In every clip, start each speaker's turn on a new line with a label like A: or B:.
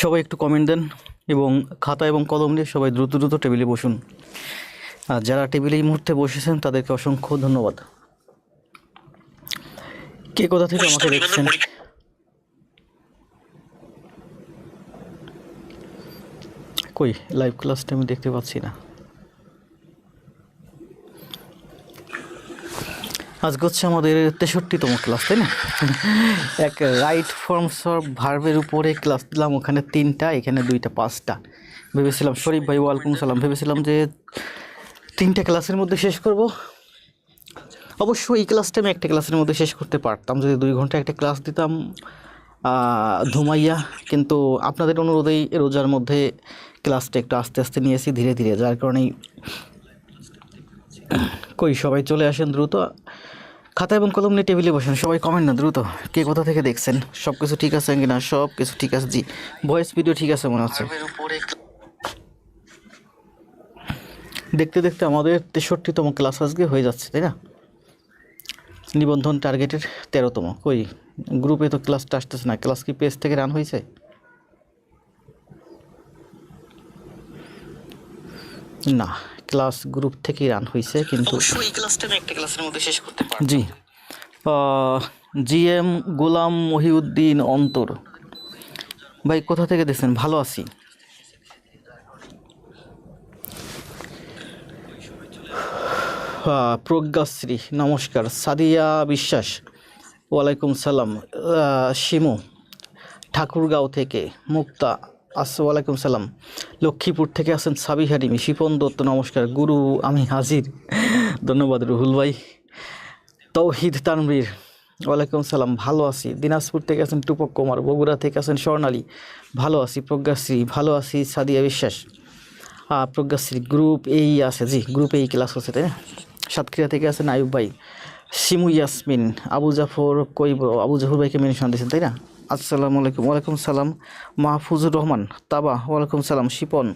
A: সবাই একটু কমেন্ট দেন এবং খাতা এবং কলম নিয়ে সবাই দ্রুত দ্রুত টেবিলে বসুন। আর যারা টেবিলে এই মুহূর্তে বসেছেন তাদেরকে অসংখ্য ধন্যবাদ। কে কোথা থেকে আমাকে দেখছেন? কই লাইভ ক্লাসটা আমি দেখতে পাচ্ছি না। আজকে হচ্ছে আমাদের 63তম ক্লাস, তাই না? এক রাইট ফর্মস অফ ভার্বের উপরে ক্লাস দিলাম, ওখানে 3টা, এখানে 2টা, 5টা। ভেবেছিলাম শরীফ ভাই ওয়ালাইকুম সালাম, ভেবেছিলাম যে 3টা ক্লাসের মধ্যে শেষ করব। অবশ্য এই ক্লাসটা আমি একটা ক্লাসের মধ্যে শেষ করতে পারতাম যদি 2 ঘন্টা একটা ক্লাস দিতাম ধুমাইয়া, কিন্তু আপনাদের অনুরোধেই রোজার মধ্যে ক্লাসটা একটু আস্তে আস্তে নিয়েছি ধীরে ধীরে, যার কারণেই কই সবাই চলে আসেন দ্রুত, খাতা এবং কলম নিয়ে টেবিলে বসেন, সবাই কমেন্ট না দ্রুত। কে কোথা থেকে দেখছেন? সব কিছু ঠিক আছে কিনা? সব কিছু ঠিক আছে, জি। ভয়েস ভিডিও ঠিক আছে মনে হচ্ছে। দেখতে দেখতে আমাদের 63তম ক্লাস আজকে হয়ে যাচ্ছে, তাই না? নিবন্ধন টার্গেটের 13তম। কই গ্রুপে তো ক্লাসটা আসতেছে না। ক্লাস কি পেজ থেকে রান হয়েছে? না, ক্লাস গ্রুপ থেকেই রান হয়েছে, কিন্তু এই ক্লাসটা আমি একটা ক্লাসের মধ্যে শেষ করতে পারব। জি। জিএম গোলাম মহিউদ্দিন অন্তর ভাই কোথা থেকে দেখছেন? ভালো আছি। প্রজ্ঞাশ্রী নমস্কার। সাদিয়া বিশ্বাস ওয়ালাইকুম সালাম। শিমু ঠাকুরগাঁও থেকে, মুক্তা ওয়ালাইকুম সালাম। লক্ষ্মীপুর থেকে আছেন সাবিহা রিমি। শিপন দত্ত নমস্কার। গুরু আমি হাজির, ধন্যবাদ রুহুল ভাই। তৌহিদ তানভীর ওয়ালাইকুম সালাম, ভালো আছি। দিনাজপুর থেকে আছেন টুপক কুমার। বগুড়া থেকে আছেন স্বর্ণালী, ভালো আছি। প্রজ্ঞাশ্রী ভালো আছি। সাদিয়া বিশ্বাস প্রজ্ঞাশ্রী গ্রুপ এই আছে, জি গ্রুপ এই ক্লাস হচ্ছে, তাই না? সাতক্ষীরা থেকে আছেন আয়ুব ভাই। শিমু ইয়াসমিন, আবু জাফর কইব, আবু জাফর ভাইকে মেনশন দিয়েছেন, তাই না? আসসালামু আলাইকুম। ওয়ালাইকুম সালাম। মাহফুজুর রহমান তাবা ওয়ালাইকুম সালাম। শিপন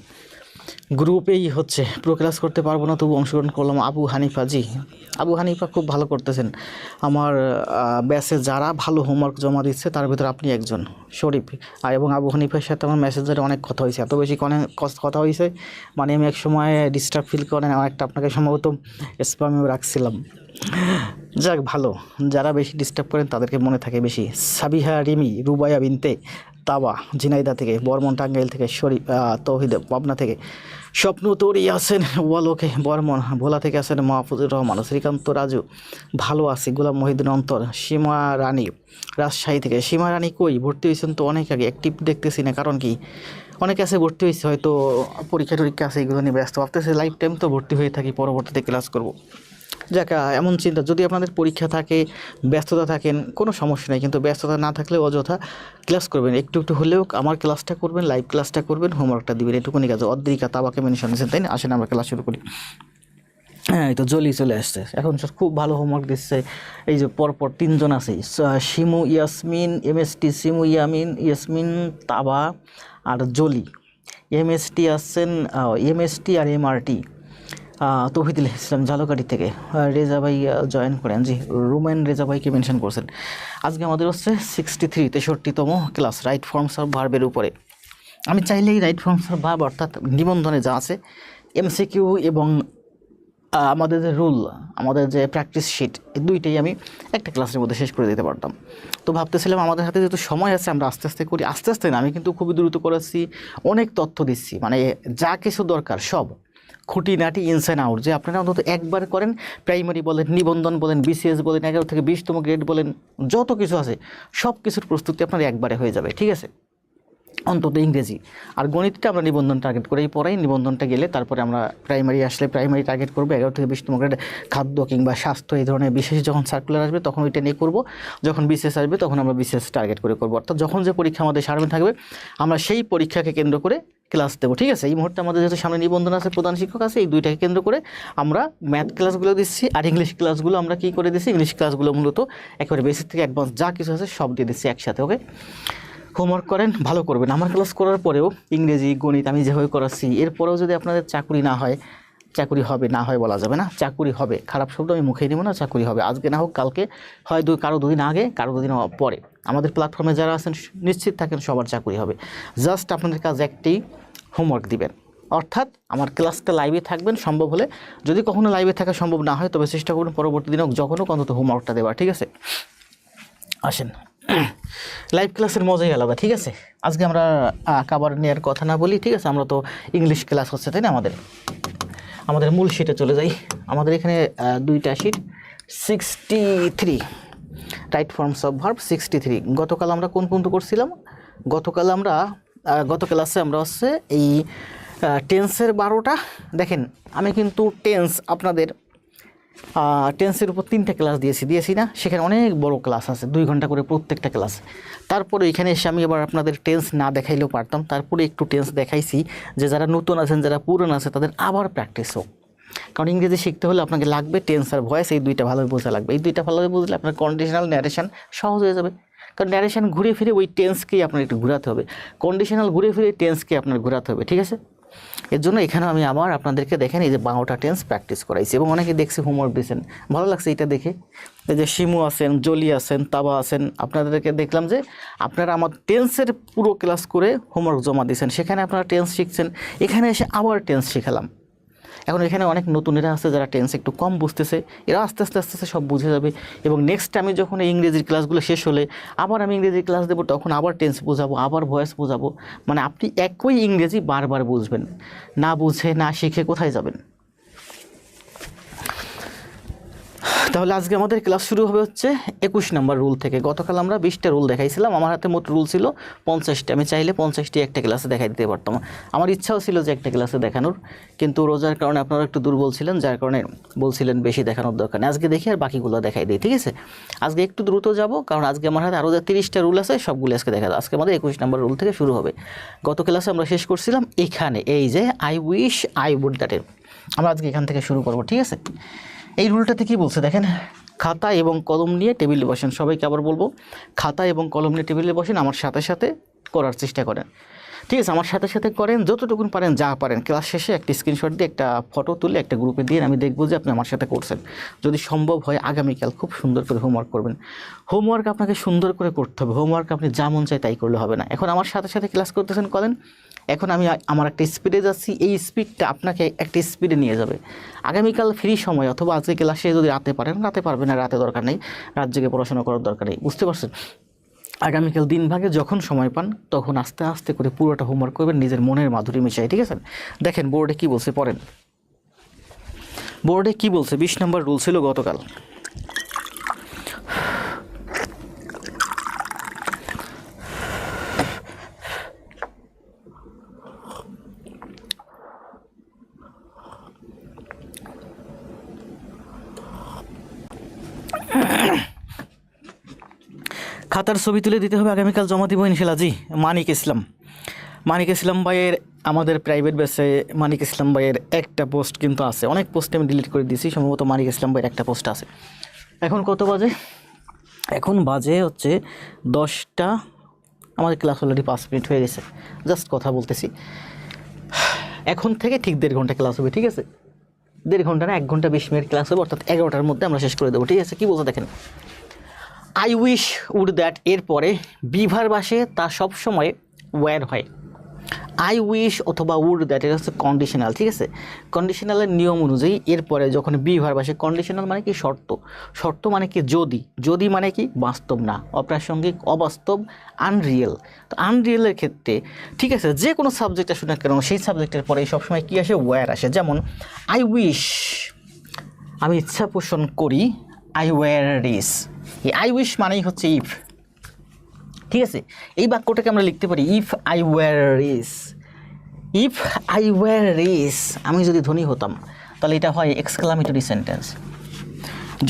A: গ্রুপেই হচ্ছে, প্রো ক্লাস করতে পারবো না তবু অংশগ্রহণ করলাম। আবু হানিফা, জি আবু হানিফা খুব ভালো করতেছেন। আমার ব্যাচে যারা ভালো হোমওয়ার্ক জমা দিচ্ছে তার ভিতরে আপনি একজন, শরীফ। এবং আবু হানিফার সাথে আমার মেসেঞ্জারে অনেক কথা হয়েছে, এত বেশি কথা হয়েছে মানে আমি এক সময় ডিস্টার্ব ফিল করেন, একটা আপনাকে সম্ভবত স্প্যামেও রাখছিলাম। যাক ভালো, যারা বেশি ডিস্টার্ব করেন তাদেরকে মনে থাকে বেশি। সাবিহা রিমি, রুবাইয়া বিনতে তাবা ঝিনাইদা থেকে, বর্মন টাঙ্গাইল থেকে, শরীফ তৌহিদ পাবনা থেকে, স্বপ্ন তৈরি আছেন ওয়ালোকে বর্মন, ভোলা থেকে আছেন মাহফুজুর রহমান, শ্রীকান্ত রাজু ভালো আছি। গোলাম মহিউদ্দিন অন্তর, সীমা রানী রাজশাহী থেকে। সীমা রানী কই ভর্তি হয়েছেন তো অনেক আগে, অ্যাক্টিভ দেখতেছি না, কারণ কি অনেকে আছে ভর্তি হয়েছে হয়তো পরীক্ষা টরীক্ষা আছে এগুলো নিয়ে ব্যস্ত, ভাবতেছে লাইফ টাইম তো ভর্তি হয়ে থাকি, পরবর্তীতে ক্লাস করব। যাক এমন চিন্তা, যদি আপনাদের পরীক্ষা থাকে ব্যস্ততা থাকেন কোনো সমস্যা নেই, কিন্তু ব্যস্ততা না থাকলে অযথা ক্লাস করবেন, একটু একটু হলেও আমার ক্লাসটা করবেন, লাইভ ক্লাসটা করবেন, হোমওয়ার্কটা দিবেন, এটুকুনি কাজ। অদ্রিকা তাবাকে মেনশন দিয়েছেন, তাই না? আসেন আমরা ক্লাস শুরু করি। হ্যাঁ এই তো জলি চলে আসছে এখন, খুব ভালো হোমওয়ার্ক দিচ্ছে। এই যে পরপর 3জন আছে, শিমু ইয়াসমিন এমএসটি, শিমু ইয়াসমিন তাবা আর জলি। এমএসটি আসছেন, এমএসটি আর এমআরটি তৌহিদুল ইসলাম ঝালকাঠি থেকে। রেজা ভাই জয়েন করেন, জি রুমেন রেজা ভাইকে মেনশন করছেন। আজকে আমাদের হচ্ছে 63তম ক্লাস রাইট ফর্মস অফ ভার্বের উপরে। আমি চাইলে এই রাইট ফর্মস অফ ভার্ব অর্থাৎ নিবন্ধনে যা আছে এমসিকিউ এবং আমাদের যে রুল, আমাদের যে প্র্যাকটিস শিট, এই দুইটাই আমি একটা ক্লাসের মধ্যে শেষ করে দিতে পারতাম। তো ভাবতেছিলাম আমাদের হাতে যেহেতু সময় আছে আমরা আস্তে আস্তে করি। আস্তে আস্তে না, আমি কিন্তু খুবই দ্রুত করেছি, অনেক তথ্য দিচ্ছি, মানে যা কিছু দরকার সব খুঁটিনাটি ইনসাইড আউট, যে আপনারা অন্তত একবার করেন। প্রাইমারি বলেন, নিবন্ধন বলেন, বিসিএস বলেন, 11 থেকে 20তম গ্রেড বলেন, যত কিছু আছে সব কিছুর প্রস্তুতি আপনার একবারে হয়ে যাবে, ঠিক আছে? অন্তত ইংরেজি আর গণিতটা আমরা নিবন্ধন টার্গেট করেই পড়াই। নিবন্ধনটা গেলে তারপরে আমরা প্রাইমারি আসলে প্রাইমারি টার্গেট করবো। 11 থেকে 20তম গ্রেড খাদ্য কিংবা স্বাস্থ্য এই ধরনের বিশেষ যখন সার্কুলার আসবে তখন ওইটা নিয়ে করবো। যখন বিসিএস আসবে তখন আমরা বিসিএস টার্গেট করে করবো, অর্থাৎ যখন যে পরীক্ষা আমাদের সামনে থাকবে আমরা সেই পরীক্ষাকে কেন্দ্র করে ক্লাস দেবো, ঠিক আছে? এই মুহূর্তে আমাদের যেহেতু সামনে নিবন্ধন আছে, প্রধান শিক্ষক আছে, এই দুইটাকে কেন্দ্র করে আমরা ম্যাথ ক্লাসগুলো দিচ্ছি, আর ইংলিশ ক্লাসগুলো আমরা কী করে দিচ্ছি, ইংলিশ ক্লাসগুলো মূলত একেবারে বেসিক থেকে অ্যাডভান্স যা কিছু আছে সব দিয়ে দিচ্ছি একসাথে। ওকে, হোমওয়ার্ক করেন, ভালো করবেন। আমার ক্লাস করার পরেও ইংরেজি গণিত আমি যেভাবে করাচ্ছি, এরপরেও যদি আপনাদের চাকরি না হয় চাকুরি হবে না হয় বলা যাবে না, চাকুরি হবে, খারাপ শব্দ আমি মুখে নেব না, চাকুরি হবে, আজকে না হোক কালকে, হয় কারো 2 দিন আগে, কারো 2 দিন পরে। আমাদের প্ল্যাটফর্মে যারা আছেন নিশ্চিত থাকেন সবার চাকুরি হবে। জাস্ট আপনাদের কাজ একটি, হোমওয়ার্ক দিবেন, অর্থাৎ আমার ক্লাসটা লাইভে থাকবেন, সম্ভব হলে, যদি কখনো লাইভে থাকা সম্ভব না হয় তবে চেষ্টা করবেন পরবর্তী দিনে যখনও অন্তত হোমওয়ার্কটা দেওয়ার, ঠিক আছে? আসেন, লাইভ ক্লাসের মজাই আলাদা, ঠিক আছে? আজকে আমরা কাবার নেওয়ার কথা না বলি, ঠিক আছে? আমরা তো ইংলিশ ক্লাস হচ্ছে, তাই না? আমাদের মূল শিটে চলে যাই। আমাদের এখানে 2টা sheet, 63 right forms of verb 63। গতকাল আমরা কোন পর্যন্ত করছিলাম? গত ক্লাসে আমরা হচ্ছে এই টেন্সের 12টা। দেখেন আমি কিন্তু আপনাদের টেন্সের উপর 3টা ক্লাস দিয়েছি না? সেখানে অনেক বড় ক্লাস আছে, 2 ঘন্টা করে প্রত্যেকটা ক্লাস। তারপরে এখানে এসে আমি আবার আপনাদের টেন্স না দেখাইলেও পারতাম, তারপরে একটু টেন্স দেখাইছি যে যারা নতুন আছেন, যারা পুরনো আছে তাদের আবার প্র্যাকটিস হোক। কারণ ইংরেজি শিখতে হলে আপনাকে লাগবে টেন্স আর ভয়েস, এই 2টা ভালোভাবে বোঝা লাগবে। এই 2টা ভালোভাবে বুঝলে আপনার কন্ডিশনাল ন্যারেশন সহজ হয়ে যাবে। কারণ ন্যারেশন ঘুরে ফিরে ওই টেন্সকেই আপনার একটু ঘোরাতে হবে, কন্ডিশনাল ঘুরে ফিরে টেন্সকে আপনার ঘোরাতে হবে, ঠিক আছে? এর জন্য এখানে আমি আবার আপনাদেরকে দেখেন এই যে 12টা টেন্স প্র্যাকটিস করাইছি, এবং অনেকে দেখছি হোমওয়ার্ক দিয়েছেন, ভালো লাগছে এটা দেখে। এই যে শিমু আছেন, জলি আছেন, তাবা আছেন, আপনাদেরকে দেখলাম যে আপনারা আমার টেন্সের পুরো ক্লাস করে হোমওয়ার্ক জমা দিয়েছেন, সেখানে আপনারা টেন্স শিখছেন, এখানে এসে আবার টেন্স শিখালাম। এখন এখানে অনেক নতুনেরা আছে যারা টেন্স একটু কম বুঝতেছে, এরা আস্তে আস্তে সব বুঝে যাবে, এবং নেক্সট আমি যখন এই ইংরেজির ক্লাসগুলো শেষ হলে আবার আমি ইংরেজির ক্লাস দেবো, তখন আবার টেন্স বোঝাবো, আবার ভয়েস বোঝাবো। মানে আপনি একই ইংরেজি বারবার বুঝবেন, না বুঝে না শিখে কোথায় যাবেন? তাহলে আজকে আমাদের ক্লাস শুরু হবে হচ্ছে 21 নম্বর রুল থেকে। গতকাল আমরা 20টা রুল দেখাইছিলাম, আমার হাতে মোট রুল ছিল 50টা। আমি চাইলে 50টি একটা ক্লাসে দেখাই দিতে পারতাম, আমার ইচ্ছাও ছিল যে একটা ক্লাসে দেখানোর, কিন্তু রোজার কারণে আপনারা একটু দুর্বল ছিলেন, যার কারণে বলছিলেন বেশি দেখানোর দরকার নেই। আজকে দেখি আর বাকিগুলো দেখাই দিই, ঠিক আছে? আজকে একটু দ্রুত যাব, কারণ আজকে আমার হাতে আরও 30টা রুল আছে, সবগুলো আজকে দেখা যায়। আজকে আমাদের 21 নম্বর রুল থেকে শুরু হবে। গত ক্লাসে আমরা শেষ করছিলাম এখানে, এই যে আই উইশ আই উড দ্যাটের, আমরা আজকে এখান থেকে শুরু করব, ঠিক আছে? এই রুলটাতে কী বলছে দেখেন, খাতা এবং কলম নিয়ে টেবিলে বসেন। সবাইকে আবার বলবো, খাতা এবং কলম নিয়ে টেবিলে বসেন, আমার সাথে সাথে করার চেষ্টা করেন, ঠিক আছে? আমার সাথে সাথে করেন, যতটুকুন পারেন, যা পারেন। ক্লাস শেষে একটা স্ক্রিনশট দিয়ে একটা ফটো তুলে একটা গ্রুপে দিয়ে আমি দেখবো যে আপনি আমার সাথে করছেন। যদি সম্ভব হয় আগামীকাল খুব সুন্দর করে হোমওয়ার্ক করবেন। হোমওয়ার্ক আপনাকে সুন্দর করে করতে হবে, হোমওয়ার্ক আপনি যা মন চায় তাই করলে হবে না। এখন আমার সাথে সাথে ক্লাস করতেছেন করেন, এখন আমি আমার একটা স্পিডে যাচ্ছি, এই স্পিডটা আপনাকে একটা স্পিডে নিয়ে যাবে। আগামীকাল ফ্রি সময় অথবা আজকে ক্লাসে যদি রাতে পারেন, রাতে পারবেন না, রাতে দরকার নেই, রাত জেগে পড়াশোনা করার দরকার নেই, বুঝতে পারছেন? আগামীকাল দিন ভাগে যখন সময় পান তখন আস্তে আস্তে করে পুরোটা হোমওয়ার্ক করবেন, নিজের মনের মাধুরী মিশাই, ঠিক আছে? দেখেন বোর্ডে কী বলছে, পড়েন। বোর্ডে কী বলছে? 20 নম্বর রুল ছিল গতকাল। খাতার ছবি তুলে দিতে হবে, আগামীকাল জমা দিব ইনশাল্লাহ। জি, মানিক ইসলাম ভাইয়ের, আমাদের প্রাইভেট ব্যাচে মানিক ইসলাম ভাইয়ের একটা পোস্ট কিন্তু আছে, অনেক পোস্ট আমি ডিলিট করে দিয়েছি, সম্ভবত মানিক ইসলাম ভাইয়ের একটা পোস্ট আছে। এখন কত বাজে? এখন বাজে হচ্ছে 10টা, আমাদের ক্লাস অলরেডি 5 মিনিট হয়ে গেছে, জাস্ট কথা বলতেছি। এখন থেকে ঠিক 1.5 ঘন্টা ক্লাস হবে, ঠিক আছে? 1.5 ঘন্টা না, 1 ঘন্টা 20 মিনিট ক্লাস হবে, অর্থাৎ 11টার মধ্যে আমরা শেষ করে দেবো, ঠিক আছে? কী বলছে দেখেন, আই উইশ উড দ্যাট এর পরে বিভার বাসে তা সবসময় ওয়্যার হয়। আই উইশ অথবা উড দ্যাট এটা হচ্ছে কন্ডিশনাল, ঠিক আছে? কন্ডিশনালের নিয়ম অনুযায়ী এরপরে যখন বিভার বাসে, কন্ডিশনাল মানে কি? শর্ত মানে কি? যদি মানে কি? বাস্তব না, অপ্রাসঙ্গিক, অবাস্তব, আনরিয়েল। তো আনরিয়েলের ক্ষেত্রে, ঠিক আছে, যে কোনো সাবজেক্ট আসুন না কেন, সেই সাবজেক্টের পরে সবসময় কী আসে? ওয়্যার আসে। যেমন আই উইশ, আমি ইচ্ছা পোষণ করি, আই ওয়্যার রিস। এই আই উইশ মানেই হচ্ছে ইফ, ঠিক আছে? এই বাক্যটাকে আমরা লিখতে পারি if I were rich. If I were rich, আমি যদি ধনী হতাম, তাহলে এটা হয় এক্সক্লামেটরি সেন্টেন্স।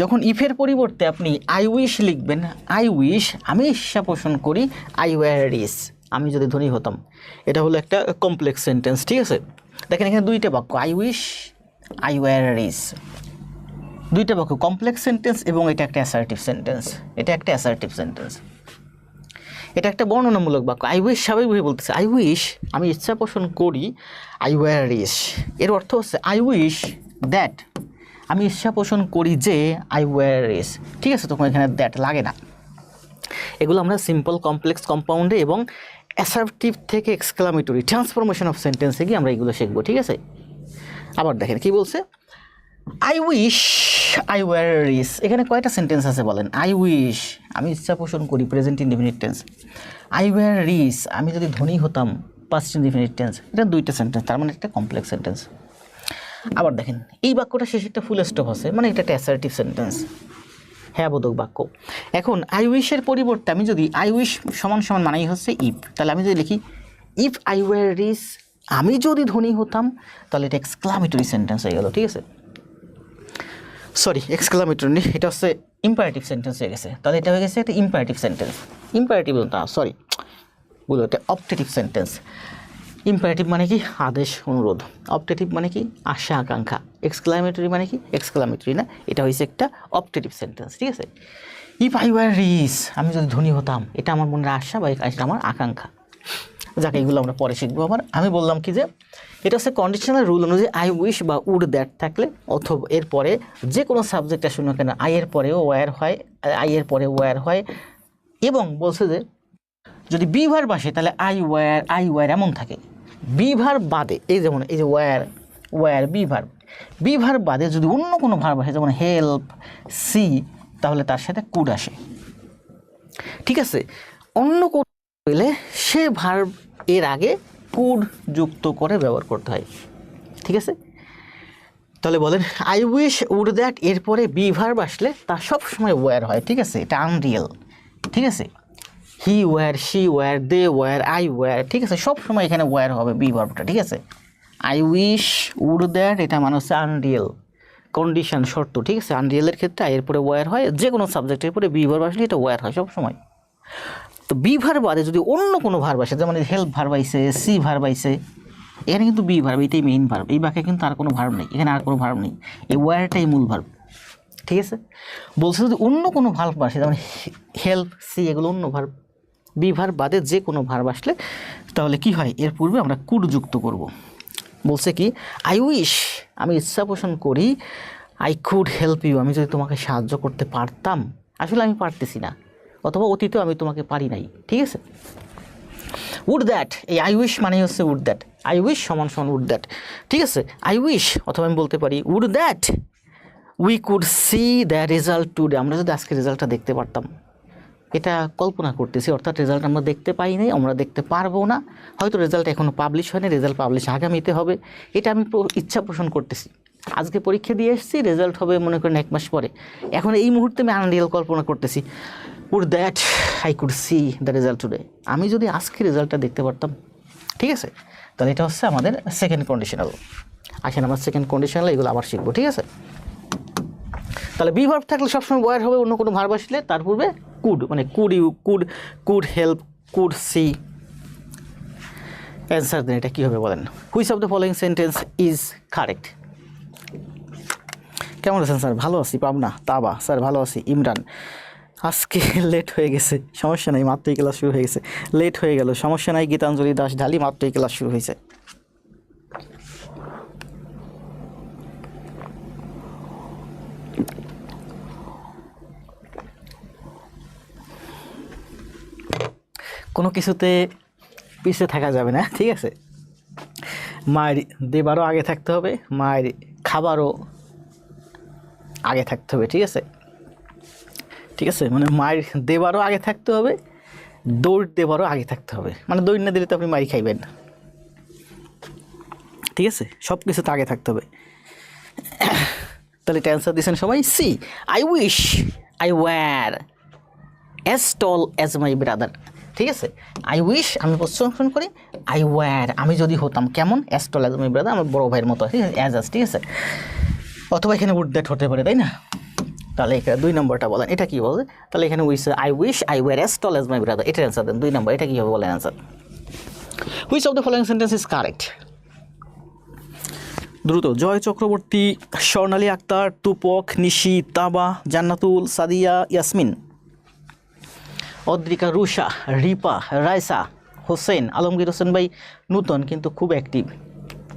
A: যখন ইফের পরিবর্তে আপনি আই উইশ লিখবেন, আই উইশ, আমি ইচ্ছা পোষণ করি, আই ওয়্যার রিস, আমি যদি ধনী হতাম, এটা হলো একটা কমপ্লেক্স সেন্টেন্স, ঠিক আছে? দেখেন এখানে 2টা বাক্য, আই উইশ, আই ওয়্যার রিস, 2টা বাক্য, কমপ্লেক্স সেন্টেন্স, এবং এটা একটা অ্যাসার্টিভ সেন্টেন্স, এটা একটা বর্ণনামূলক বাক্য। আই উইশ স্বাভাবিকভাবে বলতেছে আই উইশ, আমি ইচ্ছা পোষণ করি, আই ওয়্যার রিচ, এর অর্থ হচ্ছে আই উইশ দ্যাট, আমি ইচ্ছা পোষণ করি যে আই ওয়্যার রিচ। ঠিক আছে, তখন এখানে দ্যাট লাগে না। এগুলো আমরা সিম্পল, কমপ্লেক্স, কম্পাউন্ডে এবং অ্যাসার্টিভ থেকে এক্সক্লামেটরি, ট্রান্সফরমেশন অফ সেন্টেন্সে গিয়ে আমরা এগুলো শিখবো। ঠিক আছে, আবার দেখেন কি বলছে, I wish I were rich. এখানে কয়টা সেন্টেন্স আছে বলেন? আই উইশ, আমি ইচ্ছা পোষণ করি, present indefinite tense. I were rich, আমি যদি ধনী হতাম, পাস্ট ইনডিফিনিট টেন্স। এটা দুইটা সেন্টেন্স, তার মানে একটা কমপ্লেক্স সেন্টেন্স। আবার দেখেন এই বাক্যটা শেষে একটা ফুল স্টপ আছে, মানে এটা একটা অ্যাসার্টিভ সেন্টেন্স, হ্যাঁ বোধক বাক্য। এখন আই উইশের পরিবর্তে আমি যদি আই উইশ সমান সমান মানেই হচ্ছে ইফ, তাহলে আমি যদি লিখি ইফ আই ওয়্যার রিচ, আমি যদি ধনী হতাম, তাহলে এটা এক্সক্লামেটরি সেন্টেন্স হয়ে গেল। ঠিক আছে, সরি এক্সক্লামেটরি, এটা হচ্ছে ইম্পারেটিভ সেন্টেন্স হয়ে গেছে। তাহলে এটা হয়ে গেছে একটা ইম্পারেটিভ সেন্টেন্স। ইম্পারেটিভ না, সরি বলো, এটা অপটেটিভ সেন্টেন্স। ইম্পারেটিভ মানে কি? আদেশ, অনুরোধ। অপটেটিভ মানে কি? আশা, আকাঙ্ক্ষা। এক্সক্লামেটরি মানে কি? এক্সক্লামেটরি না, এটা হয়েছে একটা অপটেটিভ সেন্টেন্স। ঠিক আছে, ইফ আই ওয়্যার রিচ, আমি যদি ধনী হতাম, এটা আমার মনের আশা বা এটা আমার আকাঙ্ক্ষা। যাকে এগুলো আমরা পরে শিখবো। আবার আমি বললাম কি যে এটা হচ্ছে কন্ডিশনাল রুল অনুযায়ী আই উইশ বা উড দ্যাট থাকলে অথবা এরপরে যে কোনো সাবজেক্ট আসুন না কেন, আই এর পরেও ওয়্যার হয়, আই এর পরে ওয়্যার হয়। এবং বলছে যে যদি বি ভার্ব আসে তাহলে আই ওয়্যার এমন থাকে। বি ভার্ব বাদে, এই যেমন এই যে ওয়্যার বি ভার্ব বাদে যদি অন্য কোনো ভার্ব আসে, যেমন হেল্প, সি, তাহলে তার সাথে কুড আসে। ঠিক আছে, অন্য কোনো হইলে সে ভার্ব এর আগে কুড যুক্ত করে ব্যবহার করতে হয়। ঠিক আছে, তাহলে বলেন আই উইশ উড দ্যাট, এরপরে বি ভার্ব আসলে তা সবসময় ওয়্যার হয়। ঠিক আছে, এটা আনরিয়েল। ঠিক আছে, he were, she were, they were, I were. ঠিক আছে, সবসময় এখানে ওয়্যার হবে বি ভার্বটা। ঠিক আছে, আই উইশ উড দ্যাট, এটা মানে হচ্ছে আনরিয়েল কন্ডিশন, শর্ত। ঠিক আছে, আনরিয়েলের ক্ষেত্রে এরপরে ওয়্যার হয়, যে কোনো সাবজেক্টের পরে বি ভার্ব আসলে এটা ওয়্যার হয় সবসময়। তো বি ভার্ব বাদে যদি অন্য কোনো ভার্ব আসে, যেমন হেল্প ভার্ব আইছে, সি ভার্ব আইছে, এখানে কিন্তু বি ভার্ব, এটাই মেইন ভার্ব। এই বাক্যে কিন্তু আর কোনো ভার্ব নেই, এখানে আর কোনো ভার্ব নেই, এই ওয়্যারটাই মূল ভার্ব। ঠিক আছে, বলছে যদি অন্য কোনো ভার্ব আসে, যেমন হেল্প, সি, এগুলো অন্য ভার্ব, বি ভার্ব বাদে যে কোনো ভার্ব আসলে তাহলে কি হয়, এর পূর্বে আমরা কুড যুক্ত করব। বলছে কি আই উইশ, আমি ইচ্ছা পোষণ করি, আই কুড হেল্প ইউ, আমি যদি তোমাকে সাহায্য করতে পারতাম, আসলে আমি পারতেছি না, অথবা অতীতেও আমি তোমাকে পারি নাই। ঠিক আছে, উড দ্যাট, এই আই উইশ মানে হচ্ছে উড দ্যাট, আই উইশ সমান সমান উড দ্যাট। ঠিক আছে, আই উইশ, অথবা আমি বলতে পারি would that we could see the result today, আমরা যদি আজকে রেজাল্টটা দেখতে পারতাম। এটা কল্পনা করতেছি, অর্থাৎ রেজাল্ট আমরা দেখতে পাই নাই, আমরা দেখতে পারবো না, হয়তো রেজাল্ট এখনও পাবলিশ হয়নি, রেজাল্ট পাবলিশ আগামীতে হবে, এটা আমি ইচ্ছা পোষণ করতেছি। আজকে পরীক্ষা দিয়ে এসেছি, রেজাল্ট হবে মনে করেন 1 মাস পরে, এখন এই মুহূর্তে আমি আনরিয়েল কল্পনা করতেছি, would that I could see the result today, আমি যদি আজকে রেজাল্টটা দেখতে পারতাম। ঠিক আছে, তাহলে এটা হচ্ছে আমাদের সেকেন্ড কন্ডিশনাল। আসেন আমরা সেকেন্ড কন্ডিশনাল এগুলো আবার শিখবো। ঠিক আছে, তাহলে বি ভার্ব থাকলে সবসময় ওয়্যার হবে, অন্য কোনো ভার্ব আসলে তার পূর্বে কুড, মানে could you, could help, could see. Answer then, এটা কী হবে বলেন? Which of the following sentence is correct? কেমন আছেন স্যার? ভালো আছি। পাবনা তাবা স্যার ভালো আছি। ইমরান আজকে লেট হয়ে গেছে, সমস্যা নাই, মাত্রই ক্লাস শুরু হয়ে গেছে, লেট হয়ে গেল সমস্যা নাই। গীতাঞ্জলি দাস ঢালি মাত্রই ক্লাস শুরু হয়েছে। কোনো কিছুতে পিছিয়ে থাকা যাবে না। ঠিক আছে, মায়ের দেবারও আগে থাকতে হবে, মায়ের খাবারও আগে থাকতে হবে। ঠিক আছে, ঠিক আছে, মানে মায়ের দেবারও আগে থাকতে হবে, দৌড় দেবারও আগে থাকতে হবে, মানে দৌড় না দিলে তো আপনি মারি খাইবেন। ঠিক আছে, সব কিছুতে আগে থাকতে হবে। তাহলে এটা অ্যান্সার দিয়েছেন সবাই see, I wish I were as tall as my brother. ঠিক আছে, আই উইশ আমি প্রশ্ন করি, আই ওয়্যার আমি যদি হতাম কেমন, as tall as my brother, আমার বড় ভাইয়ের মতো। ঠিক আছে, অ্যাজ। ঠিক আছে, অথবা এখানে উড দ্যাট হতে পারে, তাই না? তাহলে এখানে 2 নম্বরটা বলেন, এটা কী বলবে? তাহলে এখানে I wish I were as tall as my brother, এটার অ্যান্সার দেন 2 নম্বর। এটা কী হবে বলেন answer? Which of the following sentence is correct? দ্রুত। জয় চক্রবর্তী, স্বর্ণালী আক্তার, তুপক, নিশি, তাবা, জান্নাতুল, সাদিয়া, ইয়াসমিন। অদ্রিকা, রুষা, রিপা, রাইসা, হোসেন, আলমগীর হোসেন ভাই নূতন কিন্তু খুব অ্যাক্টিভ,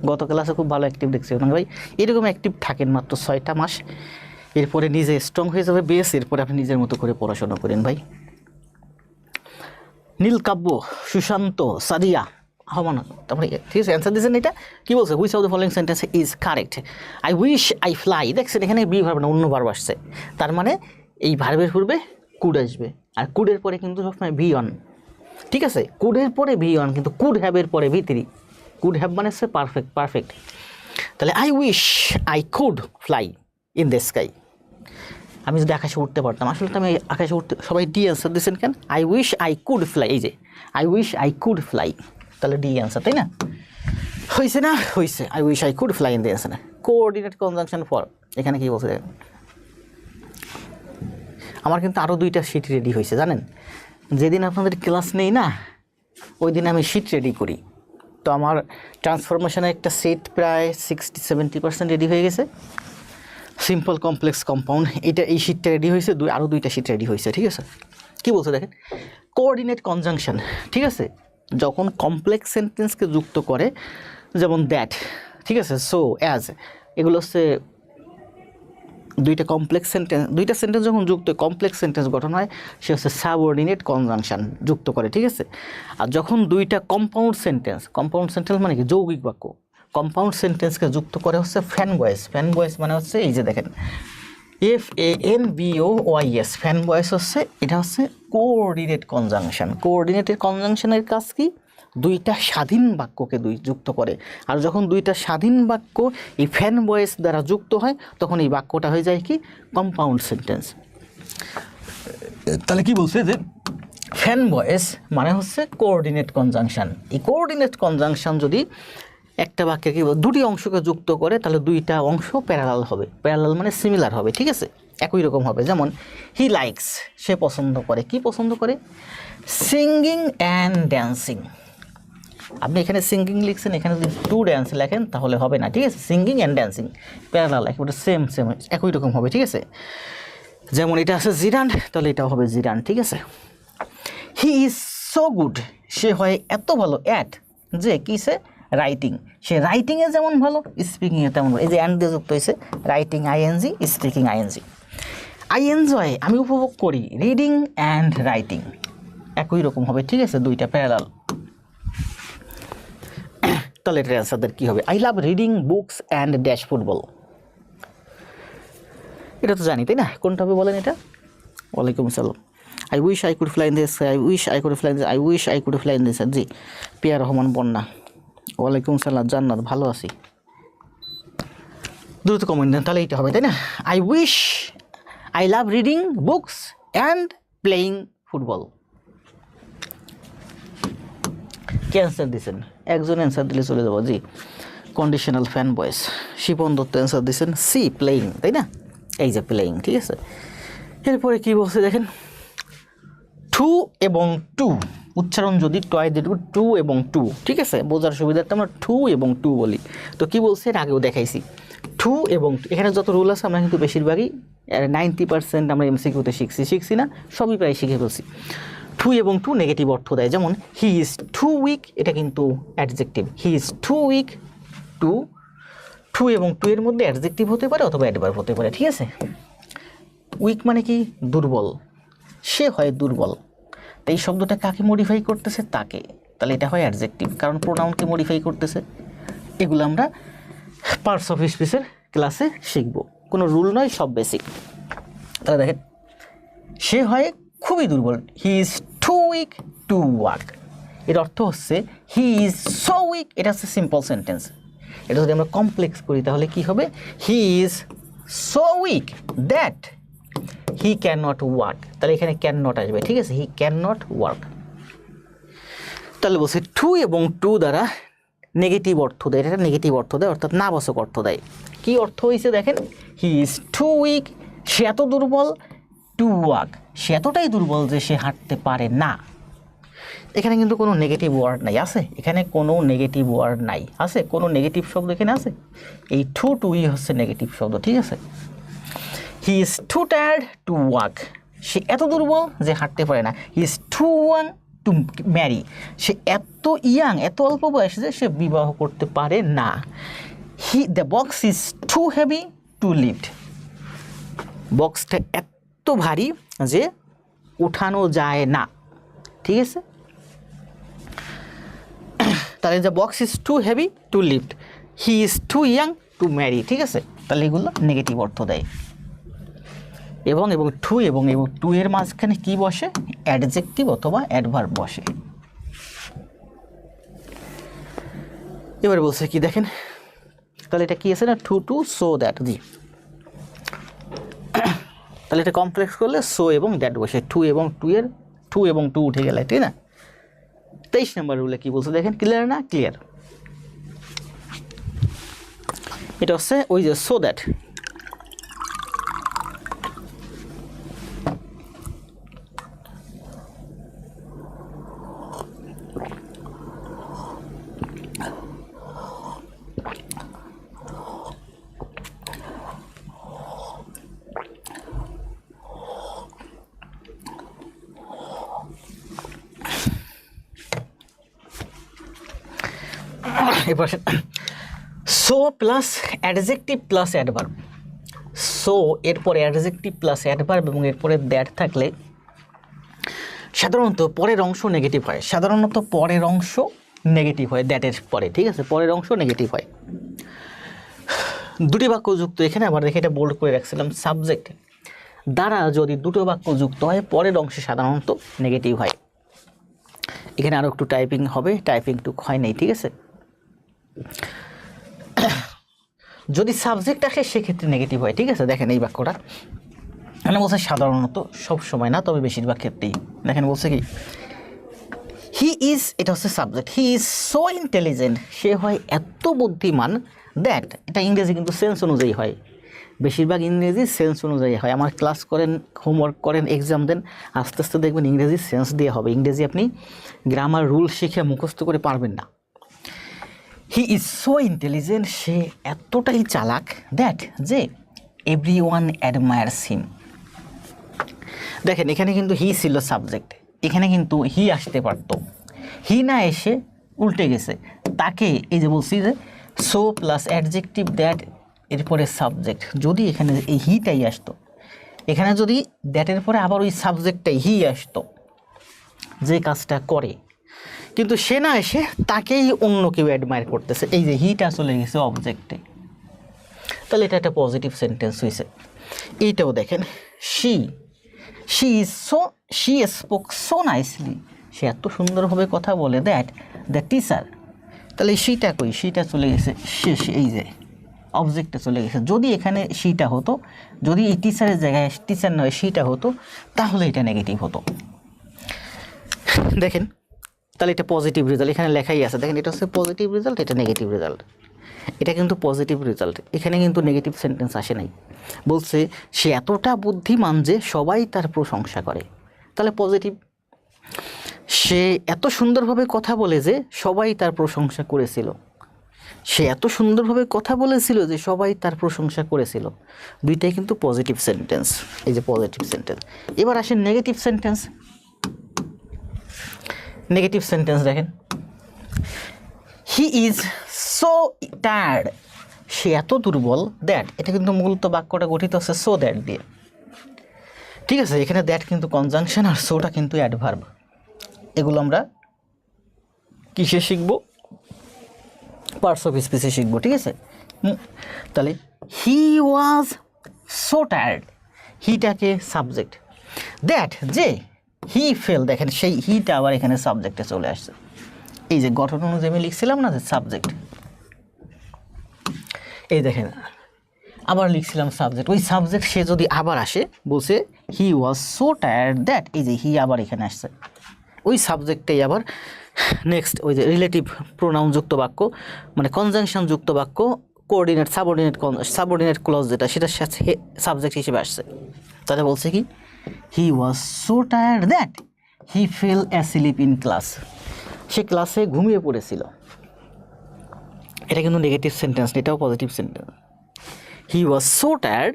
A: গত ক্লাসে খুব ভালো অ্যাক্টিভ দেখছি ভাই। এরকম অ্যাক্টিভ থাকেন মাত্র 6টা মাস, এরপরে নিজে স্ট্রং হয়ে যাবে বেস, এরপরে আপনি নিজের মতো করে পড়াশোনা করেন ভাই। নীলকাব্য, সুশান্ত, সাদিয়া হমান, তারপরে ঠিক আছে অ্যান্সার দিয়েছেন। এটা কী বলছে? Which of the following sentence is correct? I wish I fly, দেখছেন এখানে বি ভার্ব না অন্য ভার্ব আসছে, তার মানে এই ভার্বের পূর্বে কুড আসবে, আর কুডের পরে কিন্তু সবসময় ভি অন, ঠিক আছে? কুডের পরে ভি অন, কিন্তু কুড হ্যাভের পরে ভি3। কুড হ্যাভ মানে হচ্ছে পারফেক্ট। তাহলে I wish I could fly in the sky, আমি যদি আকাশে উঠতে পারতাম, আসলে তো আমি আকাশে উঠতে, সবাই ডি অ্যান্সার দিয়েছেন কেন? I wish I could fly, এই যে I wish I could fly, তাহলে ডি অ্যান্সার, তাই না? হয়েছে না? হয়েছে। I wish I could fly in the answer. Coordinate conjunction for, এখানে কী বলছে দেখেন, আমার কিন্তু আরও 2টা শিট রেডি হয়েছে জানেন, যেদিন আপনাদের ক্লাস নেই না ওই দিন আমি শিট রেডি করি, তো আমার ট্রান্সফরমেশনের একটা সেট প্রায় 60-70% রেডি হয়ে গেছে। সিম্পল কমপ্লেক্স কম্পাউন্ড, এটা এই শিটটা রেডি হয়েছে, আরও 2টা শিট রেডি হয়েছে, ঠিক আছে? কী বলছে দেখেন, কোঅর্ডিনেট কনজাংশন, ঠিক আছে? যখন কমপ্লেক্স সেন্টেন্সকে যুক্ত করে, যেমন দ্যাট, ঠিক আছে, সো, অ্যাজ, এগুলো হচ্ছে 2টা কমপ্লেক্স সেন্টেন্স, 2টা সেন্টেন্স যখন যুক্ত কমপ্লেক্স সেন্টেন্স গঠন হয়, সে হচ্ছে সাবঅর্ডিনেট কনজাংশন যুক্ত করে, ঠিক আছে? আর যখন 2টা কম্পাউন্ড সেন্টেন্স মানে কি যৌগিক বাক্য, কম্পাউন্ড সেন্টেন্সকে যুক্ত করে হচ্ছে ফ্যান ভয়েস মানে হচ্ছে এই যে দেখেন FANBOYS, ফ্যান ভয়েস হচ্ছে, এটা হচ্ছে কোঅর্ডিনেট কনজাংশন। কোঅর্ডিনেটের কনজাংশনের কাজ কি? 2টা স্বাধীন বাক্যকে যুক্ত করে, আর যখন 2টা স্বাধীন বাক্য এই ফ্যান ভয়েস দ্বারা যুক্ত হয় তখন এই বাক্যটা হয়ে যায় কি? Compound sentence. তাহলে কি বলছে যে ফ্যান ভয়েস মানে হচ্ছে কোঅর্ডিনেট কনজাংশন। এই কোঅর্ডিনেট কনজাংশন যদি একটা বাক্যে কি 2টি অংশকে যুক্ত করে, তাহলে 2টা অংশ প্যারালাল হবে, প্যারালাল মানে সিমিলার হবে, ঠিক আছে? একই রকম হবে। যেমন হি লাইকস, সে পছন্দ করে, কি পছন্দ করে? Singing and dancing. আপনি এখানে সিঙ্গিং লিখছেন, এখানে যদি টু ড্যান্স লেখেন তাহলে হবে না, ঠিক আছে? সিঙ্গিং অ্যান্ড ড্যান্সিং প্যারালাল, একেবারে সেম একই রকম হবে, ঠিক আছে? যেমন এটা আছে জিরান, তাহলে এটাও হবে জিরান, ঠিক আছে? হি ইজ সো গুড, সে হয় এত ভালো অ্যাট, যে কিসে? রাইটিং। সে রাইটিংয়ে যেমন ভালো, স্পিকিংয়ে তেমন ভালো। এই যে অ্যান্ড দিয়ে যুক্ত হয়েছে, writing ING, speaking ING. I enjoy, আমি উপভোগ করি, রিডিং অ্যান্ড রাইটিং একই রকম হবে, ঠিক আছে? 2টা প্যারালাল। তাহলে এটার অ্যান্সারদের কী হবে? I love reading books and dash football. এটা তো জানি, তাই না? কোনটা হবে বলেন এটা? ওয়ালাইকুম আসসালাম। I wish I could fly in this, I wish I could fly in this, I wish I could fly in this. জি, পিয়া রহমান বন্যা, ওয়ালাইকুম সালাম, জান্নাত, ভালো আছি। দ্রুত কমেন্ট দেন, তাহলে এইটা হবে, তাই না? I wish I love reading books and playing football. K answer দিয়েছেন? একজন অ্যান্সার দিলে চলে যাবো। জি, কন্ডিশনাল ফ্যান বয়েস। শিপন দত্ত অ্যান্সার দিয়েছেন সি, প্লেয়িং, তাই না? এই যে প্লেয়িং, ঠিক আছে? এরপরে কী বলছে দেখেন, টু এবং টু উচ্চারণ যদি টয় দিয়ে টু এবং টু, ঠিক আছে? বোঝার সুবিধার্থে আমরা টু এবং টু বলি। তো কী বলছে এর আগেও দেখাইছি, টু এবং এখানে যত রুল আছে আমরা কিন্তু বেশিরভাগই 90% আমরা এমসিকিউতে শিখছি না, সবই প্রায় শিখে ফেলছি। টু এবং টু নেগেটিভ অর্থ দেয়, যেমন হি ইজ টু উইক, এটা কিন্তু adjective. He is too weak to, too এবং টু এর মধ্যে অ্যাডজেক্টিভ হতে পারে অথবা অ্যাডভার্ব হতে পারে, ঠিক আছে? উইক মানে কি? দুর্বল, সে হয় দুর্বল। তো এই শব্দটা কাকে মডিফাই করতেছে? তাকে। তাহলে এটা হয় অ্যাডজেক্টিভ, কারণ প্রোনাউনকে মডিফাই করতেছে। এগুলো আমরা পার্টস অফ স্পিচের ক্লাসে শিখব, কোনো রুল নয়, সব বেসিক। তাহলে দেখেন, সে হয় খুবই দুর্বল, he is too weak to walk. এর অর্থ হচ্ছে হি ইজ সো উইক, এটা হচ্ছে সিম্পল সেন্টেন্স। এটা যদি আমরা কমপ্লেক্স করি তাহলে কি হবে? হি is so weak that he can not work. তাহলে এখানে ক্যান নট আসবে, ঠিক আছে? হি ক্যান নট ওয়ার্ক। তাহলে বলছে টু এবং টু দ্বারা নেগেটিভ অর্থ দেয়, এটা নেগেটিভ অর্থ দেয়, অর্থাৎ নাবাচক অর্থ দেয়। কী অর্থ হয়েছে দেখেন, হি ইজ টু উইক, সে এত দুর্বল, টু ওয়াক, সে এতটাই দুর্বল যে সে হাঁটতে পারে না। এখানে কিন্তু কোনো নেগেটিভ ওয়ার্ড নাই, আছে? এখানে কোনো নেগেটিভ ওয়ার্ড নাই, আছে? কোনো নেগেটিভ শব্দ এখানে আছে? এই টু টুই হচ্ছে নেগেটিভ শব্দ, ঠিক আছে? He is too tired to walk, সে এত দুর্বল যে হাঁটতে পারে না। He is too young to marry, সে এত ইয়াং, এত অল্প বয়স যে সে বিবাহ করতে পারে না। The box is too heavy to lift, বক্সটা এত ভারী যে উঠানো যায় না। ঠিক আছে, তাহলে the box is too heavy to lift, he is too young to marry. ঠিক আছে, তাহলে এগুলো নেগেটিভ অর্থ দেয়। এবং টু এবং টু এর মাঝখানে কি বসে? অ্যাডজেক্টিভ অথবা অ্যাডভার্ব বসে। এবার বলছে কি দেখেন, তাহলে এটা কি আছে না, টু সো দ্যাট। জি, তাহলে এটা কমপ্লেক্স করলে সো এবং দ্যাট বসে, টু এবং টু উঠে গেলে, ঠিক না? 23 নম্বর রুলে কি বলছে দেখেন, ক্লিয়ার না? ক্লিয়ার। এটা হচ্ছে ওই যে সো দ্যাট, এবার so plus adjective plus adverb. So এরপরে অ্যাডজেক্টিভ প্লাস অ্যাডভার্ব এবং এরপরে দ্যাট থাকলে সাধারণত পরের অংশ নেগেটিভ হয়। সাধারণত পরের অংশ নেগেটিভ হয় দ্যাটের পরে। ঠিক আছে, পরের অংশ নেগেটিভ হয়। দুটি বাক্য যুক্ত, এখানে আবার দেখে এটা বোল্ড করে রাখছিলাম, সাবজেক্ট দ্বারা যদি দুটো বাক্য যুক্ত হয় পরের অংশে সাধারণত নেগেটিভ হয়। এখানে আরও একটু টাইপিং হবে, টাইপিং টুক হয় নাই। ঠিক আছে, যদি সাবজেক্ট আসে সেক্ষেত্রে নেগেটিভ হয়। ঠিক আছে, দেখেন এই বাক্যটা এখানে বলছে সাধারণত, সব সময় না, তবে বেশিরভাগ ক্ষেত্রেই। দেখেন বলছে কি, হি ইজ, এটা হচ্ছে subject, he is so intelligent, সে হয় এত বুদ্ধিমান, দ্যাট, এটা ইংরেজি কিন্তু সেন্স অনুযায়ী হয়, বেশিরভাগ ইংরেজি সেন্স অনুযায়ী হয়। আমার ক্লাস করেন, হোমওয়ার্ক করেন, এক্সাম দেন, আস্তে আস্তে দেখবেন ইংরেজি সেন্স দিয়ে হবে। ইংরেজি আপনি গ্রামার রুল শিখে মুখস্থ করে পারবেন না। হি ইজ সো ইন্টেলিজেন্ট, সে এতটাই চালাক, দ্যাট, যে এভরি ওয়ান অ্যাডমায়ার্স হিম। দেখেন এখানে কিন্তু হি ছিল সাবজেক্ট, এখানে কিন্তু হি আসতে পারত, হি না এসে উল্টে গেছে, তাকে এই যে বলছি যে সো প্লাস অ্যাডজেক্টিভ দ্যাট এরপরে সাবজেক্ট, যদি এখানে এই হিটাই আসতো, এখানে যদি দ্যাটের পরে আবার ওই সাবজেক্টটাই হি আসতো যে কাজটা করে, কিন্তু সে না এসে তাকেই অন্য কেউ অ্যাডমায়ার করতেছে, এই যে হিটা চলে গেছে অবজেক্টে, তাহলে এটা একটা পজিটিভ সেন্টেন্স হয়েছে। এইটাও দেখেন, শি স্পোক সো নাইসলি, সে এত সুন্দরভাবে কথা বলে, দ্যাট দ্য টিচার, তাহলে শিটা কই, শিটা চলে গেছে শেষ, এই যে অবজেক্টে চলে গেছে। যদি এখানে শিটা হতো, যদি এই টিচারের জায়গায় টিচার নয় শিটা হতো, তাহলে এটা নেগেটিভ হতো। দেখেন তাহলে এটা পজিটিভ রেজাল্ট, এখানে লেখাই আছে, দেখেন এটা হচ্ছে পজিটিভ রেজাল্ট, এটা নেগেটিভ রেজাল্ট, এটা কিন্তু পজিটিভ রেজাল্ট, এখানে কিন্তু নেগেটিভ সেন্টেন্স আসে নাই। বলছে সে এতটা বুদ্ধিমান যে সবাই তার প্রশংসা করে, তাহলে পজিটিভ। সে এত সুন্দরভাবে কথা বলে যে সবাই তার প্রশংসা করেছিল, সে এত সুন্দরভাবে কথা বলেছিল যে সবাই তার প্রশংসা করেছিল, দুইটাই কিন্তু পজিটিভ সেন্টেন্স, এই যে পজিটিভ সেন্টেন্স। এবার আসেন নেগেটিভ সেন্টেন্স। নেগেটিভ সেন্টেন্স দেখেন, হি ইজ সো টায়ার্ড, সে এত দুর্বল, দ্যাট, এটা কিন্তু মূলত বাক্যটা গঠিত হচ্ছে সো দ্যাট দিয়ে। ঠিক আছে, এখানে দ্যাট কিন্তু কনজাংশন আর সোটা কিন্তু অ্যাডভার্ব। এগুলো আমরা কিসে শিখবো? পার্টস অফ স্পিচে শিখবো। ঠিক আছে, তাহলে হি ওয়াজ সো টায়ার্ড, হিটাকে সাবজেক্ট, দ্যাট, যে হি ফেল, দেখেন সেই হিটা আবার এখানে সাবজেক্টে চলে আসছে, এই যে গঠন অনুযায়ী আমি লিখছিলাম না যে সাবজেক্ট, এই দেখেন আবার লিখছিলাম সাবজেক্ট, ওই সাবজেক্ট সে যদি আবার আসে, বলছে হি ওয়াজ সো টায়ার্ড, দ্যাট, এই যে হি আবার এখানে আসছে, ওই সাবজেক্টেই আবার নেক্সট ওই যে রিলেটিভ প্রোনাউন যুক্ত বাক্য, মানে কনজাংশন যুক্ত বাক্য, কোঅর্ডিনেট সাবঅর্ডিনেট ক্লজ যেটা, সেটার সাথে সাবজেক্ট হিসেবে আসছে। তাহলে বলছে কি, he was so tired that he fell asleep in class, সে ক্লাসে ঘুমিয়ে পড়েছিল, এটা কিন্তু নেগেটিভ সেন্টেন্স, এটাও positive sentence. He was so tired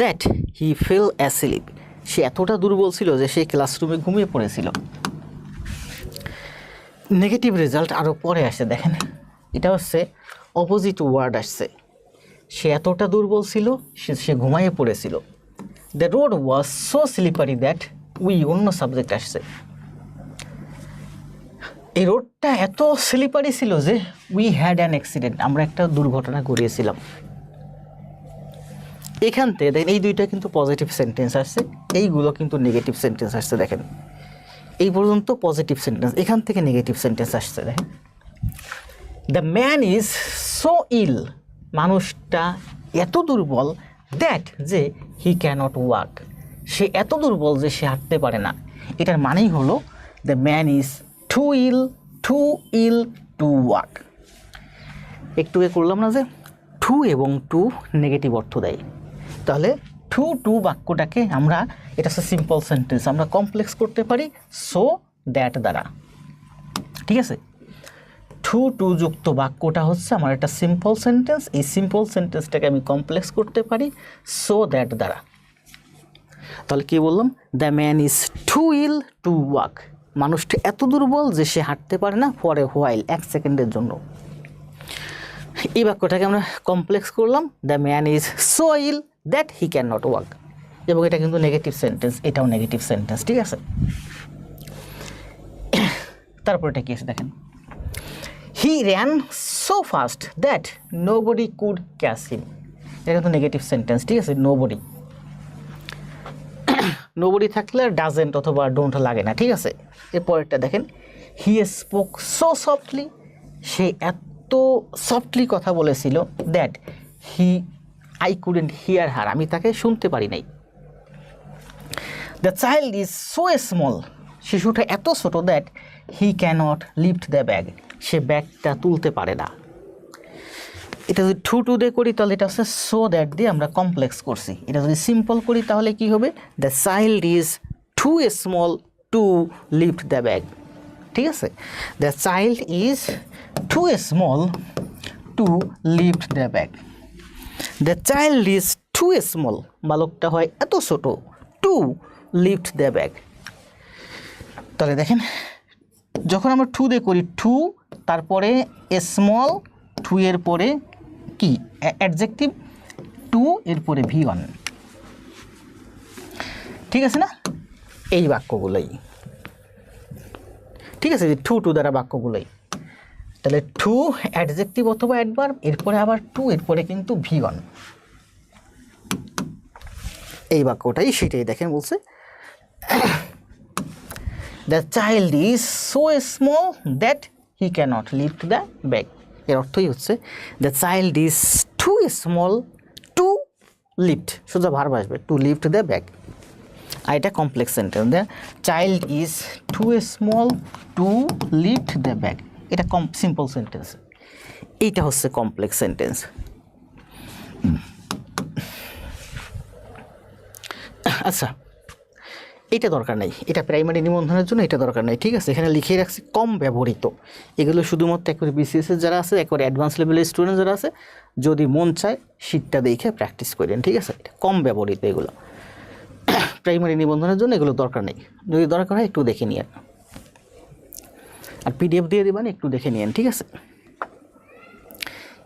A: that he fell asleep, সে এতটা দুর্বল ছিল যে সে ক্লাসরুমে ঘুমিয়ে পড়েছিল। নেগেটিভ রেজাল্ট আরও পরে আসে, দেখেন এটা হচ্ছে অপোজিট ওয়ার্ড আসছে। সে এতটা দুর্বল ছিল, সে ঘুমাইয়ে পড়েছিল। The road was so slippery that we, অন্য সাবজেক্ট আসছে। এই রোডটা এত স্লিপারি ছিল যে উই হ্যাড অ্যান অ্যাক্সিডেন্ট, আমরা একটা দুর্ঘটনা করিয়েছিলাম। এখান থেকে দেখেন এই দুইটা কিন্তু পজিটিভ সেন্টেন্স আসছে, এইগুলো কিন্তু নেগেটিভ সেন্টেন্স আসছে। দেখেন এই পর্যন্ত পজিটিভ সেন্টেন্স, এখান থেকে নেগেটিভ সেন্টেন্স আসছে। দেখেন দ্য ম্যান ইজ সো ইল, মানুষটা এত দুর্বল, দ্যাট যে হি ক্যানট ওয়াক, সে এত দুর্বল যে সে হাঁটতে পারে না। এটার মানেই হলো the man is too ill to walk. একটু করলাম না যে টু এবং টু নেগেটিভ অর্থ দেয়, তাহলে টু বাক্যটাকে আমরা, এটা হচ্ছে সিম্পল সেন্টেন্স, আমরা কমপ্লেক্স করতে পারি সো দ্যাট দ্বারা। ঠিক আছে, টু যুক্ত বাক্যটা হচ্ছে আমার একটা সিম্পল সেন্টেন্স, এই সিম্পল সেন্টেন্সটাকে আমি কমপ্লেক্স করতে পারি সো দ্যাট দ্বারা। তাহলে কি বললাম, the man is too ill to walk, মানুষটা এত দুর্বল যে সে হাঁটতে পারে না ফর এ হোয়াইল, 1 সেকেন্ডের জন্য। এই বাক্যটাকে আমরা কমপ্লেক্স করলাম, the man is so ill that he can not walk, এবং এটা কিন্তু নেগেটিভ সেন্টেন্স, এটাও নেগেটিভ সেন্টেন্স। ঠিক আছে, তারপর এটা কি আছে দেখেন, he ran so fast that nobody could catch him, এটা কিন্তু নেগেটিভ সেন্টেন্স। ঠিক আছে, নোবডি থাকলে ডাজেন্ট অথবা ডোন্ট লাগে না। ঠিক আছে, এরপরটা দেখেন, হি স্পোক সো সফটলি, সে এত সফটলি কথা বলেছিল, that I couldn't hear her, আমি তাকে শুনতে পারি নাই। The child is so small, শিশুটা এত ছোট, that he cannot lift the bag, সে ব্যাগটা তুলতে পারে না। এটা যদি টু দিয়ে করি তাহলে এটা হচ্ছে সো দ্যাট দিয়ে আমরা কমপ্লেক্স করছি। এটা যদি সিম্পল করি তাহলে কি হবে, the child is too small to lift the bag. ঠিক আছে, the child is too small to lift the bag. The child is too small, বালকটা হয় এত ছোট, টু লিফট দ্য ব্যাগ। তাহলে দেখেন যখন আমরা টু দিয়ে করি, টু তারপরে স্মল, টু এর পরে কি অ্যাডজেক্টিভ, টু এরপরে V1। ঠিক আছে না, এই বাক্যগুলোই ঠিক আছে, টু দ্বারা বাক্যগুলোই। তাহলে টু অ্যাডজেক্টিভ অথবা অ্যাডভার্ব, এরপরে আবার টু, এরপরে কিন্তু V1, এই বাক্যটাই সেটাই। দেখেন বলছে the child is so small that he cannot lift the bag, এর অর্থই হচ্ছে the child is too small to lift, সোজা ভার্ব আসবে, টু লিফট দ্য ব্যাগ। আর এটা complex sentence, the child is too small to lift the bag, এটা simple sentence, এইটা হচ্ছে কমপ্লেক্স সেন্টেন্স। আচ্ছা, এটা দরকার নেই, এটা প্রাইমারি নিবন্ধনের জন্য এটা দরকার নেই। ঠিক আছে, এখানে লিখে রাখছি কম ব্যবহৃত, এগুলো শুধুমাত্র একবারে বিসিএসের যারা আছে, একবারে অ্যাডভান্স লেভেলের স্টুডেন্ট যারা আছে, যদি মন চায় শীটটা দেখে প্র্যাকটিস করেন। ঠিক আছে, এটা কম ব্যবহৃত, এগুলো প্রাইমারি নিবন্ধনের জন্য এগুলো দরকার নেই, যদি দরকার হয় একটু দেখে নিন, আর PDF দিয়ে দেবেন, একটু দেখে নিন। ঠিক আছে,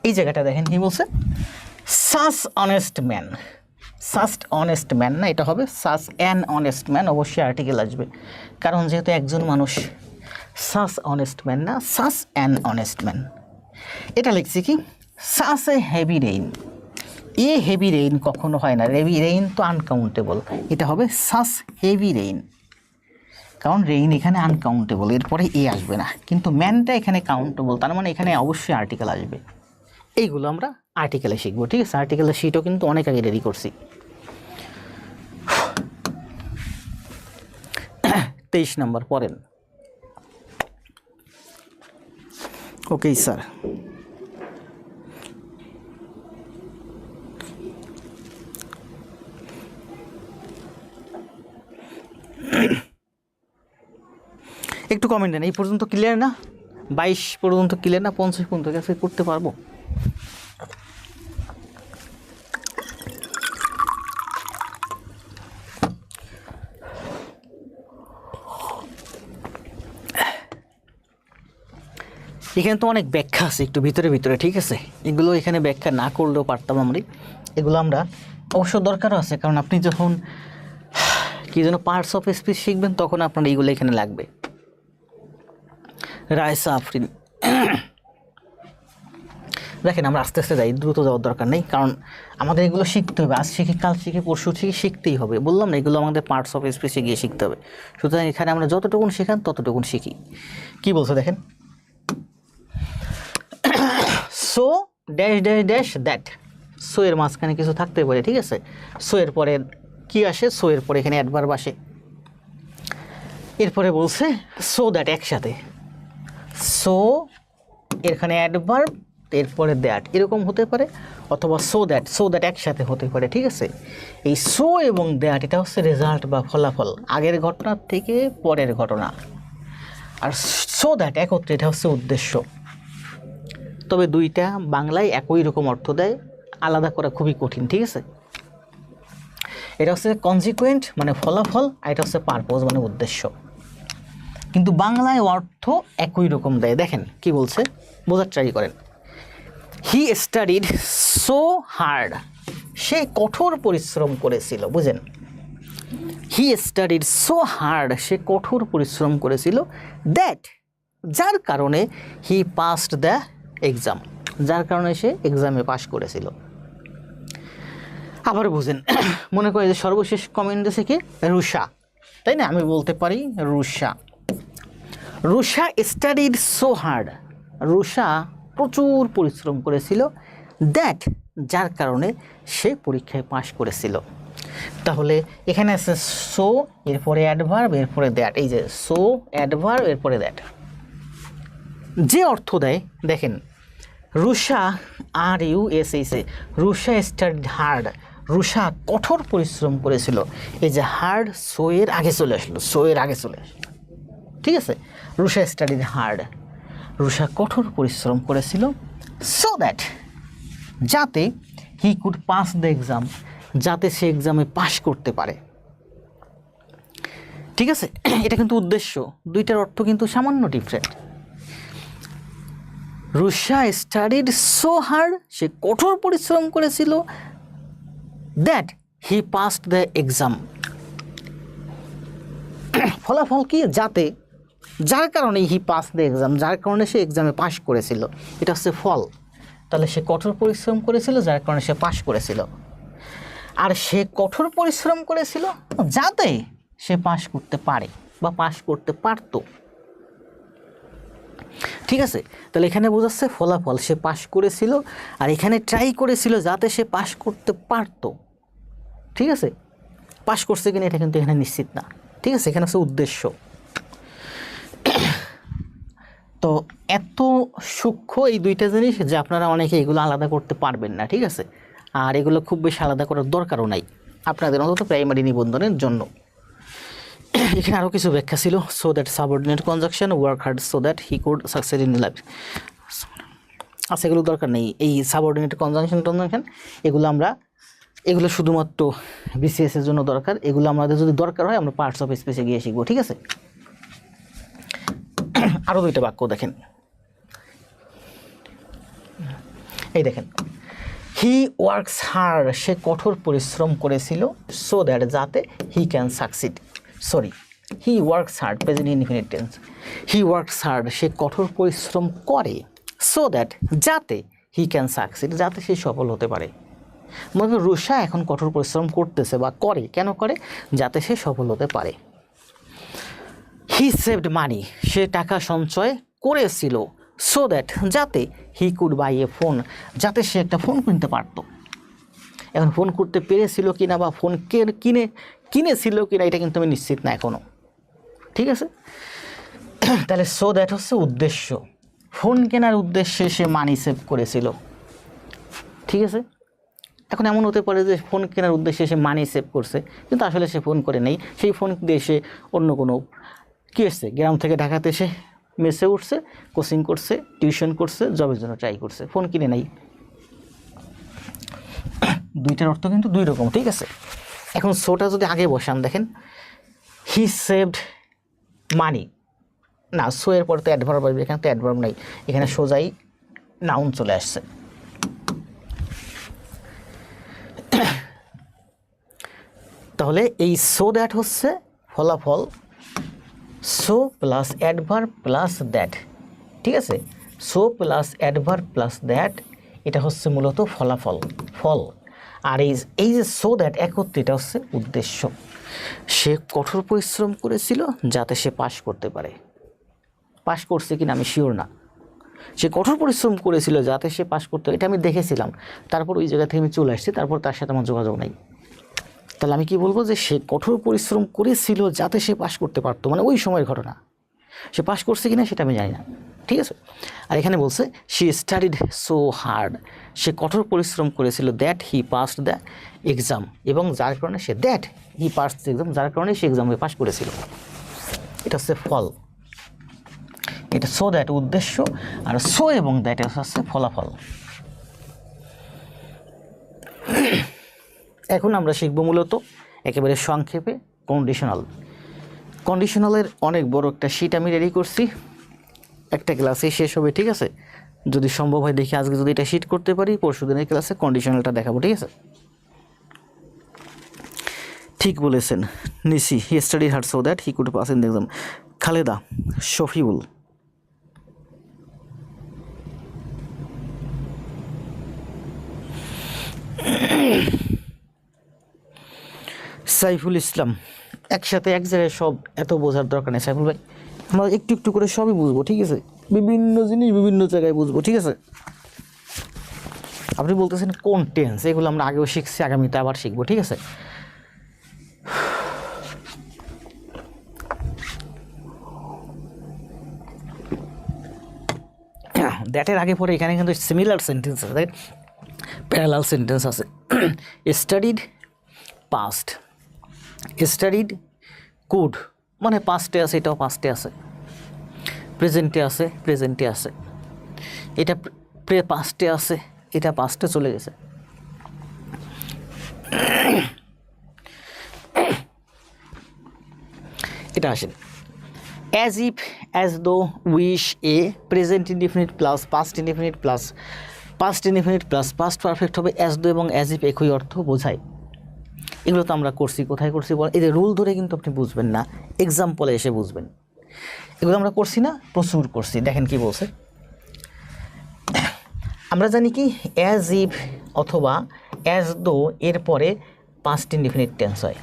A: এই জায়গাটা দেখেন কি বলছে, such honest man, such honest man না, এটা হবে সাচ অ্যান অনেস্ট ম্যান, অবশ্যই আর্টিকেল আসবে, কারণ যেহেতু একজন মানুষ। সাচ অনেস্ট ম্যান না, সাচ অ্যান অনেস্ট ম্যান। এটা লিখছি কি, such a heavy rain, a heavy rain কখনো হয় না, হেভি রেইন তো আনকাউন্টেবল, এটা হবে সাচ হেভি রেইন, কারণ রেইন এখানে আনকাউন্টেবল, এরপরে এ আসবে না, কিন্তু ম্যানটা এখানে কাউন্টেবল, তার মানে এখানে অবশ্যই আর্টিকেল আসবে। এইগুলো আমরা আর্টিকেলে শিখবো। ঠিক আছে, আর্টিকেলের শিটও কিন্তু অনেক আগে রেডি করছি। 23 নম্বর পড়েন। ওকে স্যার, একটু কমেন্ট দেন, এই পর্যন্ত ক্লিয়ার না, 22 পর্যন্ত ক্লিয়ার না, 50 পর্যন্ত কাছে করতে পারবো। এখানে তো অনেক ব্যাখ্যা আছে একটু ভিতরে ভিতরে, ঠিক আছে, এগুলো এখানে ব্যাখ্যা না করলেও পারতাম আমরা, এগুলো আমরা অবশ্য দরকারও আছে, কারণ আপনি যখন কি যেন পার্টস অফ স্পিচ শিখবেন তখন আপনার এইগুলো এখানে লাগবে। রায়সা আফরিন, দেখেন আমরা আস্তে আস্তে যাই, দ্রুত যাওয়ার দরকার নেই, কারণ আমাদের এগুলো শিখতে হবে, আজ শিখি কাল শিখি পরশু শিখি, শিখতেই হবে, বললাম না এগুলো আমাদের পার্টস অফ স্পিচে গিয়ে শিখতে হবে। সুতরাং এখানে আমরা যতটুকুন শেখান ততটুকুন শিখি। কি বলছো দেখেন, so dash dash dash that, so এর মাঝখানে কিছু থাকতে পারে, ঠিক আছে, সো এর পরে কি আসে, সো এর পরে এখানে অ্যাডভার্ব আসে, এরপরে বলছে সো দ্যাট একসাথে, সো এখানে অ্যাডভার্ব এরপরে দ্যাট এরকম হতে পারে, অথবা সো দ্যাট একসাথে হতে পারে, ঠিক আছে। এই সো এবং দ্যাট এটা হচ্ছে রেজাল্ট বা ফলাফল, আগের ঘটনার থেকে পরের ঘটনা, আর সো দ্যাট একত্রে এটা হচ্ছে উদ্দেশ্য। তবে দুইটা বাংলায় একই রকম অর্থ দেয়, আলাদা করা খুবই কঠিন, ঠিক আছে। এটা হচ্ছে কনজিকুয়েন্ট মানে ফলাফল, আর এটা হচ্ছে পারপোজ মানে উদ্দেশ্য, কিন্তু বাংলায় অর্থ একই রকম দেয়। দেখেন কি বলছে, বোঝার ট্রাই করেন। হি স্টাডিড সো হার্ড, সে কঠোর পরিশ্রম করেছিল, বুঝেন, হি স্টাডিড সো হার্ড, সে কঠোর পরিশ্রম করেছিল, দ্যাট যার কারণে হি পাসড দ্য এক্সাম, যার কারণে সে এক্সামে পাশ করেছিল। আবার বুঝেন, মনে করে যে সর্বশেষ কমেন্ট দিয়েছে কি রুষা, তাই না, আমি বলতে পারি Rusha studied so hard, Rusha প্রচুর পরিশ্রম করেছিল, দ্যাট যার কারণে সে পরীক্ষায় পাশ করেছিল। তাহলে এখানে আছে সো এরপরে অ্যাডভার্ব এরপরে দ্যাট, এই যে সো অ্যাডভার্ব এরপরে দ্যাট যে অর্থ দেয়। দেখেন Rusha RUSA, Rusha studied hard, Rusha কঠোর পরিশ্রম করেছিল, এই যে হার্ড সো এর আগে চলে আসলো, সো এর আগে চলে আসলো, ঠিক আছে। রুষা স্টাডিড হার্ড, রুষা কঠোর পরিশ্রম করেছিল, সো দ্যাট যাতে হি কুড পাস দ্য এক্সাম, যাতে সে এক্সামে পাশ করতে পারে, ঠিক আছে। এটা কিন্তু উদ্দেশ্য, দুইটার অর্থ কিন্তু সামান্য different. Rusha studied so hard, সে কঠোর পরিশ্রম করেছিল, that he passed the exam, ফলাফল কি, যাতে যার কারণে হি পাস দ্য এক্সাম, যার কারণে সে এক্সামে পাশ করেছিল, এটা হচ্ছে ফল। তাহলে সে কঠোর পরিশ্রম করেছিল যার কারণে সে পাশ করেছিল, আর সে কঠোর পরিশ্রম করেছিল যাতে সে পাশ করতে পারে বা পাশ করতে পারতো, ঠিক আছে। তাহলে এখানে বোঝাচ্ছে ফলাফল, সে পাশ করেছিল, আর এখানে ট্রাই করেছিল যাতে সে পাশ করতে পারতো, ঠিক আছে। পাশ করছে কিনা এটা কিন্তু এখানে নিশ্চিত না, ঠিক আছে, এখানে হচ্ছে উদ্দেশ্য। তো এত সূক্ষ্ম এই দুইটা জিনিস যে আপনারা অনেকে এগুলো আলাদা করতে পারবেন না, ঠিক আছে, আর এগুলো খুব বেশি আলাদা করার দরকারও নাই আপনাদের, অন্তত প্রাইমারি নিবন্ধনের জন্য। এখানে আরও কিছু ব্যাখ্যা ছিল, so that subordinate conjunction, work hard so that he could success in life, আচ্ছা এগুলো দরকার নেই, এই সাবঅর্ডিনেট কনজাংশন এগুলো শুধুমাত্র BCS এর জন্য দরকার, এগুলো আমাদের যদি দরকার হয় আমরা পার্টস অফ স্পিচে গিয়ে শিখবো, ঠিক আছে। আরও দুইটা বাক্য দেখেন, এই দেখেন, হি ওয়ার্কস হার্ড, সে কঠোর পরিশ্রম করেছিল, সো দ্যাট যাতে he can succeed, he works hard present infinite tense, he works hard, সে কঠোর পরিশ্রম করে, সো দ্যাট যাতে হি ক্যান সাকসিড, যাতে সে সফল হতে পারে। মনে করেন রুষা এখন কঠোর পরিশ্রম করতেছে বা করে, কেন করে, যাতে সে সফল হতে পারে। হি সেভড মানি, সে টাকা সঞ্চয় করেছিল, সো দ্যাট যাতে he could buy A phone, যাতে সে একটা ফোন কিনতে পারত। এখন ফোন করতে পেরেছিল কিনা বা ফোন কিনেছিল কিনা এটা কিন্তু আমি নিশ্চিত না এখনও, ঠিক আছে। তাহলে সো দ্যাট হচ্ছে উদ্দেশ্য, ফোন কেনার উদ্দেশ্যে সে মানি সেভ করেছিল, ঠিক আছে। এখন এমন হতে পারে যে ফোন কেনার উদ্দেশ্যে সে মানি সেভ করছে, কিন্তু আসলে সে ফোন করে নেই, সেই ফোন দিয়ে সে অন্য কোনো কী এসছে, গ্রাম থেকে ঢাকাতে এসে মেসে উঠছে, কোচিং করছে, টিউশন করছে, জবের জন্য ট্রাই করছে, ফোন কিনে নাই। দুইটার অর্থ কিন্তু দুই রকম, ঠিক আছে। এখন সোটা যদি আগে বসান, দেখেন হি সেভড মানি, না, সো এর পরে তো অ্যাডভার্ব আসবে, এখানে তো অ্যাডভার্ব নাই, এখানে সোজাই নাউন চলে আসছে। তাহলে এই সো দ্যাট হচ্ছে ফলাফল, so plus adverb plus that, ঠিক আছে, so plus adverb plus that, এটা হচ্ছে মূলত ফলাফল, ফল। আর এই যে সো দ্যাট একত্রে, এটা হচ্ছে উদ্দেশ্য। সে কঠোর পরিশ্রম করেছিল যাতে সে পাশ করতে পারে। পাশ করছে কিনা আমি শিওর না, সে কঠোর পরিশ্রম করেছিল যাতে সে পাশ করতে, এটা আমি দেখেছিলাম, তারপর ওই জায়গা থেকে আমি চলে আসছি, তারপর তার সাথে আমার যোগাযোগ নেই। তাহলে আমি কি বলবো, যে সে কঠোর পরিশ্রম করেছিল যাতে সে পাশ করতে পারতো, মানে ওই সময়ের ঘটনা। সে পাশ করছে কিনা সেটা আমি জানি না, ঠিক আছে। আর এখানে বলছে শি স্টাডিড সো হার্ড, সে কঠোর পরিশ্রম করেছিল, that he passed the exam, এবং যার কারণে সে, that he passed the exam, যার কারণে সে এক্সামে পাশ করেছিল। এটা হচ্ছে ফল, এটা সো দ্যাট উদ্দেশ্য, আর সো এবং দ্যাট হচ্ছে ফলাফল। এখন আমরা শিখব মূলত একেবারে সংক্ষেপে কন্ডিশনাল। কন্ডিশনালের অনেক বড় একটা শিট আমি রেডি করছি, একটা ক্লাসে শেষ হবে, ঠিক আছে। যদি সম্ভব হয় দেখি আজকে যদি এটা শিট করতে পারি, পরশু দিনের ক্লাসে কন্ডিশনালটা দেখাবো, ঠিক আছে। ঠিক বলেছেন Nisi, he studied hard so that he could pass in the exam. Khaleda, Shafiul, Saiful Islam. একসাথে এক জায়গায় সব এত বোঝার দরকার নেই সাইফুল ভাই, আমরা একটু একটু করে সবই বুঝবো, ঠিক আছে, বিভিন্ন জিনিস বিভিন্ন জায়গায় বুঝবো, ঠিক আছে। আপনি বলতেছেন কোন টেন্স, এগুলো আমরা আগেও শিখছি, আগামীতে আবার শিখবো, ঠিক আছে। দ্যাটের আগে পরে এখানে কিন্তু সিমিলার সেন্টেন্স আছে, রাইট, প্যারালাল সেন্টেন্স আছে। স্টাডিড পাস্ট, স্টাডিড কুড, মানে পাস্টে আছে, এটাও পাস্টে আছে, প্রেজেন্টে আছে, প্রেজেন্টে আছে, এটা পাস্টে আছে, এটা পাস্টে চলে গেছে। এটা আসেন, as if, as though, wish, A, present indefinite plus past indefinite plus past indefinite plus past perfect হবে, অ্যাজ দো এবং অ্যাজ ইফ একই অর্থ বোঝায়। এগুলো তো আমরা করছি, কোথায় করছি বল, এদের রুল ধরে কিন্তু আপনি বুঝবেন না, এক্সাম্পলে এসে বুঝবেন। এগুলো আমরা করছি না, প্রচুর করছি। দেখেন কি বলছে, আমরা জানি কি অ্যাজ ইফ অথবা অ্যাজ দো এর পরে পাস্ট ইনডিফিনিট টেন্স হয়,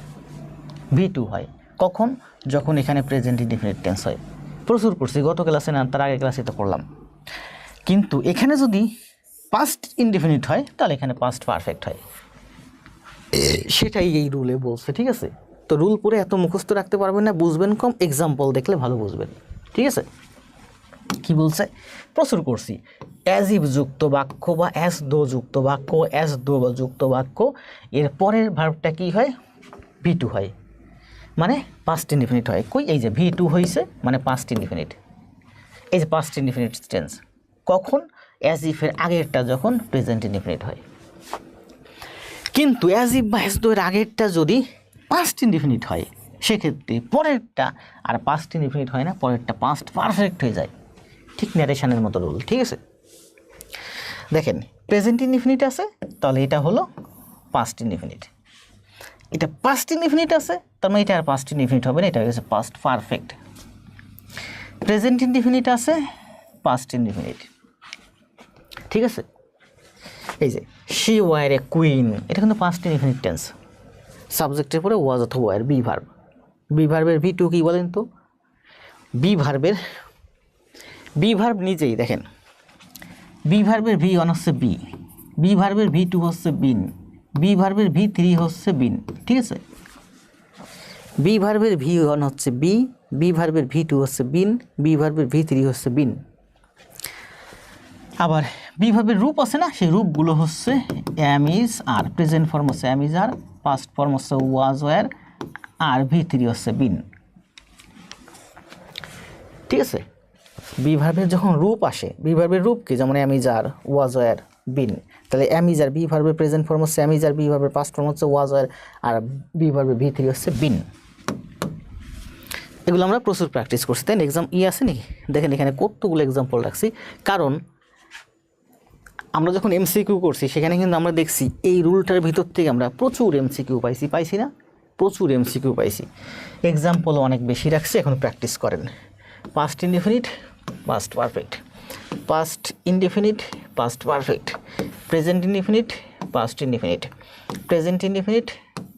A: V2 হয়, কখন, যখন এখানে প্রেজেন্ট ইনডিফিনিট টেন্স হয়। প্রচুর করছি, গত ক্লাসে না তার আগে ক্লাসে তো করলাম। কিন্তু এখানে যদি পাস্ট ইনডিফিনিট হয় তাহলে এখানে পাস্ট পারফেক্ট হয়, সেটাই এই রুলে বলছে, ঠিক আছে। তো রুল পরে এত মুখস্থ রাখতে পারবেন না, বুঝবেন কম, এক্সাম্পল দেখলে ভালো বুঝবেন, ঠিক আছে। কি বলছে, প্রচুর করছি, অ্যাজ ইফ যুক্ত বাক্য বা অ্যাজ দো যুক্ত বাক্য, অ্যাজ দো বা যুক্ত বাক্য, এর পরের ভার্বটা কি হয়, V2 হয়, মানে পাস্ট ইনডিফিনিট হয়। কই, এই যে V2 হয়েছে, মানে পাস্ট ইনডিফিনিট, এই যে পাস্ট ইনডিফিনিট টেন্স, কখন, অ্যাজ ইফের আগেরটা যখন প্রেজেন্ট ইনডিফিনিট হয়। কিন্তু অ্যাজ ইফ বা অ্যাজ দো এর আগেরটা যদি পাস্ট ইনডিফিনিট হয়, সেক্ষেত্রে পরেরটা আর পাস্ট ইনডিফিনিট হয় না, পরেরটা পাস্ট পারফেক্ট হয়ে যায়, ঠিক ন্যারেশনের মতো রুল, ঠিক আছে। দেখেন প্রেজেন্ট ইনডিফিনিট আছে, তাহলে এটা হলো পাস্ট ইনডিফিনিট, এটা পাস্ট ইনডিফিনিট আছে, তার মানে এটা আর পাস্ট ইনডিফিনিট হবে না, এটা হচ্ছে পাস্ট পারফেক্ট। প্রেজেন্ট ইনডিফিনিট আছে, পাস্ট ইনডিফিনিট, ঠিক আছে। এই যে শি ওয়ার এ কুইন, এটা কিন্তু পাস্ট ইনডিফিনিট টেন্স, সাবজেক্টের পরে ওয়াজ অথবা ওয়ার, বি ভার্ব, বি ভার্বের V2 কি বলেন তো, বি ভার্ব নিজেই দেখেন, বি ভার্বের V1 হচ্ছে বি, বি ভার্বের V2 হচ্ছে বিন, বি ভার্বের V3 হচ্ছে বিন, ঠিক আছে। বি ভার্বের V1 হচ্ছে বি, বি ভার্বের V2 হচ্ছে বিন, বি ভার্বের V3 হচ্ছে বিন। আবার বি ভার্বের রূপ আছে না, সেই রূপগুলো হচ্ছে am is are, present form হচ্ছে am is are, past form হচ্ছে ওয়াজ ওয়ার, আর V3 হচ্ছে বিন, ঠিক আছে। বি ভার্বের যখন রূপ আসে, বি ভার্বের রূপ কি, যেমন অ্যাম ইজ আর, ওয়াজ ওয়ার, বিন, তাহলে অ্যাম ইজ আর, বি ভার্বের প্রেজেন্ট ফর্ম হচ্ছে অ্যাম ইজ আর, বি ভার্বের পাস্ট ফর্ম হচ্ছে ওয়াজ ওয়ার, আর বি ভার্বের V3 হচ্ছে বিন। এগুলো আমরা প্রচুর প্র্যাকটিস করছি, তাই না? এক্সাম আছে নাকি দেখেন, এখানে কতগুলো এক্সাম্পল রাখছি, কারণ আমরা যখন এমসিকিউ করছি সেখানে কিন্তু আমরা দেখছি এই রুলটার ভিতর থেকে আমরা প্রচুর এমসিকিউ পাইছি না, প্রচুর এমসিকিউ পাইছি। এক্সাম্পলও অনেক বেশি রাখছি, এখন প্র্যাকটিস করেন। Past indefinite, past perfect, past indefinite, past perfect, present indefinite, past indefinite, present indefinite,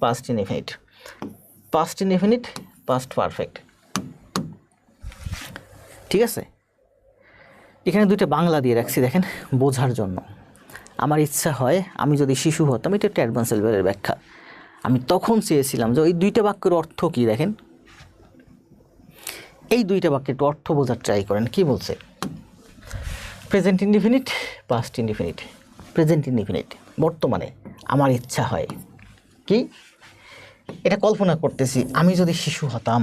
A: past indefinite, past indefinite, past perfect. ঠিক আছে, এখানে দুইটা বাংলা দিয়ে রাখছি দেখেন বোঝার জন্য। আমার ইচ্ছা হয় আমি যদি শিশু হতাম, এটা একটা অ্যাডভান্স লেভেলের ব্যাখ্যা। আমি তখন চেয়েছিলাম যে ওই দুইটা বাক্যের অর্থ কী দেখেন, এই দুইটা বাক্যের একটু অর্থ বোঝার ট্রাই করেন। কি বলছে? Present indefinite, past indefinite. Present indefinite বর্তমানে আমার ইচ্ছা হয় কি, এটা কল্পনা করতেছি আমি যদি শিশু হতাম,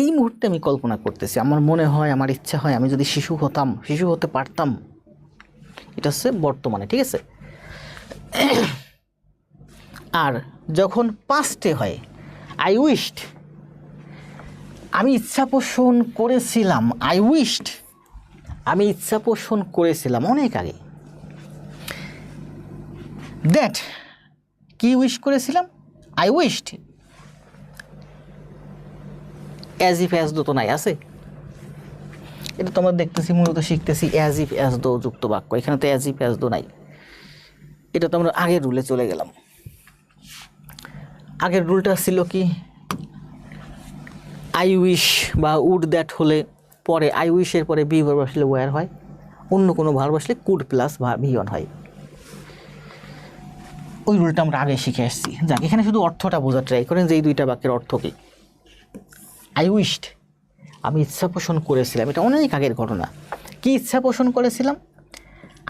A: এই মুহূর্তে আমি কল্পনা করতেছি, আমার মনে হয়, আমার ইচ্ছা হয় আমি যদি শিশু হতাম, শিশু হতে পারতাম। এটা হচ্ছে বর্তমানে, ঠিক আছে। আর যখন পাস্টে হয়, আই উইশড, আমি ইচ্ছা পোষণ করেছিলাম, আই উইশড, আমি ইচ্ছা পোষণ করেছিলাম অনেক আগে। দ্যাট, কি উইশ করেছিলাম? I wished. As if as though তো নাই, আছে? এটা তো আমরা দেখতেছি, মূলত শিখতেছি অ্যাজ ইফ অ্যাজ দো যুক্ত বাক্য, এখানে তো অ্যাজ ইফ অ্যাজ দো নাই। এটা তো আমরা আগের রুলে চলে গেলাম। আগের রুলটা ছিল কি, আই উইশ বা উড দ্যাট হলে পরে আই উইশের পরে বি ভার্ব আসলে ওয়ার হয়, অন্য কোনো ভার্ব আসলে কুড প্লাস ভি অন হয়। ওই রুলটা আমরা আগে শিখে আসছি। যাক, এখানে শুধু অর্থটা বোঝার ট্রাই করেন যে এই দুইটা বাক্যের অর্থ কী। আই উইশড, আমি ইচ্ছা পোষণ করেছিলাম, এটা অনেক আগের ঘটনা। কি ইচ্ছা পোষণ করেছিলাম?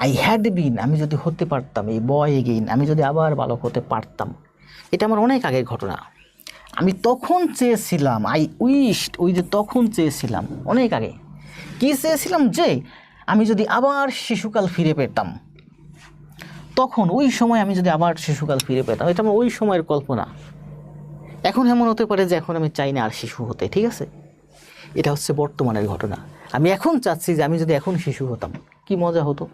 A: আই হ্যাড বিন, আমি যদি হতে পারতাম, এই বয় এগেইন, আমি যদি আবার বালক হতে পারতাম, এটা আমার অনেক আগের ঘটনা। আমি তখন চেয়েছিলাম, আই উইশড, ওই যে তখন চেয়েছিলাম অনেক আগে। কি চেয়েছিলাম? যে আমি যদি আবার শিশুকাল ফিরে পেতাম, তখন ওই সময় আমি যদি আবার শিশুকাল ফিরে পেতাম, এটা আমার ওই সময়ের কল্পনা। এখন এমন হতে পারে যে এখন আমি চাই না আর শিশু হতে, ঠিক আছে? এটা হচ্ছে বর্তমানের ঘটনা। আমি এখন চাচ্ছি যে আমি যদি এখন শিশু হতাম কি মজা হতো।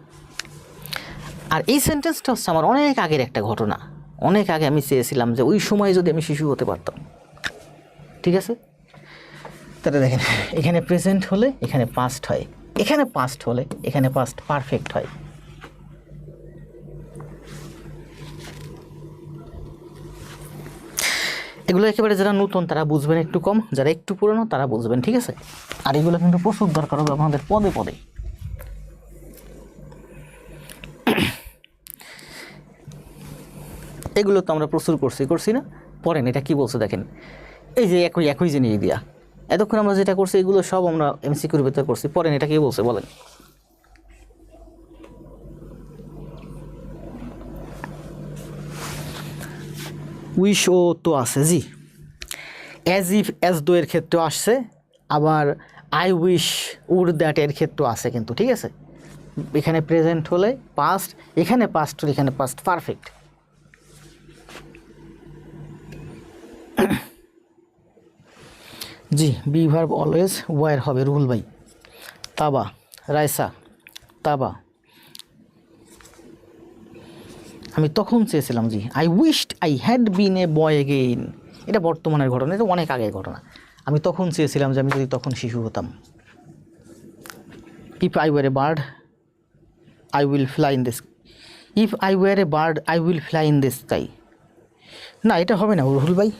A: আর এই সেন্টেন্সটা হচ্ছে আমার অনেক আগের একটা ঘটনা। অনেক আগে আমি চেয়েছিলাম যে ওই সময় যদি আমি শিশু হতে পারতাম, ঠিক আছে? তাহলে দেখেন, এখানে প্রেজেন্ট হলে এখানে পাস্ট হয়, এখানে পাস্ট হলে এখানে পাস্ট পারফেক্ট হয়। এগুলো একেবারে যারা নতুন তারা বুঝবেন একটু কম, যারা একটু পুরনো তারা বুঝবেন, ঠিক আছে? আর এগুলো কিন্তু প্রচুর দরকার হবে আমাদের পদে পদে। এগুলো তো আমরা প্রচুর করছি না? পড়েন, এটা কি বলছে দেখেন, এই যে একই জিনিস দিয়া এতক্ষণ আমরা যেটা করছি এগুলো সব আমরা এমসিকিউর ভেতর করছি। পড়েন, এটা কি বলছে বলেন। উইশ ও তো আছে, জি। অ্যাজ ইফ অ্যাজ দো এর ক্ষেত্রেও আসছে, আবার আই উইশ উড দ্যাট এর ক্ষেত্রেও আছে কিন্তু, ঠিক আছে? এখানে প্রেজেন্ট হলে পাস্ট, এখানে পাস্ট হলে এখানে পাস্ট পারফেক্ট। জি, বি ভার্ব অলওয়েজ ওয়ার হবে, রুহুল ভাই। তাবা, রাইসা, তাবা, আমি তখন চেয়েছিলাম, জি। I wished I had been a boy again, এটা বর্তমানের ঘটনা, এটা অনেক আগের ঘটনা। আমি তখন চেয়েছিলাম যে আমি যদি তখন শিশু হতাম। If I were a bird I will fly in this, if I were a bird I will fly in this sky. না, এটা হবে না রুহুল ভাই।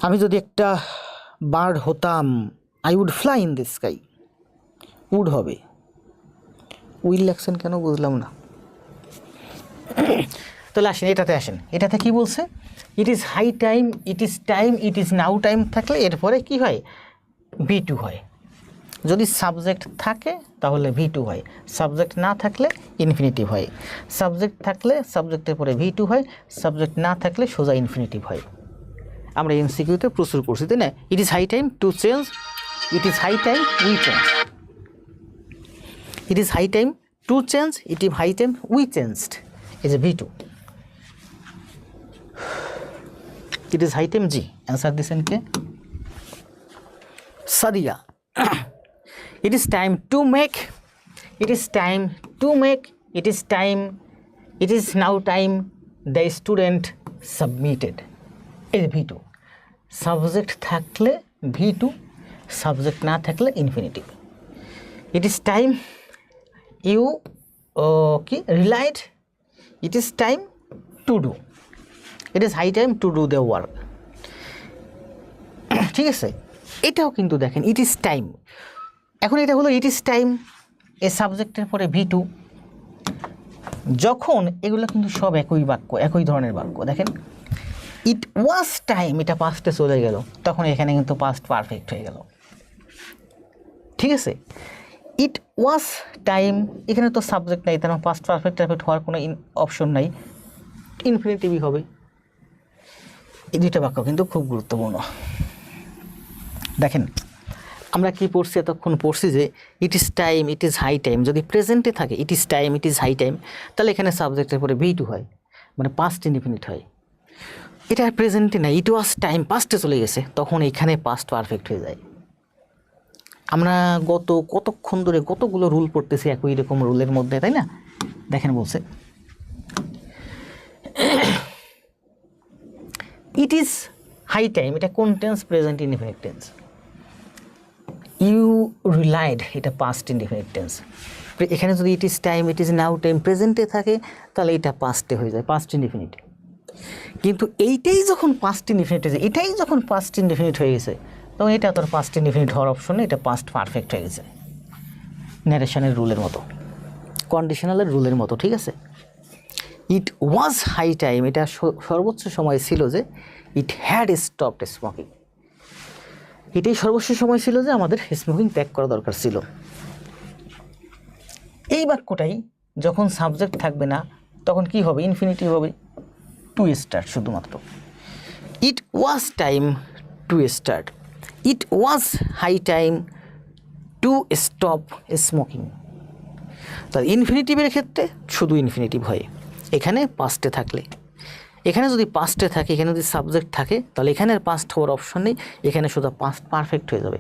A: আমি যদি একটা বার্ড হতাম, I would fly in this sky, would হবে। উইল লেখছেন কেন বুঝলাম না। তাহলে আসেন এটাতে, আসেন এটাতে কি বলছে, it is high time, it is time, it is now time থাকলে এরপরে কি হয়, V2 হয়। যদি সাবজেক্ট থাকে তাহলে V2 হয়, সাবজেক্ট না থাকলে ইনফিনিটিভ হয়। সাবজেক্ট থাকলে সাবজেক্টের পরে V2 হয়, সাবজেক্ট না থাকলে সোজা ইনফিনিটিভ হয়। আমরা এমসিকিউতে প্রচুর করছি, তাই না? It is high time to change, it is high time we change, it is high time to change, it is high time we changed, এই যে V2। It is high time, জি। অ্যান্সার দিচ্ছেন কে? Sadia, it is time to make, it is time to make, it is time, it is now time the student submitted. এই V2 subject থাকলে V2, subject না থাকলে infinitive. It is time you কি relied, it is time to do, it is high time to do the work. ঠিক আছে, এটাও কিন্তু দেখেন ইট ইজ টাইম। এখন এটা হলো ইট ইজ টাইম, এ সাবজেক্টের পরে V2। যখন এগুলো কিন্তু সব একই বাক্য, একই ধরনের বাক্য। দেখেন ইট ওয়াজ টাইম, এটা পাস্টে চলে গেল, তখন এখানে কিন্তু পাস্ট পারফেক্ট হয়ে গেল। ঠিক আছে, ইট ওয়াজ টাইম, এখানে তো সাবজেক্ট নাই, তার পাস্ট পারফেক্ট হওয়ার কোনো অপশন নাই, ইনফিনিটিভই হবে। এই দুইটা বাক্য কিন্তু খুব গুরুত্বপূর্ণ। দেখেন আমরা কি পড়ছি এতক্ষণ, পড়ছি যে it is time, it is high time. যদি প্রেজেন্টে থাকে it is time, it is high time, তাহলে এখানে সাবজেক্টের পরে V2 হয়, মানে পাস্ট ইনডিফিনিট হয়। এটা প্রেজেন্টে নাই, ইট ওয়াজ টাইম পাস্টে চলে গেছে, তখন এখানে পাস্ট পারফেক্ট হয়ে যায়। আমরা কতক্ষণ ধরে কতগুলো রুল পড়তেছি একই রকম রুলের মধ্যে, তাই না? দেখেন বলছে ইট ইজ হাই টাইম, এটা কোন tense? Present indefinite tense. You relied, এটা পাস্ট ইনডিফিনিট টেন্স। এখানে যদি it is time, it is now time প্রেজেন্টে থাকে, তাহলে এটা পাস্টে হয়ে যায়, পাস্ট ইনডিফিনিট। কিন্তু এইটাই যখন পাস্ট ইনডিফিনিট হয়ে যায়, এটাই যখন পাস্ট ইনডিফিনিট হয়ে গেছে, তখন এটা তোর পাস্ট ইনডিফিনিট হওয়ার অপশন নেই, এটা পাস্ট পারফেক্ট হয়ে গেছে। ন্যারেশনের রুলের মতো, কন্ডিশনালের রুলের মতো। ঠিক আছে, ইট ওয়াজ হাই টাইম, এটা সর্বোচ্চ সময় ছিল যে ইট হ্যাড স্টপড স্মোকিং, এটাই সর্বোচ্চ সময় ছিল যে আমাদের স্মোকিং ত্যাগ করা দরকার ছিল। এই বাক্যটাই যখন সাবজেক্ট থাকবে না, তখন কি হবে? ইনফিনিটিভ হবে, টু স্টার্ট শুধুমাত্র। It was time to start, it was high time to stop smoking. তাহলে ইনফিনিটিভের ক্ষেত্রে শুধু ইনফিনিটিভ হয় এখানে পাস্টে থাকলে। এখানে যদি পাস্টে থাকে, এখানে যদি সাবজেক্ট থাকে, তাহলে এখানে আর পাস্ট হওয়ার অপশন নেই, এখানে শুধু পাস্ট পারফেক্ট হয়ে যাবে।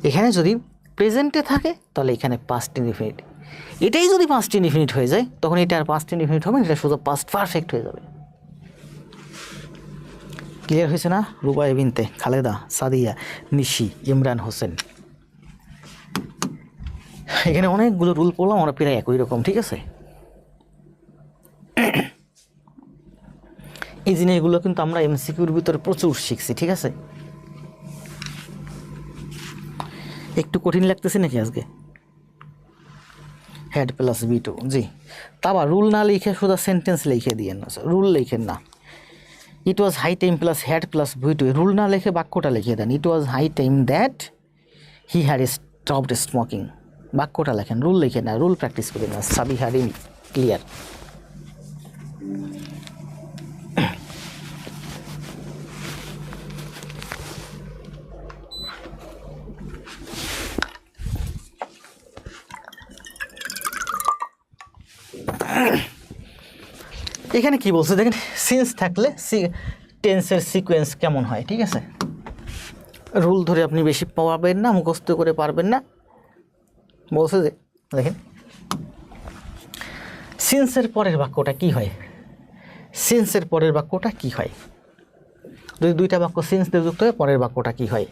A: এখানে যদি প্রেজেন্টে থাকে, তাহলে এখানে পাস্ট ইনডিফিনিট। এটাই যদি পাস্ট ইনডিফিনিট হয়ে যায়, তখন এটা আর পাস্ট ইনডিফিনিট হবে না, এটা শুধু পাস্ট পারফেক্ট হয়ে যাবে। ক্লিয়ার হয়েছে না? রুবাই বিনতে খালেদা, সাদিয়া, নিশি, ইমরান হোসেন। এখানে অনেকগুলো রুল পড়লাম আমরা, প্রায় একই রকম। ঠিক আছে, এই জিনিসগুলো কিন্তু আমরা MCQর ভিতরে প্রচুর শিখছি। ঠিক আছে, একটু কঠিন লাগতেছে নাকি আজকে? হ্যাড প্লাস V2, জি। তা আবার রুল না লিখে শুধু সেন্টেন্স লিখে দিয়ে না, রুল লিখেন না। It was high time plus had plus V2, rule না লিখে বাক্যটা লিখে দেন। It was high time that he had stopped smoking, বাক্যটা লেখেন, রুল লিখে না, রুল প্র্যাকটিস করে না। সাবিহা রিমি, ক্লিয়ার? এখানে কি বলছে দেখেন, সিন্স থাকলে টেন্সের সিকোয়েন্স কেমন হয়। ঠিক আছে, রুল ধরে আপনি বেশি পাবেন না, মুখস্থ করে পারবেন না। বলছে যে দেখেন সিন্সের পরের বাক্যটা কি হয়, সিন্সের পরের বাক্যটা কি হয়, যদি দুইটা বাক্য সিন্স দিয়ে যুক্ত হয়, পরের বাক্যটা কি হয়?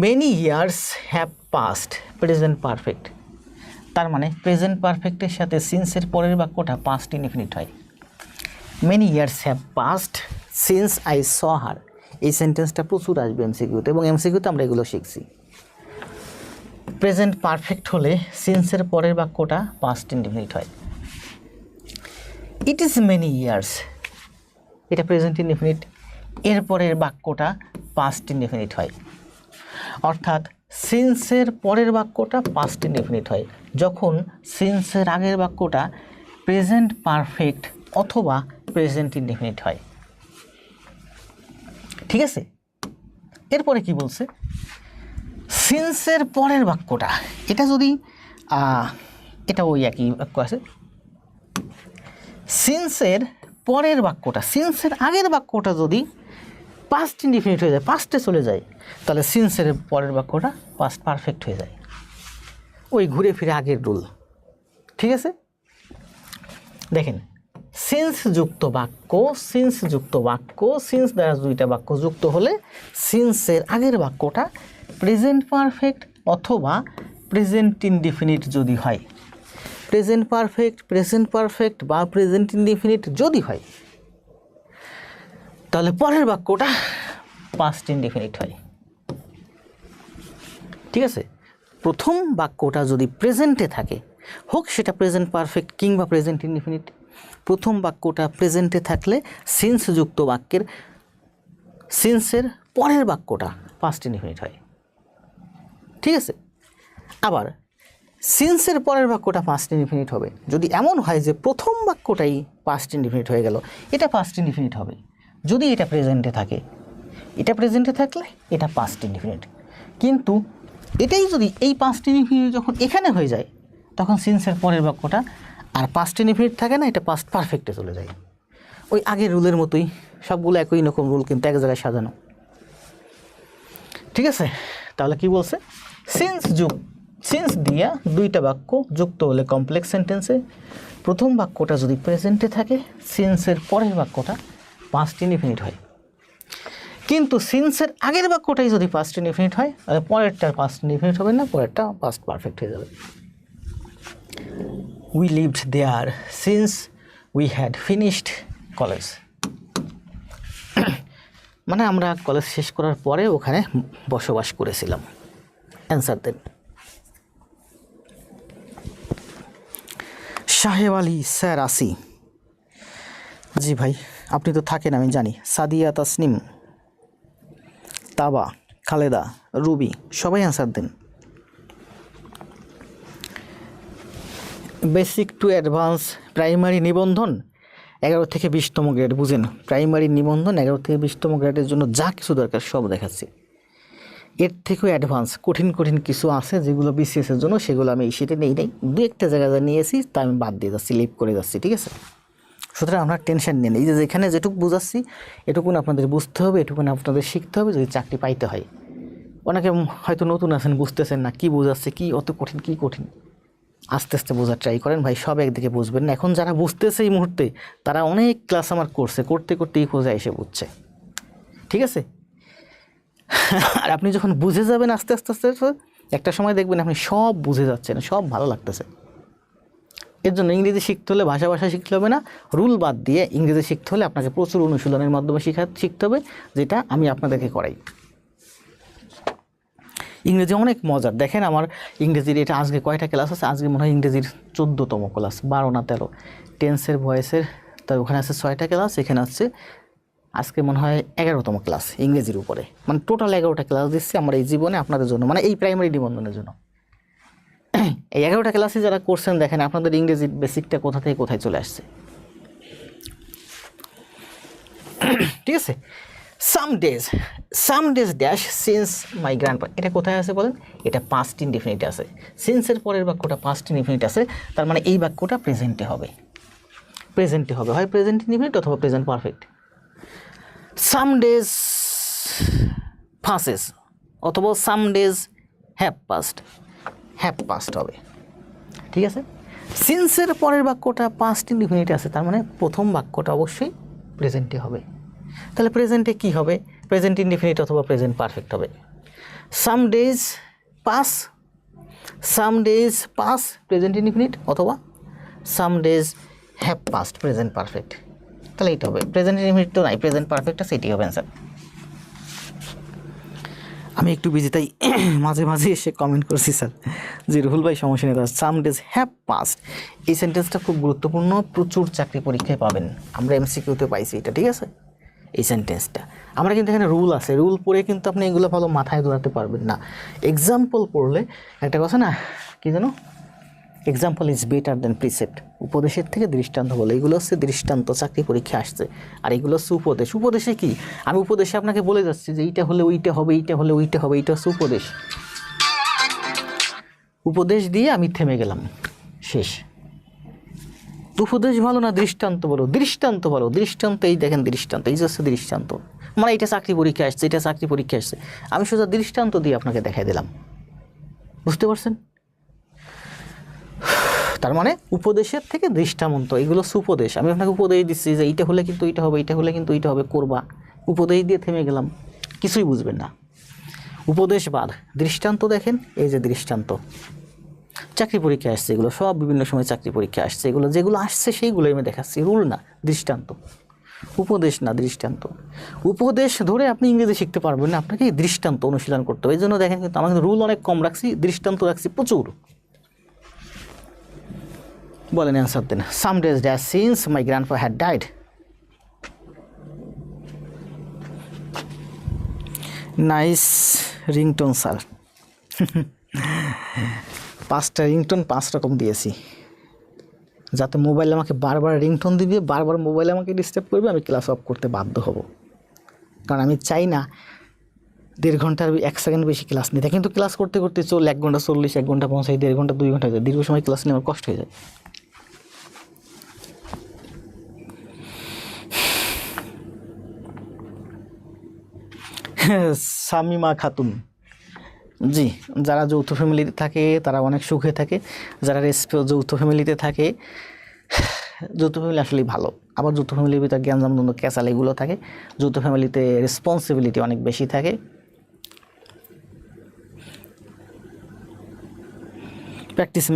A: Many years have past, present perfect. তার মানে প্রেজেন্ট পারফেক্টের সাথে সিন্সের পরের বাক্যটা পাস্ট ইনডিফিনিট হয়। Many years have past since I saw her, এই সেন্টেন্সটা প্রচুর আসবে MCQতে, এবং MCQতে আমরা এগুলো শিখছি। প্রেজেন্ট পারফেক্ট হলে সিন্সের পরের বাক্যটা পাস্ট ইনডিফিনিট হয়। ইট ইজ মেনি ইয়ার্স, এটা প্রেজেন্ট ইনডিফিনিট, এর পরের বাক্যটা পাস্ট ইনডিফিনিট হয়। অর্থাৎ সিন্সের পরের বাক্যটা পাস্ট ইনডিফিনিট হয় যখন সিন্সের আগের বাক্যটা প্রেজেন্ট পারফেক্ট অথবা প্রেজেন্ট ইনডিফিনিট হয়। ঠিক আছে, এরপরে কি বলছে? সিন্সের পরের বাক্যটা, এটা যদি এটা ওই একই বাক্য আছে, সিন্সের পরের বাক্যটা, সিন্সের আগের বাক্যটা যদি পাস্ট ইনডিফিনিট হয়ে যায়, পাস্টে চলে যায়, তাহলে সিন্সের পরের বাক্যটা পাস্ট পারফেক্ট হয়ে যায়। ওই ঘুরে ফিরে আগের রুল, ঠিক আছে? দেখেন, সিন্সযুক্ত বাক্য, সিন্সযুক্ত বাক্য, সিন্স দ্বারা দুইটা বাক্য যুক্ত হলে সিন্সের আগের বাক্যটা প্রেজেন্ট পারফেক্ট অথবা প্রেজেন্ট ইনডিফিনিট যদি হয়, প্রেজেন্ট পারফেক্ট বা প্রেজেন্ট ইনডিফিনিট যদি হয়, তাহলে পরের বাক্যটা পাস্ট ইনডিফিনিট হয়, ঠিক আছে? প্রথম বাক্যটা যদি প্রেজেন্টে থাকে, হোক সেটা প্রেজেন্ট পারফেক্ট কিংবা প্রেজেন্ট ইনডিফিনিট, প্রথম বাক্যটা প্রেজেন্টে থাকলে সিন্সযুক্ত বাক্যের সিন্সের পরের বাক্যটা পাস্ট ইনডিফিনিট হয়, ঠিক আছে? আবার সিন্সের পরের বাক্যটা পাস্ট ইনডিফিনিট হবে যদি এমন হয় যে প্রথম বাক্যটাই পাস্ট ইনডিফিনিট হয়ে গেল, এটা পাস্ট ইনডিফিনিট হবে যদি এটা প্রেজেন্টে থাকে, এটা প্রেজেন্টে থাকলে এটা পাস্ট ইনডিফিনিট। কিন্তু এটাই যদি এই পাস্ট ইনডিফিনিট যখন এখানে হয়ে যায়, তখন সিন্সের পরের বাক্যটা আর পাস্ট ইনডিফিনিট থাকে না, এটা পাস্ট পারফেক্টে চলে যায়। ওই আগের রুলের মতোই, সবগুলো একই রকম রুল কিন্তু এক জায়গায় সাজানো, ঠিক আছে? তাহলে কি বলছে, সিন্স দিয়া দুইটা বাক্য যুক্ত হলে কমপ্লেক্স সেন্টেন্সে প্রথম বাক্যটা যদি প্রেজেন্টে থাকে, সিন্সের পরের বাক্যটা পাস্ট ইনডিফিনিট হয়। কিন্তু সিন্সের আগের বাক্যটাই যদি পাস্ট ইনডিফিনিট হয়, তাহলে পরেরটা পাস্ট ইনডিফিনিট হবে না, পরেরটা পাস্ট পারফেক্ট হয়ে যাবে। We lived there since we had finished college. মানে আমরা কলেজ শেষ করার পরে ওখানে বসবাস করেছিলাম। অ্যান্সার দেন। সাহেব আলী স্যার আসি। জি ভাই, আপনি তো থাকেন আমি জানি। সাদিয়া, তাসনিম, তাবা, খালেদা, রুবি, সবাই অ্যান্সার দেন। বেসিক টু অ্যাডভান্স প্রাইমারি নিবন্ধন 11 থেকে 20তম গ্রেড, বুঝেন? প্রাইমারি নিবন্ধন 11 থেকে 20তম গ্রেডের জন্য যা কিছু দরকার সব দেখাচ্ছি। এর থেকেও অ্যাডভান্স কঠিন কিছু আছে যেগুলো বিসিএসের জন্য, সেগুলো আমি এই শিটে নেই দু একটা জায়গায় নিয়েছি, তা আমি বাদ দিয়ে যাচ্ছি, লিভ করে যাচ্ছি, ঠিক আছে? সুতরাং আপনার টেনশন নেই, এই যে যেখানে যেটুকু বুঝাচ্ছি এটুকুন আপনাদের বুঝতে হবে, এটুকুন আপনাদের শিখতে হবে যদি চাকরি পাইতে হয়। অনেকে হয়তো নতুন আছেন, বুঝতেছেন না কি বুঝাচ্ছে, কি অত কঠিন, কি কঠিন। আস্তে আস্তে বোঝার ট্রাই করেন ভাই, সব একদিকে বুঝবেন না। এখন যারা বুঝতেছে এই মুহূর্তে, তারা অনেক ক্লাস আমার করছে, করতে এই খোঁজে এসে বুঝছে, ঠিক আছে? আর আপনি যখন বুঝে যাবেন আস্তে আস্তে একটা সময় দেখবেন আপনি সব বুঝে যাচ্ছেন, সব ভালো লাগতেছে। এর জন্য ইংরেজি শিখতে হলে ভাষা শিখতে হবে না, রুল বাদ দিয়ে ইংরেজি শিখতে হলে আপনাকে প্রচুর অনুশীলনের মাধ্যমে শিখতে হবে, যেটা আমি আপনাদেরকে করাই। ইংরেজি অনেক মজার। দেখেন আমার ইংরেজির এটা আজকে কয়টা ক্লাস আছে, আজকে মনে হয় ইংরেজির 14তম ক্লাস, 12 না 13। টেন্সের ভয়েসের তার ওখানে আছে 6টা ক্লাস, এখানে আছে আজকে মনে হয় 11তম ক্লাস ইংরেজির উপরে। মানে টোটাল 11টা ক্লাস দিচ্ছি আমার এই জীবনে আপনাদের জন্য, মানে এই প্রাইমারি নিবন্ধনের জন্য। এই 11টা ক্লাসে যারা করছেন, দেখেন আপনাদের ইংরেজির বেসিকটা কোথা থেকে কোথায় চলে আসছে, ঠিক আছে? সাম ডেজ ড্যাশ সিন্স মাই গ্র্যান্ডপা, এটা কোথায় আছে বলেন? এটা পাস্ট ইনডিফিনিট আছে। সিন্সের পরের বাক্যটা পাস্ট ইনডিফিনিট আছে, তার মানে এই বাক্যটা প্রেজেন্টে হবে, হয় প্রেজেন্ট ইনডিফিনিট অথবা present perfect. Some days passes অথবা সাম ডেজ হ্যাভ পাস্ট হবে, ঠিক আছে? সিন্সের পরের বাক্যটা পাস্ট ইনডিফিনিট আছে, তার মানে প্রথম বাক্যটা অবশ্যই প্রেজেন্টে হবে। তাহলে প্রেজেন্টে কি হবে? প্রেজেন্ট ইনডিফিনিট অথবা প্রেজেন্ট পারফেক্ট হবে। Some days pass present indefinite অথবা some days have past present perfect. তাহলে এইটা হবে, প্রেজেন্ট ইনডিফিনিট তো নাই, প্রেজেন্ট পারফেক্টটা সেটি হবে অ্যান্সার। আমি একটু বিজি, তাই মাঝে এসে কমেন্ট করছি স্যার যে রুহুল ভাই সমস্যা নেই, সাম ডেজ হ্যাভ পাস্ট, এই সেন্টেন্সটা খুব গুরুত্বপূর্ণ, প্রচুর চাকরি পরীক্ষায় পাবেন, আমরা এমসিকিউতে পাইছি এটা, ঠিক আছে? এই সেন্টেন্সটা আমরা কিন্তু এখানে রুল আছে, রুল পড়ে কিন্তু আপনি এগুলো ভালো মাথায় ধরাতে পারবেন না। এক্সাম্পল পড়লে একটা কথা না, কি জানো, example is better than precept, উপদেশের থেকে দৃষ্টান্ত বলে, এগুলো হচ্ছে দৃষ্টান্ত, চাকরি পরীক্ষা আসছে। আর এগুলো হচ্ছে উপদেশে কি, আমি উপদেশে আপনাকে বলে যাচ্ছি যে এইটা হলে ওইটা হবে, এইটা হলে ওইটা হবে, এইটা হচ্ছে উপদেশ দিয়ে আমি থেমে গেলাম, শেষ। উপদেশ ভালো না দৃষ্টান্ত বলো, দৃষ্টান্ত, এই দেখেন দৃষ্টান্ত, এই হচ্ছে দৃষ্টান্ত। মানে এটা চাকরি পরীক্ষা আসছে, এটা চাকরি পরীক্ষা আসছে, আমি সোজা দৃষ্টান্ত দিয়ে আপনাকে দেখাই দিলাম, বুঝতে পারছেন? তার মানে উপদেশের থেকে দৃষ্টান্ত, এগুলো সুপদেশ। আমি আপনাকে উপদেশ দিচ্ছি যে এইটা হলে কিন্তু এইটা হবে, এইটা হলে কিন্তু এইটা হবে, করবা, উপদেশ দিয়ে থেমে গেলাম, কিছুই বুঝবেন না। উপদেশবাদ, দৃষ্টান্ত দেখেন, এই যে দৃষ্টান্ত, চাকরি পরীক্ষা আসছে, এগুলো সব বিভিন্ন সময় চাকরি পরীক্ষা আসছে, এগুলো যেগুলো আসছে সেইগুলোই আমি দেখাচ্ছি, রুল না, দৃষ্টান্ত, উপদেশ না, দৃষ্টান্ত। উপদেশ ধরে আপনি ইংরেজি শিখতে পারবেন না, আপনাকে দৃষ্টান্ত অনুশীলন করতে হবে। এই জন্য দেখেন কিন্তু আমার রুল অনেক কম রাখছি, দৃষ্টান্ত রাখছি প্রচুর। বলেন, অ্যান্সার দেন। Some days dash since my grandfather had died. Nice ringtone sir. 5টা রিংটোন 5 রকম দিয়েছি, যাতে মোবাইল আমাকে বারবার রিংটোন দিবে, বারবার মোবাইল আমাকে ডিস্টার্ব করবে, আমি ক্লাস অফ করতে বাধ্য হব। কারণ আমি চাই না 1.5 ঘন্টার 1 সেকেন্ড বেশি ক্লাস নিতে, কিন্তু ক্লাস করতে করতে 1 ঘন্টা 40, 1 ঘন্টা 50, 1.5 ঘন্টা 2 ঘন্টা হয়ে যায়, দীর্ঘ সময় ক্লাস নিয়ে আমার কষ্ট হয়ে যায়। শামিমা খাতুন, জি, যারা যৌথ ফ্যামিলিতে থাকে তারা অনেক সুখে থাকে, যারা যৌথ ফ্যামিলিতে থাকে, যৌথ ফ্যামিলি আসলেই ভালো। আবার যৌথ ফ্যামিলির ভিতরে জ্ঞানজাম দ্বন্দ্ব ক্যাচাল এগুলো থাকে। যৌথ ফ্যামিলিতে রেসপন্সিবিলিটি অনেক বেশি থাকে। Practice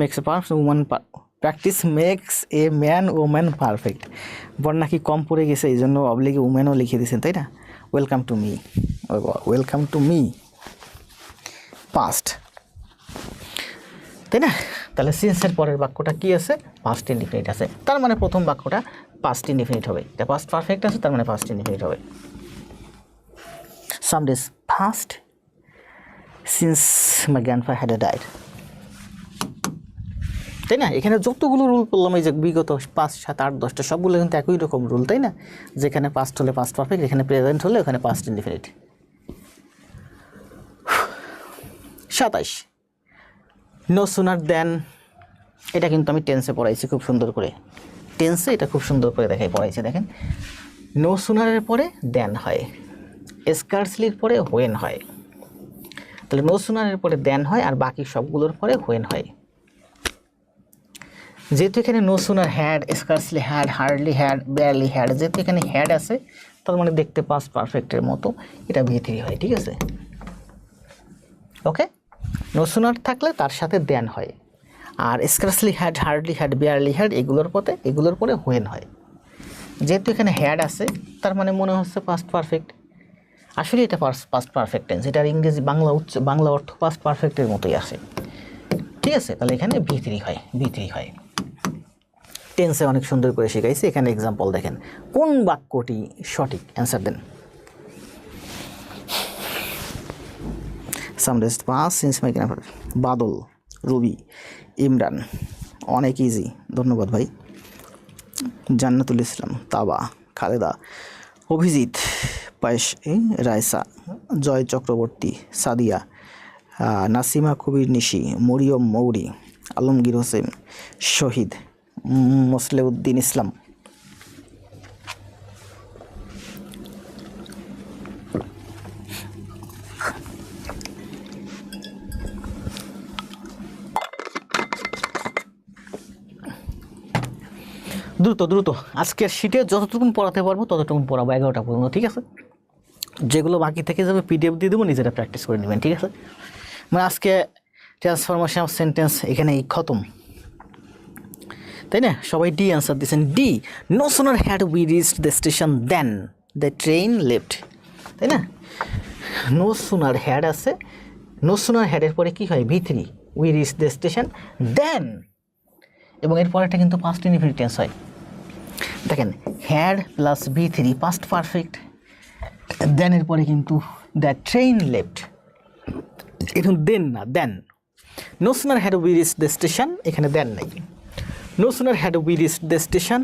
A: makes a man woman perfect. Barna কি কম পড়ে গেছে, এই জন্য অবলিগে উম্যানও লিখে দিয়েছেন, তাই না? Welcome to me, welcome to me past, তাই না? তাহলে সিন্সের পরের বাক্যটা কি আছে? পাস্ট ইনডিফিনিট আছে, তার মানে প্রথম বাক্যটা পাস্ট ইনডিফিনিট হবে। এটা পাস্ট পারফেক্ট আছে, তার মানে পাস্ট ইনডিফিনিট হবে। Some days passed since my grandfather had died, তাই না? এখানে যতগুলো রুল করলাম, এই যে বিগত 5, 7, 8, 10টা সবগুলো কিন্তু একই রকম রুল, তাই না? যেখানে পাস্ট হলে পাস্ট পারফেক্ট, এখানে প্রেজেন্ট হলে ওখানে পাস্ট ইনডিফিনিট। 27 নো সুনার দেন, এটা কিন্তু আমি টেন্সে পড়াইছি খুব সুন্দর করে, টেন্সে এটা খুব সুন্দর করে দেখাই পড়াইছে। দেখেন, নো সুনারের পরে দেন হয়, স্কার্সলির পরে হোয়েন হয়। তাহলে নো সুনারের পরে দেন হয়, আর বাকি সবগুলোর পরে হোয়েন হয়। যেহেতু এখানে no sooner had, scarcely had, hardly had, barely had, যেহেতু এখানে হ্যাড আছে, তার মানে দেখতে পাস্ট পারফেক্টের মতো, এটা V3 হয়, ঠিক আছে? ওকে, নো সুনার থাকলে তার সাথে দেন হয়, আর scarcely had, hardly had, barely had এগুলোর পরে হোয়েন হয়। যেহেতু এখানে হ্যাড আছে, তার মানে মনে হচ্ছে পাস্ট পারফেক্ট। আসলে এটা পাস্ট পারফেক্ট টেন্স, এটার ইংরেজি বাংলা অর্থ পাস্ট পারফেক্টের মতোই আসে, ঠিক আছে? তাহলে এখানে V3 হয়। টেন্সে অনেক সুন্দর করে শেখাইছি। এখানে এক্সাম্পল দেখেন, কোন বাক্যটি সঠিক? অ্যান্সার দেন। Some days pass since my grandfather. Badal, Robi, Imran, অনেক ইজি, ধন্যবাদ ভাই। জান্নাতুল ইসলাম, তাবা, খালেদা, অভিজিৎ, পায়েশ, রায়সা, জয় চক্রবর্তী, সাদিয়া, নাসিমা কবির নিশি, মরিয়ম মৌরি, আলমগীর হোসেন, শহীদ, মোসলেউদ্দিন ইসলাম। দ্রুত আজকের শিটে যতটুকুন পড়াতে পারবো ততটুকুন পড়াবো, 11টা পর্যন্ত, ঠিক আছে? যেগুলো বাকি থেকে যাবে PDF দিয়ে দেবো, নিজেরা প্র্যাকটিস করে নেবেন, ঠিক আছে? মানে আজকে ট্রান্সফরমেশন অফ সেন্টেন্স এখানেই খতম, তাই না? সবাই ডি অ্যান্সার দিয়েছেন। D, no sooner had we reached the station than the train left, তাই না? নো সুনার হ্যাড আছে, নো সুনার হ্যাডের পরে কী হয়? V3, we reach the station than, এবং এর পরেটা কিন্তু পাস্ট ইনডিফিনিট টেন্স হয়। দেখেন, had plus V3 past perfect, দেনের পরে কিন্তু দ্য ট্রেন লেফট, এখন দেন না, than. No sooner had we reach the station, এখানে দেন নাই। No sooner had we reach the station,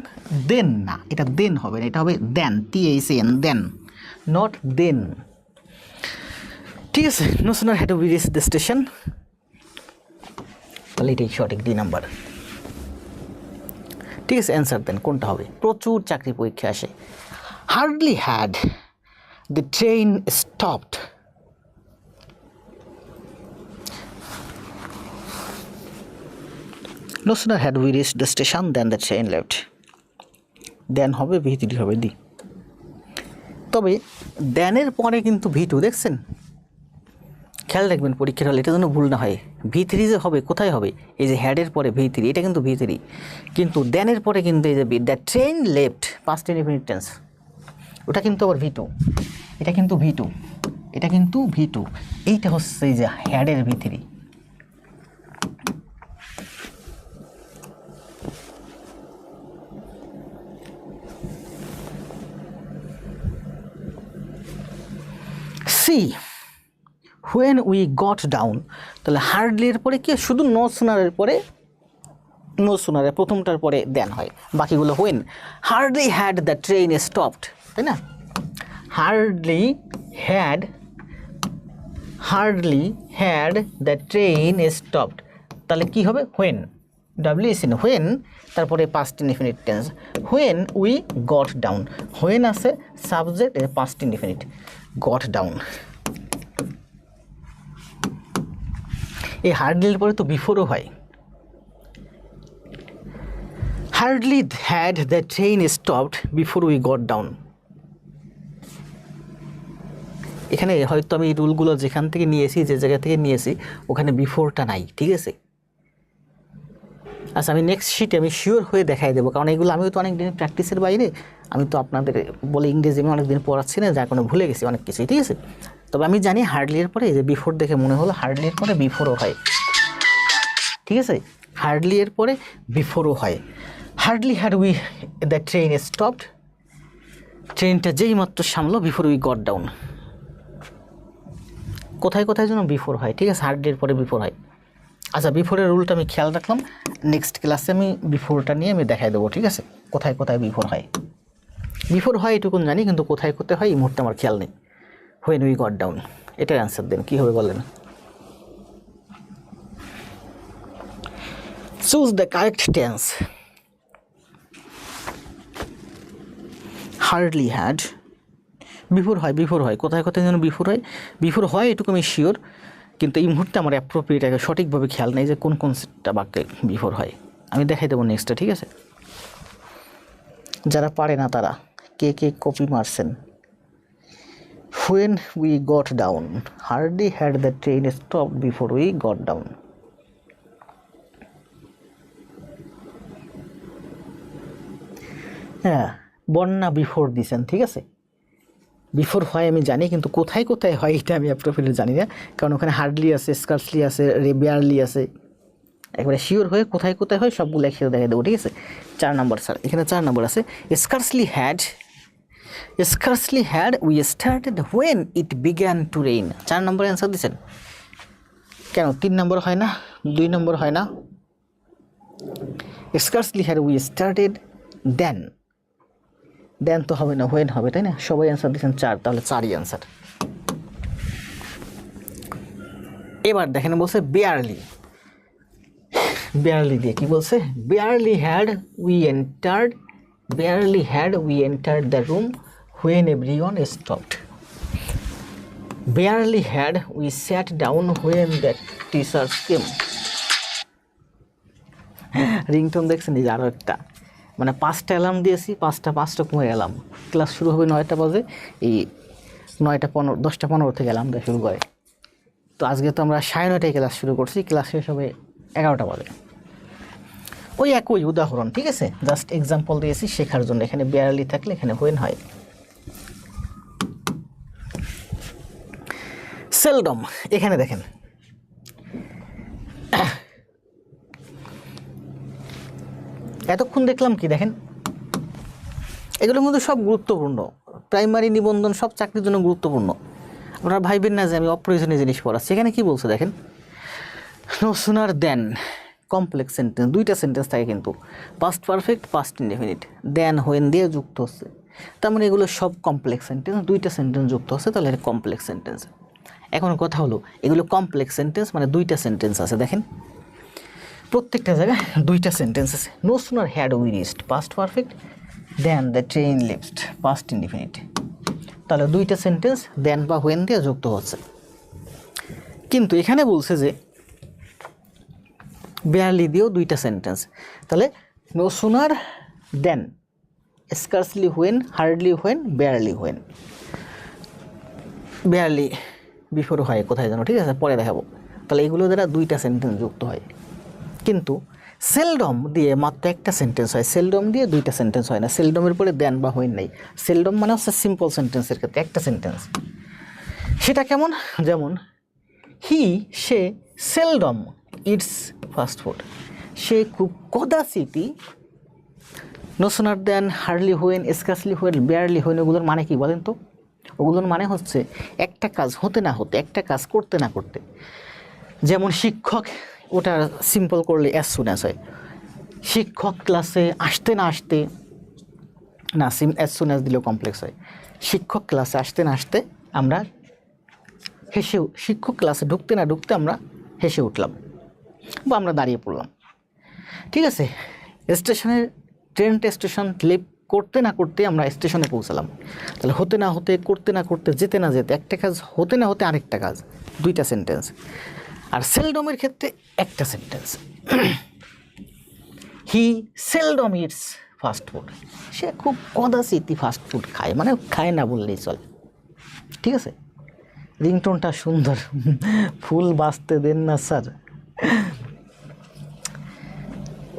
A: than না, এটা দেন হবে না, এটা হবে দেন, THN, দেন, নট দেন, ঠিক আছে? No sooner had we reach the station, তাহলে এটাই সঠিক, 2 নাম্বার, ঠিক আছে? অ্যান্সার দেন, কোনটা হবে? প্রচুর চাকরি পরীক্ষা আসে। Hardly had, The train stopped. No sooner had we reached the station than the train left. Then হবে V3 হবে D. তবে দেনের পরে কিন্তু V2 দেখছেন, খেয়াল রাখবেন পরীক্ষার হলে এটা যেন ভুল না হয়। V3 যে হবে কোথায় হবে, এই যে হ্যাডের পরে V3, এটা কিন্তু V3, কিন্তু দেনের পরে কিন্তু এই যে the train left past indefinite tense, ওটা কিন্তু আবার V2, এটা কিন্তু V2, এটা কিন্তু V2, এইটা হচ্ছে এই যে হ্যাডের V3। See when we got down, তাহলে হার্ডলি এর পরে কি, শুধু নো সুনারের পরে, নো সুনারের প্রথমটার পরে দেন হয়, বাকিগুলো when hardly had the train stopped, তাই না? hardly had the train stopped, তাহলে কি হবে when, WSN when, তারপরে past indefinite tense when we got down, when আছে subject, past indefinite got down। এই হার্ডলির পরে তো বিফোরও হয়, hardly had the train stopped before we got down. এখানে হয়তো আমি রুলগুলো যেখান থেকে নিয়েছি, যে জায়গা থেকে নিয়েছি, ওখানে বিফোরটা নাই, ঠিক আছে? আচ্ছা, আমি নেক্সট শিটে আমি শিওর হয়ে দেখাই দেবো, কারণ এগুলো আমিও তো অনেক দিন প্র্যাকটিসের বাইরে, আমি তো আপনাদের বলে ইংরেজি আমি অনেক দিন পড়াচ্ছি না, যার কারণে ভুলে গেছি অনেক কিছুই, ঠিক আছে? তবে আমি জানি হার্ডলির পরে যে বিফোর দেখে মনে হলো হার্ডলির পরে বিফোরও হয়, ঠিক আছে? হার্ডলি এর পরে বিফোরও হয়। Hardly had we the train stopped, ট্রেনটা যেই মাত্র সামলো বিফোর উই গট ডাউন। কোথায় কোথায় যেন বিফোর হয়, ঠিক আছে? হার্ডলির পরে বিফোর হয়। আচ্ছা, বিফোরের রুলটা আমি খেয়াল রাখলাম, নেক্সট ক্লাসে আমি বিফোরটা নিয়ে আমি দেখাই দেবো, ঠিক আছে? কোথায় কোথায় বিফোর হয়, বিফোর হয় এটুকুন জানি, কিন্তু কোথায় কোথায় হয় এই মুহূর্তে আমার খেয়াল নেই। when we got down, এটার অ্যান্সার দেন, কী হবে বলেন? choose the correct tense. hardly had, before হয়, বিফোর হয়, কোথায় কোথায় যেন বিফোর হয়, বিফোর হয় এটুকু আমি শিওর, কিন্তু এই মুহূর্তে আমার অ্যাপ্রোপ্রিয়েট সঠিকভাবে খেয়াল নেই যে কোন কোনটা বাক্যে বিফোর হয়। আমি দেখাই দেবো নেক্সটটা, ঠিক আছে? যারা পারে না তারা কে কে কপি মারছেন। when we got down, hardly had the train stopped before we got down. হ্যাঁ, বন্যা বিফোর দিছেন, ঠিক আছে? বিফোর হয় আমি জানি, কিন্তু কোথায় কোথায় হয় এটা আমি অ্যাপ্রোপ্রিয়েট জানি না, কারণ ওখানে হার্ডলি আছে, স্কার্সলি আছে, বেয়ারলি আছে। একবারে শিওর হয়ে কোথায় কোথায় হয় সবগুলো একসাথে দেখা দেবো, ঠিক আছে? 4 নম্বর স্যার, এখানে 4 নম্বর আছে। scarcely had we started when it began to rain। 4 number answer দিচ্ছেন কেন? 3 নম্বর হয় না, 2 নম্বর হয় না? scarcely had we started then তো হবে না, when হবে, তাই না? সবাই অ্যান্সার দিচ্ছেন 4, তাহলে 4ই অ্যান্সার। এবার দেখেন বলছে বেয়ারলি দিয়ে কি বলছে? barely had we entered the room when everyone stopped. barely had we sat down when the teachers came. Ringtone দেখছেন, এই যে আরও একটা, মানে 5টা অ্যালার্ম দিয়েছি, 5টা কমে অ্যালার্ম। ক্লাস শুরু হবে 9টা বাজে, এই 9:15 10:15 থেকে অ্যালার্ম দেওয়া শুরু করে। তো আজকে তো আমরা 9:30টায় ক্লাস শুরু করছি, ক্লাস শেষ হবে 11টা বাজে। ওই একই উদাহরণ, ঠিক আছে? জাস্ট এক্সাম্পল দিয়েছি শেখার জন্য। এখানে বেয়ারলি থাকলে এখানে হোয়েন হয়। সেলডম, এখানে দেখেন এতক্ষণ দেখলাম কি দেখেন, এগুলোর মধ্যে সব গুরুত্বপূর্ণ, প্রাইমারি নিবন্ধন সব চাকরির জন্য গুরুত্বপূর্ণ। আপনারা ভাইবেন না যে আমি অপ্রয়োজনীয় জিনিস পড়াচ্ছি। এখানে কি বলছে দেখেন, no sooner then, complex sentence, 2টা সেন্টেন্স থাকে কিন্তু, past perfect, past indefinite, then when দিয়ে যুক্ত হচ্ছে, তার মানে এগুলো সব কমপ্লেক্স সেন্টেন্স, 2টা সেন্টেন্স যুক্ত হচ্ছে, তাহলে এটা কমপ্লেক্স সেন্টেন্স। এখন কথা হলো এগুলো কমপ্লেক্স সেন্টেন্স মানে 2টা সেন্টেন্স আছে, দেখেন প্রত্যেকটা জায়গায় 2টা সেন্টেন্স আছে। No sooner had we reached, past perfect, then the train left, past indefinite. তাহলে দুইটা সেন্টেন্স দেন বা হোয়েন দিয়ে যুক্ত হচ্ছে। কিন্তু এখানে বলছে যে বেয়ারলি দিয়েও দুইটা সেন্টেন্স, তাহলে no sooner then, scarcely when, hardly when, barely when. Barely before হয় কোথায় যেন, ঠিক আছে, পরে দেখাবো। তাহলে এগুলো দ্বারা দুইটা সেন্টেন্স যুক্ত হয়। কিন্তু সেলডম দিয়ে মাত্র একটা সেন্টেন্স হয়, সেলডম দিয়ে দুইটা সেন্টেন্স হয় না। সেলডমের পরে দেন বা হোয়েন নেই। সেলডম মানে হচ্ছে সিম্পল সেন্টেন্সের ক্ষেত্রে একটা সেন্টেন্স। সেটা কেমন? যেমন হি, সে সেলডম ইটস ফাস্ট ফুড, সে খুব কদাচিতই। No sooner than, hardly when, scarcely when, barely when, ওগুলোর মানে কি বলেন তো? ওগুলোর মানে হচ্ছে একটা কাজ হতে না হতে, একটা কাজ করতে না করতে। যেমন শিক্ষক, ওটা সিম্পল করলে অ্যাজ সুন অ্যাজ হয়। শিক্ষক ক্লাসে আসতে না আসতে, না অ্যাজ সুন অ্যাজ দিলেও কমপ্লেক্স হয়। শিক্ষক ক্লাসে আসতে না আসতে আমরা শিক্ষক ক্লাসে ঢুকতে না ঢুকতে আমরা হেসে উঠলাম বা আমরা দাঁড়িয়ে পড়লাম, ঠিক আছে। স্টেশনের ট্রেনটা স্টেশন লিভ করতে না করতে আমরা স্টেশনে পৌঁছালাম। তাহলে হতে না হতে, করতে না করতে, যেতে না যেতে, একটা কাজ হতে না হতে আরেকটা কাজ, দুইটা সেন্টেন্স। আর সেলডমের ক্ষেত্রে একটা sentence. He seldom eats fast food, সে খুব কদাচিতই ফাস্ট ফুড খায়, মানে খায় না বললেই চলে, ঠিক আছে। রিংটোনটা সুন্দর, ফুল বাজতে দেন না স্যার।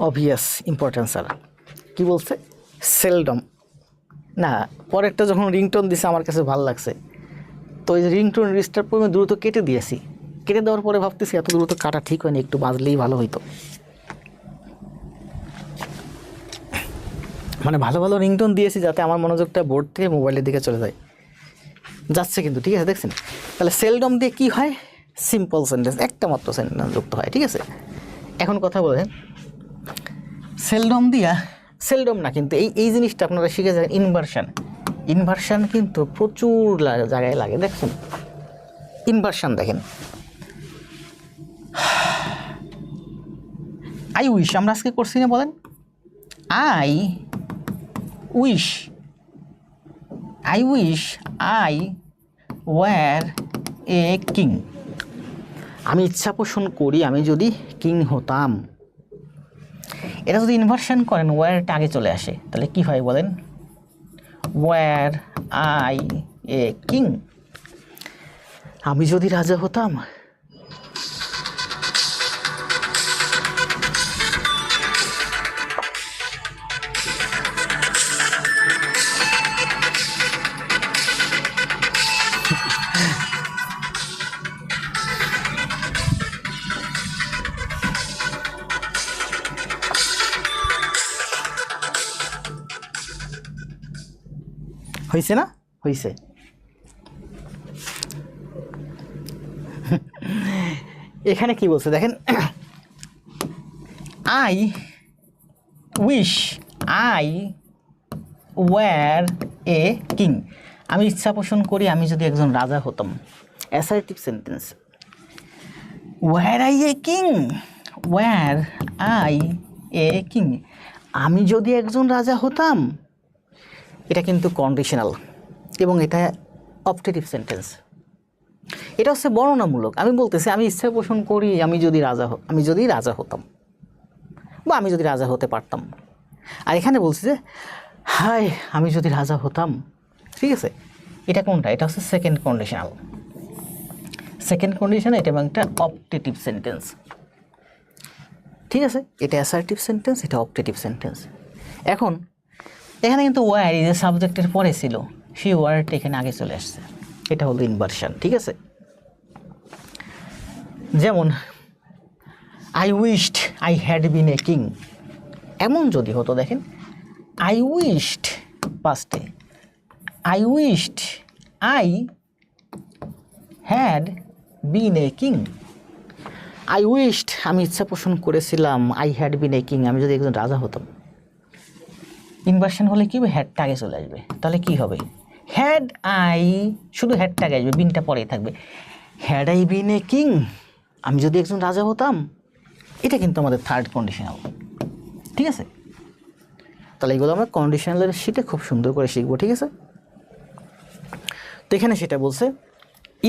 A: Obvious important sir. কী বলছে? সেলডম না, পরেরটা যখন রিংটোন দিছে আমার কাছে ভালো লাগছে, তো ওই যে রিংটোন রিস্টার পরে আমি দ্রুত কেটে দিয়েছি। কেটে দেওয়ার পরে ভাবতেছি এত দ্রুত কাটা ঠিক হয়নি, একটু বাজলেই ভালো হইতো। মানে ভালো ভালো রিংটোন দিয়েছি যাতে আমার মনোযোগটা বোর্ড থেকে মোবাইলের দিকে চলে যায়। যাচ্ছে কিন্তু, ঠিক আছে, দেখছেন। তাহলে সেলডম দিয়ে কি হয়? সিম্পল সেন্টেন্স, একটা মাত্র সেন্টেন্স যুক্ত হয়, ঠিক আছে। এখন কথা বলেন সেলডম দিয়া, সেলডম না কিন্তু এই জিনিসটা আপনারা শিখে যাবেন। ইনভার্সান, ইনভার্সান কিন্তু প্রচুর জায়গায় লাগে, দেখছেন। ইনভার্সান দেখেন, আই উইশ আমরা আজকে করছি না, বলেন। I wish, I wish I were a king, আমি ইচ্ছা পোষণ করি আমি যদি কিং হতাম। এটা যদি ইনভার্সন করেন, ওয়ারটা আগে চলে আসে, তাহলে কি হয় বলেন? ওয়ার আই এ কিং, আমি যদি রাজা হতাম। হয়েছে না? হয়েছে। এখানে কি বলছে দেখেন, I wish I were a king, আমি ইচ্ছা পোষণ করি আমি যদি একজন রাজা হতাম। Assertive sentence. Were I a king, were I a king, আমি যদি একজন রাজা হতাম। এটা কিন্তু কন্ডিশনাল এবং এটা অপটেটিভ সেন্টেন্স। এটা হচ্ছে বর্ণনামূলক। আমি বলতেছি আমি ইচ্ছা পোষণ করি আমি যদি রাজা হতাম বা আমি যদি রাজা হতে পারতাম। আর এখানে বলছি যে হাই আমি যদি রাজা হতাম, ঠিক আছে। এটা কোনটা? এটা হচ্ছে সেকেন্ড কন্ডিশনাল। সেকেন্ড কন্ডিশন এটা এবং একটা অপটেটিভ সেন্টেন্স, ঠিক আছে। এটা অ্যাসার্টিভ সেন্টেন্স, এটা অপটেটিভ সেন্টেন্স। এখন এখানে কিন্তু ওয়ার যে সাবজেক্টের পরে ছিল, সেই ওয়ার্ডটা এখানে আগে চলে আসছে, এটা হলো ইনভার্সন, ঠিক আছে। যেমন I wished I had been a king, এমন যদি হতো, দেখেন আই উইশড পাস্টে, I wished I had been a king, I wished আমি ইচ্ছা পোষণ করেছিলাম, I had been a king আমি যদি একজন রাজা হতাম। ইনভার্সন হলে কি হবে? হ্যাডটা আগে চলে আসবে, তাহলে কি হবে? হ্যাড আই, শুধু হ্যাডটা আগে আসবে, বিনটা পরেই থাকবে। Had I been a king, আমি যদি একজন রাজা হতাম। এটা কিন্তু আমাদের থার্ড কন্ডিশনাল, ঠিক আছে। তাহলে এগুলো আমরা কন্ডিশনালের শিটে খুব সুন্দর করে শিখবো, ঠিক আছে। তো এখানে সেটা বলছে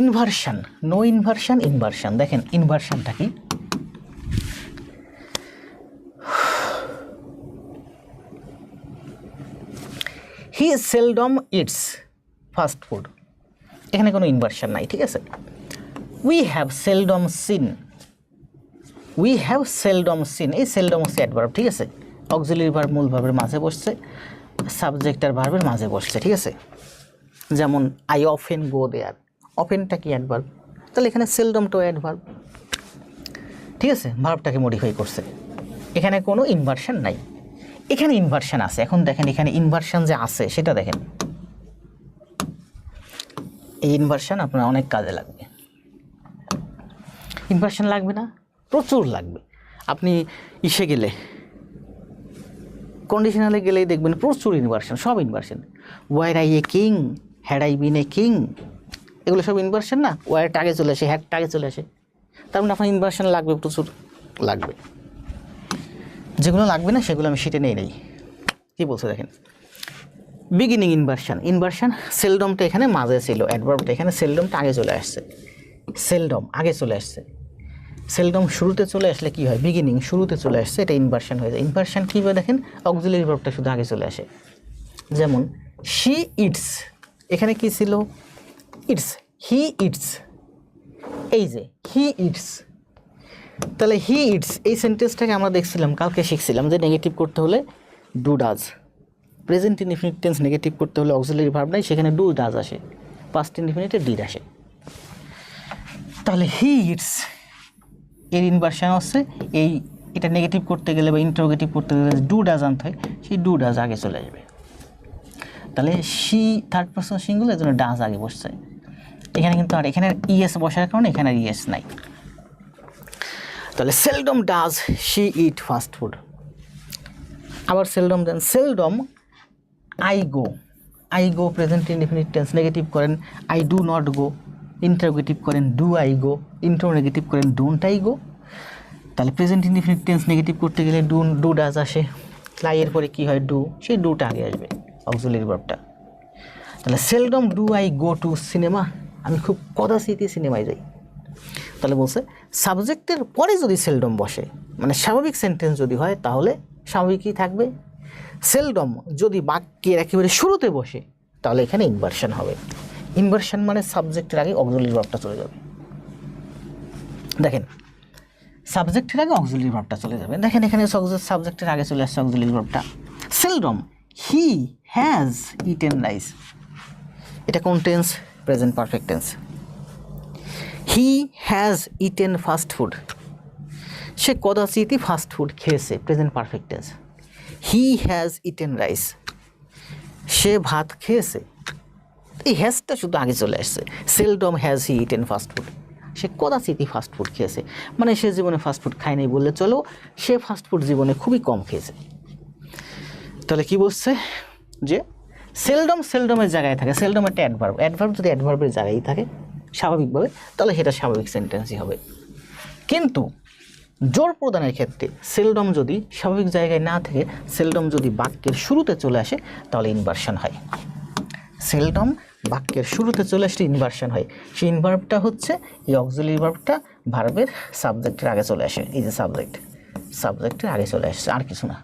A: ইনভার্সন, নো ইনভার্সন, ইনভার্সন। দেখেন ইনভার্সনটা কি, he seldom eats fast food, এখানে কোনো ইনভার্সন নাই, ঠিক আছে। We have seldom seen, we have seldom seen, এই সেলডম হচ্ছে অ্যাডভার্ব, ঠিক আছে। অক্সিলারি ভার্ব মূল ভার্বের মাঝে বসছে, সাবজেক্ট আর ভার্বের মাঝে বসছে, ঠিক আছে। যেমন আই অফেন গো দেয়ার, অফেনটা কি অ্যাডভার্ব, তাহলে এখানে সেলডমটাও অ্যাডভার্ব, ঠিক আছে, ভার্বটাকে মডিফাই করছে। এখানে কোনো ইনভার্সন নাই, এখানে ইনভার্সন আছে। এখন দেখেন এখানে ইনভার্সন যে আছে সেটা দেখেন, এই ইনভার্সন আপনার অনেক কাজে লাগবে। ইনভার্সন লাগবে না, প্রচুর লাগবে। আপনি ইসে গেলে, কন্ডিশনালে গেলেই দেখবেন প্রচুর ইনভার্সন, সব inversion. Were I a king, had I been a king, এগুলো সব ইনভার্সন না। ওয়ারটা আগে চলে আসে, হ্যাডটা আগে চলে আসে, তার মানে আপনার ইনভার্সন লাগবে, প্রচুর লাগবে। যেগুলো লাগবে না সেগুলো আমি সেটা নেই। কী বলছে দেখেন, বিগিনিং ইনভার্সন, ইনভার্সন সেলডমটা এখানে মাঝে ছিল, অ্যাডভার্বটা এখানে সেলডমটা আগে চলে আসছে, সেলডম আগে চলে আসছে। সেলডম শুরুতে চলে আসলে কি হয়, বিগিনিং শুরুতে চলে আসছে, এটা ইনভার্সন হয়ে যায়। ইনভার্সন কীভাবে দেখেন, অক্সিলারি ভার্বটা শুধু আগে চলে আসে। যেমন শি ইটস, এখানে কি ছিল, ইটস, হি ইটস, এই যে হি ইটস, তাহলে হি ইটস এই সেন্টেন্সটাকে আমরা দেখছিলাম, কালকে শিখছিলাম যে নেগেটিভ করতে হলে do does, present indefinite tense negative করতে হলে অক্সিলারি ভার্ব নাই, সেখানে ডু ডাজ আসে, পাস্ট ইনডিফিনিটে ডিড আসে। তাহলে হি ইটস এর ইনভার্সন হচ্ছে এই, এটা নেগেটিভ করতে গেলে বা ইন্টারোগেটিভ করতে গেলে ডু ডাজ আনতে হয়, সেই ডু ডাজ আগে চলে যাবে। তাহলে শি থার্ড পারসন সিঙ্গুলার, এর জন্য ডাজ আগে বসছে। এখানে কিন্তু আর এখানে ইএস বসার কারণে এখানে আর ইএস নাই। তাহলে seldom does she eat fast food. আবার seldom then, seldom I go, I go present indefinite tense negative করেন I do not go, interrogative করেন ডু আই গো, ইন্টারোগেটিভ করেন ডোন্ট আই গো। তাহলে প্রেজেন্ট ইনডিফিনিট টেন্স নেগেটিভ করতে গেলে do does আসে, লাইয়ের পরে কী হয় ডু, সেই ডুটা আগে আসবে অক্সিলারি ভার্বটা। তাহলে seldom do I go to cinema, আমি খুব কদাচিৎই সিনেমায় যাই। তাহলে বলছে সাবজেক্টের পরে যদি সেলডম বসে, মানে স্বাভাবিক সেন্টেন্স যদি হয় তাহলে স্বাভাবিকই থাকবে। সেলডম যদি বাক্যের একেবারে শুরুতে বসে তাহলে এখানে ইনভার্সন হবে। ইনভার্সন মানে সাবজেক্টের আগে অক্সিলারি ভার্বটা চলে যাবে। দেখেন সাবজেক্টের আগে অক্সিলারি ভার্বটা চলে যাবে, দেখেন এখানে সাবজেক্টের আগে চলে আসছে অক্সিলারি ভার্বটা। Seldom he has eaten rice, এটা কোন tense, present perfect tense. He has eaten fast food, সে কদাচিৎই ফাস্ট ফুড খেয়েছে, present perfect tense. He has eaten rice, সে ভাত খেয়েছে, এই হ্যাজটা শুধু আগে চলে আসছে। Seldom has he eaten fast food, সে কদাচিৎই ফাস্ট ফুড খেয়েছে, মানে সে জীবনে ফাস্ট ফুড খায় নাই বললে চলো, সে ফাস্ট ফুড জীবনে খুবই কম খেয়েছে। তাহলে কি বলছে যে সেলডম সেলডমের জায়গায় থাকে, সেলডম একটা অ্যাডভার্ব, অ্যাডভার্ব যদি অ্যাডভার্বের জায়গায় থাকে স্বাভাবিকভাবে তাহলে সেটা স্বাভাবিক সেন্টেন্সই হবে। কিন্তু জোর প্রদানের ক্ষেত্রে সেলডম যদি স্বাভাবিক জায়গায় না থাকে, সেলডম যদি বাক্যের শুরুতে চলে আসে তাহলে ইনভার্সন হয়। সেলডম বাক্যের শুরুতে চলে আসলে ইনভার্সন হয়। সেই ইনভার্বটা হচ্ছে এই অক্সিলারি ভার্বটা ভার্বের সাবজেক্টের আগে চলে আসে, এই যে সাবজেক্টের আগে চলে আসছে, আর কিছু না।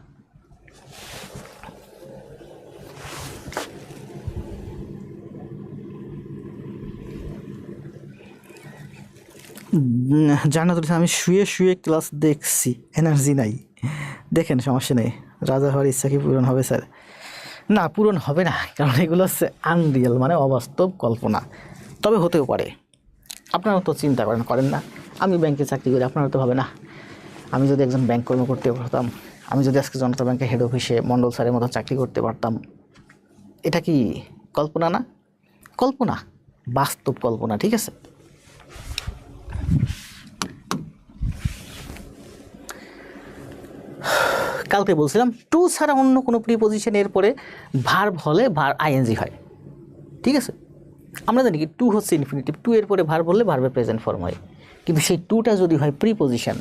A: জান্নাতুল ইসলাম, আমি শুয়ে শুয়ে ক্লাস দেখছি, এনার্জি নাই। দেখেন সমস্যা নেই, রাজা হওয়ার ইচ্ছা কি পূরণ হবে স্যার? না, পূরণ হবে না, কারণ এগুলো হচ্ছে আনরিয়েল, মানে অবাস্তব কল্পনা। তবে হতেও পারে, আপনারাও তো চিন্তা করেন না। আমি ব্যাংকে চাকরি করি, আপনারা তো ভাবে না আমি যদি একজন ব্যাংক কর্ম করতে পারতাম, আমি যদি আজকে জনতা ব্যাংকের হেড অফিসে মণ্ডল স্যারের মতো চাকরি করতে পারতাম, এটা কি কল্পনা না? কল্পনা, বাস্তব কল্পনা, ঠিক আছে। কালকে বলছিলাম টু ছাড়া অন্য কোনো প্রিপোজিশন এর পরে ভার্ব হলে আইএনজি হয়, ঠিক আছে। আমরা জানি কি টু হচ্ছে ইনফিনিটিভ, টু এর পরে ভার্ব হলে ভার্বের প্রেজেন্ট ফর্ম হয়। কিন্তু সেই টুটা যদি হয় প্রিপোজিশন,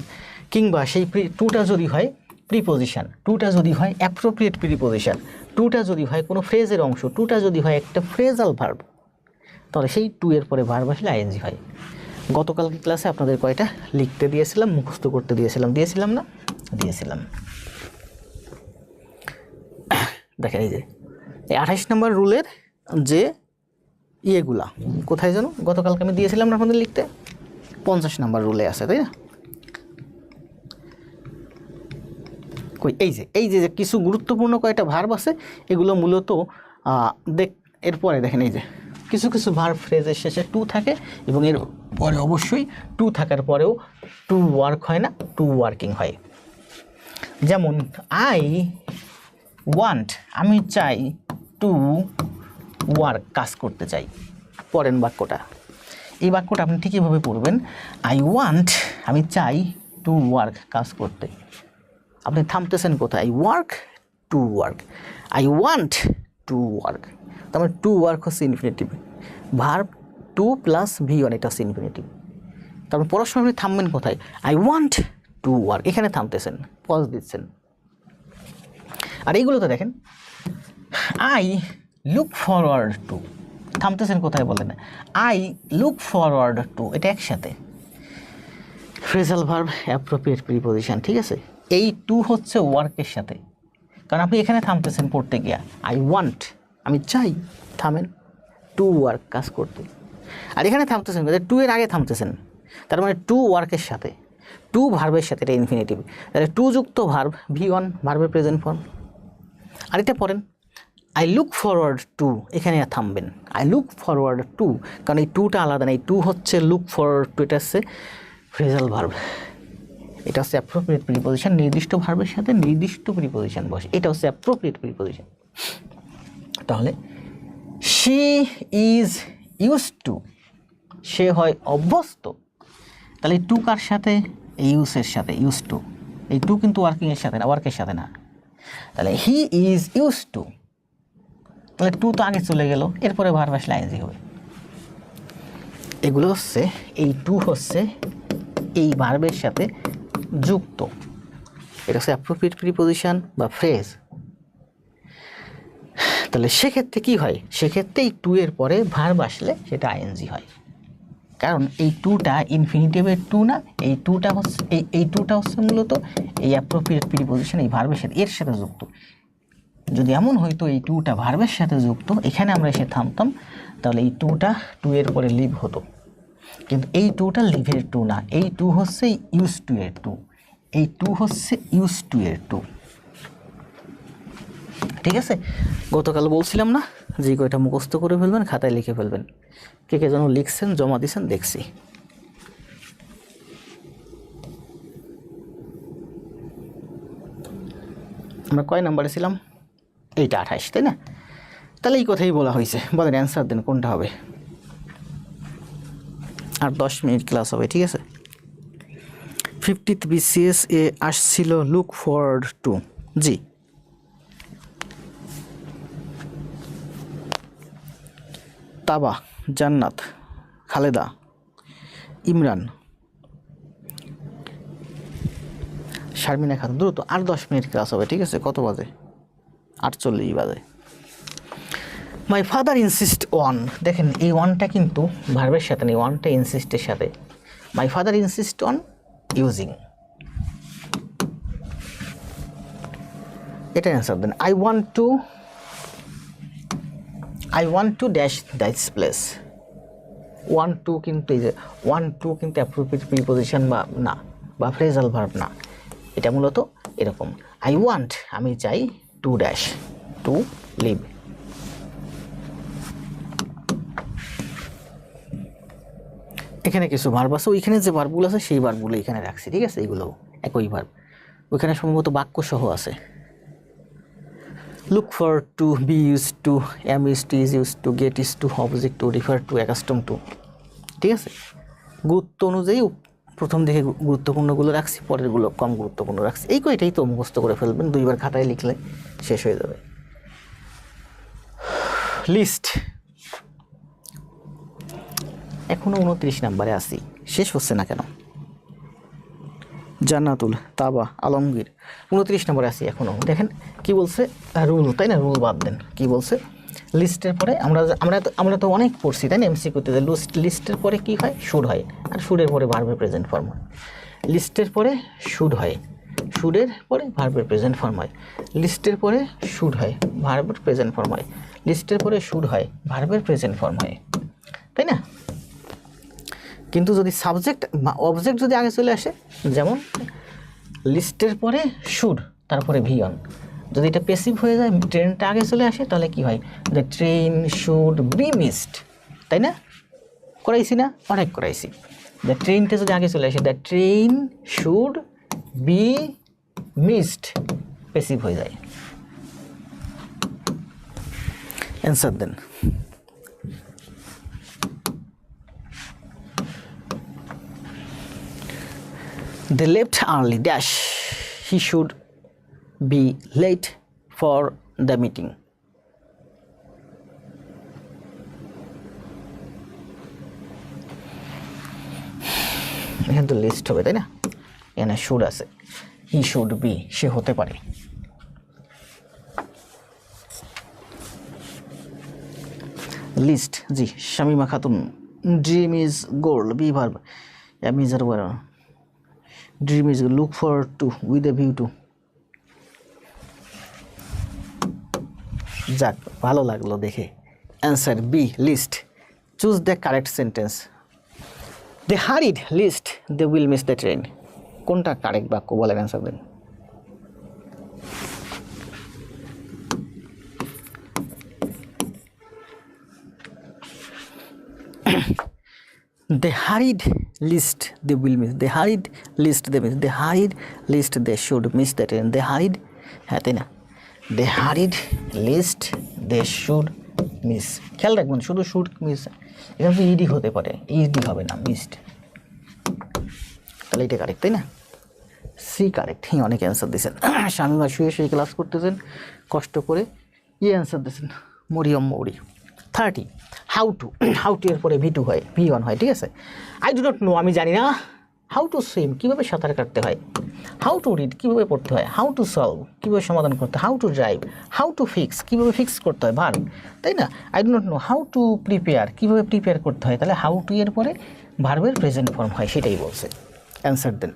A: কিংবা সেই টুটা যদি হয় প্রিপোজিশন, টুটা যদি হয় অ্যাপ্রোপ্রিয়েট প্রিপোজিশন, টুটা যদি হয় কোনো ফ্রেজের অংশ, টুটা যদি হয় একটা ফ্রেজাল ভার্ব, তাহলে সেই টু এর পরে ভার্ব আসলে আইএনজি হয়। গতকালকে ক্লাসে আপনাদের কয়টা লিখতে দিয়েছিলাম, মুখস্থ করতে দিয়েছিলাম না? দিয়েছিলাম। দেখেন এই যে এই 28 নম্বর রুলের যে ইয়েগুলা কোথায় যেন গতকালকে আমি দিয়েছিলাম না আপনাদের লিখতে, 50 নম্বর রুলে আছে, তাই না? কই এই যে কিছু গুরুত্বপূর্ণ কয়টা ভার্ব আছে, এগুলো মূলত এরপরে দেখেন এই যে কিছু কিছু ভার্ব ফ্রেজের শেষে টু থাকে এবং এর পরে অবশ্যই টু থাকার পরেও টু ওয়ার্ক হয় না, টু ওয়ার্কিং হয়। যেমন আই ওয়ান্ট, আমি চাই, টু ওয়ার্ক, কাজ করতে চাই। পরের বাক্যটা, এই বাক্যটা আপনি ঠিক এভাবে পড়বেন, আই ওয়ান্ট, আমি চাই, টু ওয়ার্ক, কাজ করতে। আপনি থামতেছেন কোথায়? I work, to work, I want to work. তার মানে টু ওয়ার্ক হচ্ছে infinitive, verb to plus V1 এটা হচ্ছে ইনফিনিটিভ। তারপর পড়ার সময় আপনি থামবেন কোথায়? আই ওয়ান্ট টু ওয়ার্ক, এখানে থামতেছেন, পজ দিচ্ছেন। আর এইগুলোতে দেখেন আই লুক ফরওয়ার্ড টু, থামতেছেন কোথায় বলেন? আই লুক ফরওয়ার্ড টু, এটা একসাথে ফ্রেজাল ভার্ব অ্যাপ্রোপ্রিয়েট প্রিপোজিশন, ঠিক আছে? এই টু হচ্ছে ওয়ার্কের সাথে, কারণ আপনি এখানে থামতেছেন পড়তে গিয়া, আই ওয়ান্ট, আমি চাই, থামেন, টু ওয়ার্ক, কাজ করতে। আর এখানে থামতেছেন টু এর আগে থামতেছেন, তার মানে টু ওয়ার্কের সাথে, টু ভার্বের সাথে, এটা ইনফিনিটিভ। তাহলে টু যুক্ত ভার্ব V1, ভার্বের প্রেজেন্ট ফর্ম। আর এটা পড়েন আই লুক ফরওয়ার্ড টু, এখানে থামবেন, আই লুক ফরওয়ার্ড টু, কারণ এই টুটা আলাদা না, এই টু হচ্ছে লুক ফরওয়ার্ড টু, এটা হচ্ছে ফ্রেজাল ভার্ব, এটা হচ্ছে অ্যাপ্রোপ্রিয়েট প্রিপোজিশন, নির্দিষ্ট ভার্বের সাথে নির্দিষ্ট প্রিপোজিশন বসে, এটা হচ্ছে অ্যাপ্রোপ্রিয়েট প্রিপোজিশন। তাহলে শি ইজ ইউজড টু, সে হয় অভ্যস্ত, তাহলে এই টু কার সাথে? ইউজের সাথে, ইউজ টু। এই টু কিন্তু ওয়ার্কিংয়ের সাথে না, ওয়ার্কের সাথে না। তাহলে হি ইজ ইউজড টু, তাহলে টু তো আগে চলে গেল, এরপরে ভার্ব আসলে আইএনজি হবে। এগুলো হচ্ছে, এই টু হচ্ছে এই ভার্বের সাথে যুক্ত, এটা হচ্ছে অ্যাপ্রোপ্রিয়েট প্রিপোজিশন বা ফ্রেজ। তাহলে সেক্ষেত্রে কি হয়? সেক্ষেত্রে এই টু এর পরে ভার্ব আসলে সেটা আইএনজি হয়, কারণ এই টুটা ইনফিনিটিভের টু না, এই টুটা হচ্ছে এই টুটা হচ্ছে মূলত এই অ্যাপ্রোপ্রিয়েট প্রিপোজিশন এই ভার্বের সাথে, এর সাথে যুক্ত। যদি এমন হয়তো এই টুটা ভার্বের সাথে যুক্ত, এখানে আমরা এসে থামতাম, তাহলে এই টুটা টু এর পরে লিভ হতো, কিন্তু এই টুটা লিভের টু না, এই টু হচ্ছে ইউজ টু এর টু, এই টু হচ্ছে ইউজ টু এর টু, ঠিক আছে? গতকাল বলছিলাম না যে কয়টা মুখস্থ করে ফেলবেন, খাতায় লিখে ফেলবেন। কে কে যেন লিখছেন, জমা দিয়েছেন, দেখছি। আমরা কয় নাম্বারে ছিলাম? এইটা 28, তাই না? তাহলে এই কথাই বলা হয়েছে, বলেন অ্যান্সার দেন কোনটা হবে। আর 10 মিনিট ক্লাস হবে, ঠিক আছে? 50th BCS এ আসছিল লুক ফরওয়ার্ড টু, জি। তাবা, জান্নাত, খালেদা, ইমরান, শারমিনা খাতুন। দ্রুত, আর 10 মিনিট ক্লাস হবে, ঠিক আছে? কত বাজে? 48 বাজে। মাই ফাদার ইনসিস্ট অন, দেখেন এই ওয়ানটা কিন্তু ভার্বের সাথে নেই, ওয়ানটা ইনসিস্টের সাথে। My father insist on using, এটা অ্যান্সার দেন। I want to dash that's place, want to কিন্তু এই যে ওয়ান টু কিন্তু অ্যাপ্রোপ্রিয়েট প্রিপোজিশন বা না, বা ফ্রেজাল ভার্ব না, এটা মূলত এরকম, আই ওয়ান্ট, আমি চাই, টু ড্যাশ, টু লিভ। এখানে কিছু ভার্ব আছে, ওইখানে যে ভার্বগুলো আছে সেই ভার্বগুলো এখানে রাখছি, ঠিক আছে? এইগুলো একই ভার্ব, ওইখানে সম্ভবত বাক্য সহ আছে। Look for to, be used to, am used to, is used to, get used to, object to, refer to, accustomed to, ঠিক আছে? গুরুত্ব অনুযায়ী প্রথম দিকে গুরুত্বপূর্ণগুলো রাখছি, পরেরগুলো কম গুরুত্বপূর্ণ রাখছি। এই কয়টাই তো মুখস্থ করে ফেলবেন, 2বার খাতায় লিখলে শেষ হয়ে যাবে। লিস্ট এখনও 29 নাম্বারে আছি, শেষ হচ্ছে না কেন? জান্নাতুল, তাবা, আলমগীর, 29 নম্বরে আছি এখনও। দেখেন কি বলছে, রুল, তাই না? রুল বাদ দেন, কি বলছে? লিস্টের পরে আমরা তো অনেক পড়ছি তাই না এমসিকিউতে, লিস্টের পরে কি হয়, শুড হয়, আর শুডের পরে ভার্বের প্রেজেন্ট ফর্ম হয়। লিস্টের পরে শুড হয়, শুডের পরে ভার্বের প্রেজেন্ট ফর্ম হয়, লিস্টের পরে শুড হয়, ভার্বের প্রেজেন্ট ফর্ম হয়, লিস্টের পরে শুড হয়, ভার্বের প্রেজেন্ট ফর্ম হয়, তাই না? কিন্তু যদি সাবজেক্ট বা অবজেক্ট যদি আগে চলে আসে, যেমন লিস্টের পরে শুড তারপরে ভি অন, যদি এটা পেসিভ হয়ে যায়, ট্রেনটা আগে চলে আসে, তাহলে কি হয়, the train should be missed, তাই না? করাইছি না, অনেক করাইছি। দ্য ট্রেনটা যদি আগে চলে আসে, the train should be missed, passive হয়ে যায়। অ্যান্সার দেন। They left early dash, he should be late for the meeting. এখানে তো লিস্ট হবে তাই না, এখানে শুড আছে, হি শুড বি, সে হতে পারে। লিস্ট, জি Shamima Khatun, dream is gold, B verb, am is are were, dream is look forward to, with a view to. যাক, ভালো লাগলো দেখে। Answer B, list. Choose the correct sentence. They hurried list, they will miss the train. কোনটা correct বাক্য বলেন, answer দেন। They hurried list, they will miss. They hurried list, they miss. They hurried list, they should miss the train. They hurried, হ্যাঁ তাই না? They hurried list, they should miss. খেয়াল রাখবেন, শুধু শুড মিস, এখানে তো ইডি হতে পারে, ইডি হবে না, মিসড। তাহলে এটা কারেক্ট তাই না? C correct. হ্যাঁ, অনেক অ্যান্সার দিয়েছেন। শামিমা শুয়ে ক্লাস করতেছেন কষ্ট করে, অ্যান্সার দিয়েছেন। মরিয়ম মৌরি। 30, হাউ টু এর পরে ভি টু হয়, ভি ওয়ান হয়, ঠিক আছে? আই ডু নট নো, আমি জানি না। হাউ টু সুইম, কীভাবে সাঁতার কাটতে হয়। হাউ টু রিড, কীভাবে পড়তে হয়। হাউ টু সলভ, কীভাবে সমাধান করতে হয়। How to drive, how to fix, কীভাবে ফিক্স করতে হয়, ভার্ব, তাই না? I do not know how to prepare, কীভাবে প্রিপেয়ার করতে হয়। তাহলে হাউ টু এর পরে ভার্বের প্রেজেন্ট ফর্ম হয়, সেটাই বলছে। অ্যান্সার দেন।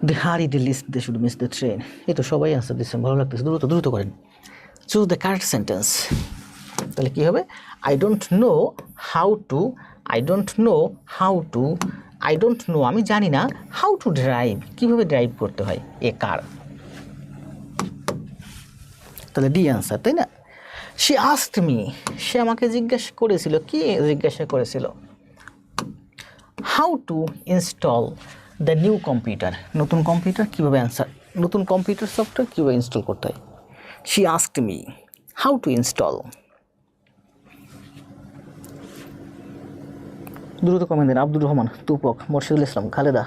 A: The hurried list, they should miss the train. এই তো সবাই অ্যান্সার দিচ্ছেন, ভালো লাগতেছে। দ্রুত করেন। Choose the correct sentence. তাহলে কী হবে, I don't know how to, I don't know how to, I don't know, আমি জানি না, হাউ টু ড্রাইভ, কীভাবে ড্রাইভ করতে হয় এ কার। তাহলে ডি অ্যান্সার, তাই না? সে আস্কড মি, সে আমাকে জিজ্ঞাসা করেছিল, কি জিজ্ঞাসা করেছিল, how to install the new computer, নতুন কম্পিউটার কীভাবে নতুন কম্পিউটার সফটওয়্যার কীভাবে ইনস্টল করতে হয়। She asked me how to install. দ্রুত কমেন্ট দেন। আব্দুর রহমান, তুপক, মোর্শেদুল ইসলাম, খালেদা,